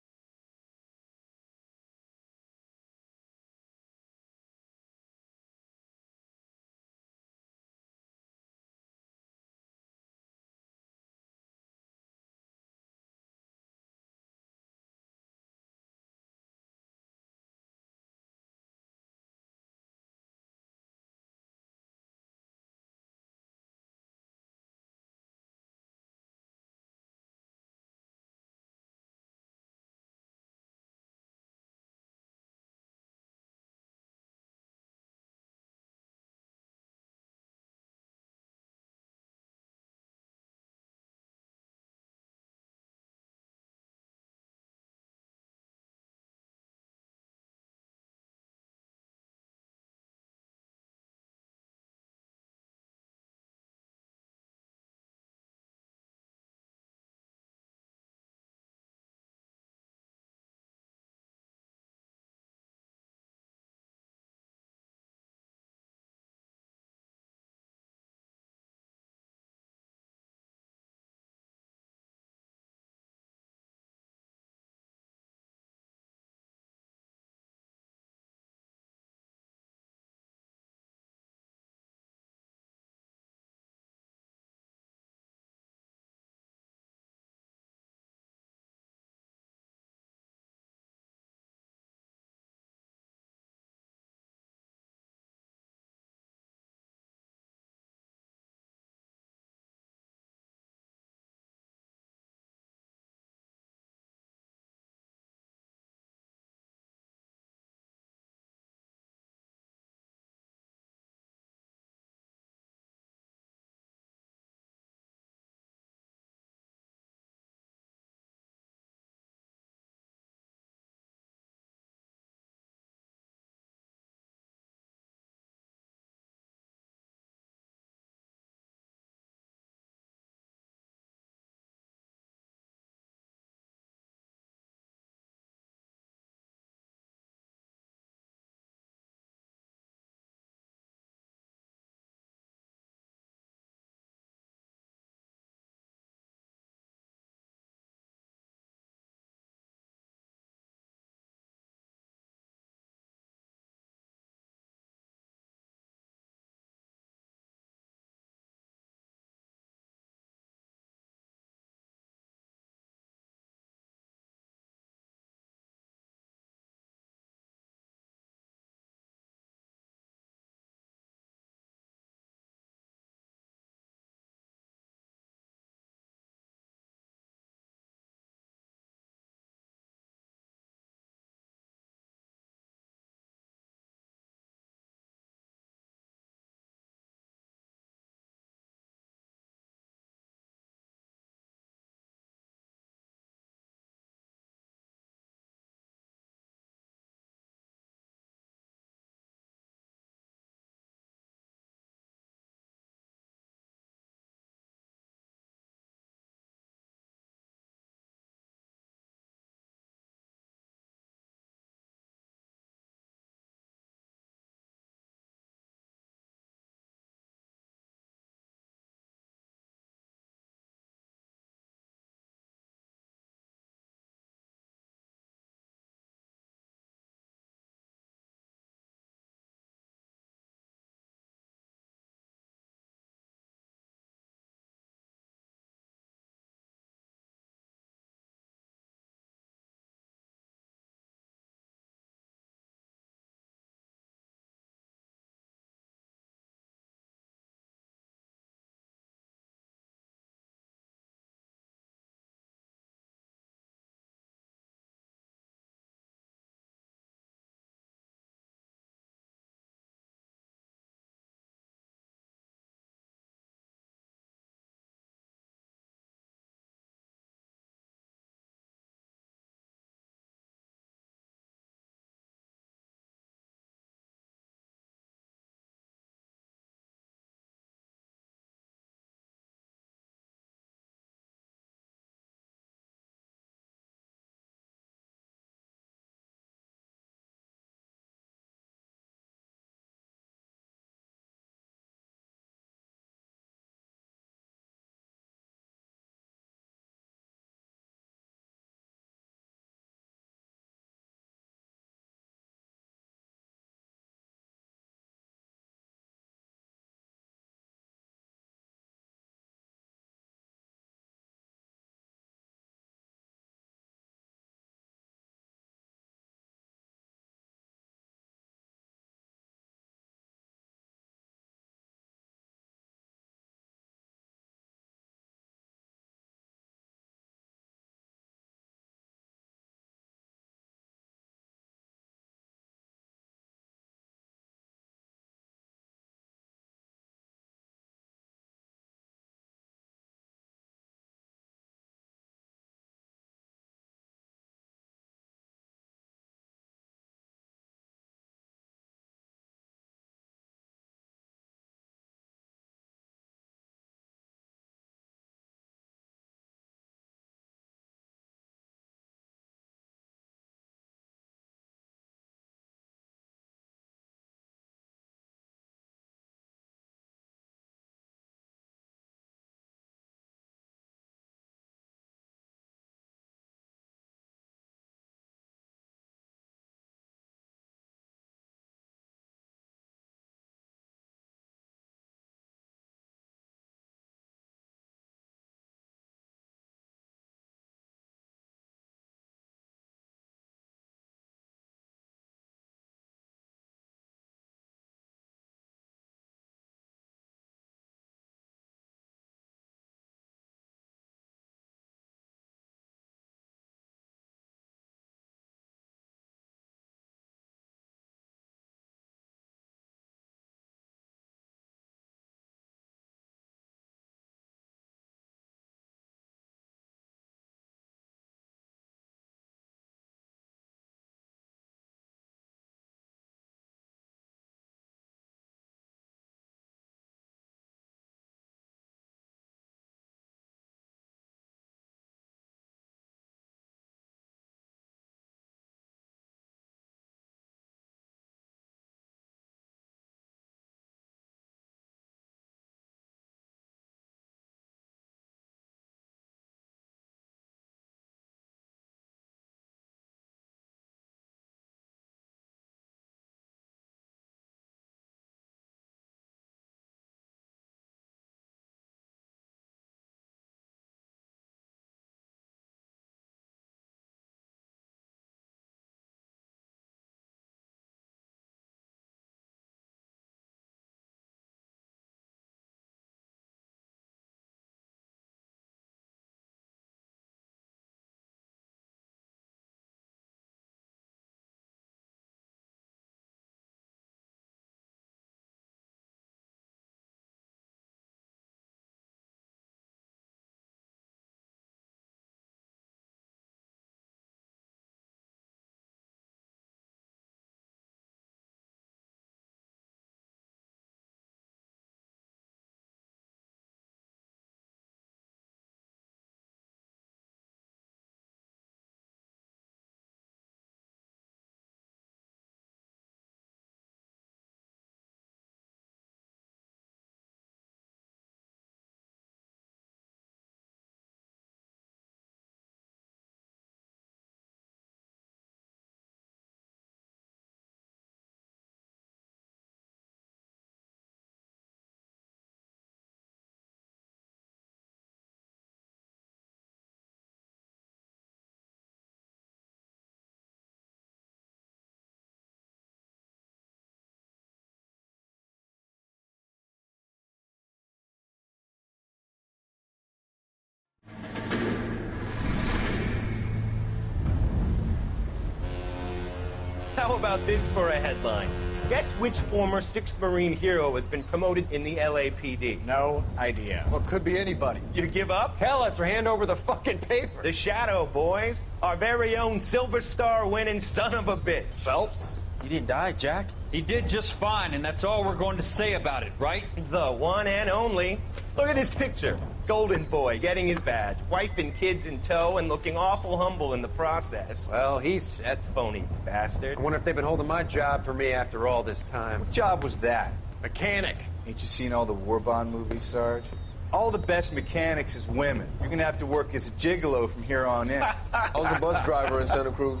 How about this for a headline? Guess which former 6th Marine hero has been promoted in the LAPD? No idea. Well, could be anybody. You give up? Tell us or hand over the fucking paper. The Shadow, boys. Our very own Silver Star winning son of a bitch. Phelps? He didn't die, Jack. He did just fine, and that's all we're going to say about it, right? The one and only. Look at this picture. Golden boy getting his badge, wife and kids in tow, and looking awful humble in the process. Well, he's set. Phony bastard. I wonder if they've been holding my job for me after all this time. What job was that? Mechanic. Ain't you seen all the war bond movies, Sarge? All the best mechanics is women. You're gonna have to work as a gigolo from here on in. I was a bus driver in Santa Cruz.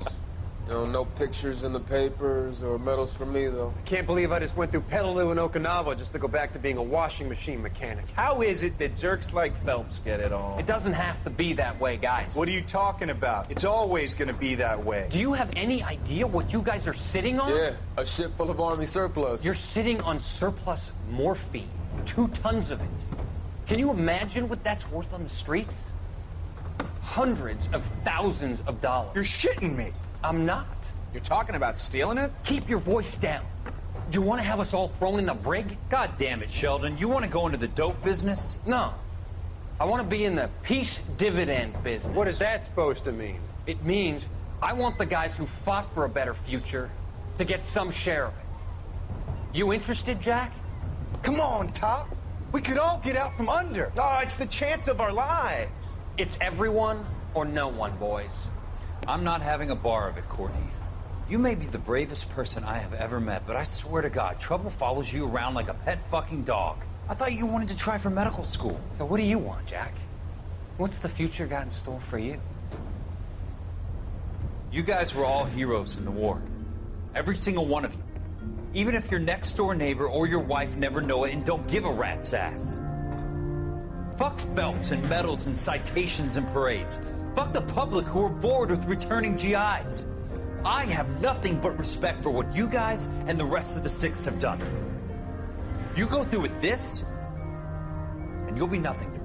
You know, no pictures in the papers or medals for me, though. I can't believe I just went through Peleliu and Okinawa just to go back to being a washing machine mechanic. How is it that jerks like Phelps get it all? It doesn't have to be that way, guys. What are you talking about? It's always gonna be that way. Do you have any idea what you guys are sitting on? Yeah, a ship full of Army surplus. You're sitting on surplus morphine. 2 tons of it. Can you imagine what that's worth on the streets? Hundreds of thousands of dollars. You're shitting me. I'm not. You're talking about stealing it? Keep your voice down. Do you want to have us all thrown in the brig? God damn it, Sheldon. You want to go into the dope business? No. I want to be in the peace dividend business. What is that supposed to mean? It means I want the guys who fought for a better future to get some share of it. You interested, Jack? Come on, Top. We could all get out from under. Oh, it's the chance of our lives. It's everyone or no one, boys. I'm not having a bar of it, Courtney. You may be the bravest person I have ever met, but I swear to God, trouble follows you around like a pet fucking dog. I thought you wanted to try for medical school. So what do you want, Jack? What's the future got in store for you? You guys were all heroes in the war. Every single one of you. Even if your next door neighbor or your wife never know it and don't give a rat's ass. Fuck Phelps and medals and citations and parades. Fuck the public who are bored with returning GIs. I have nothing but respect for what you guys and the rest of the 6th have done. You go through with this, and you'll be nothing.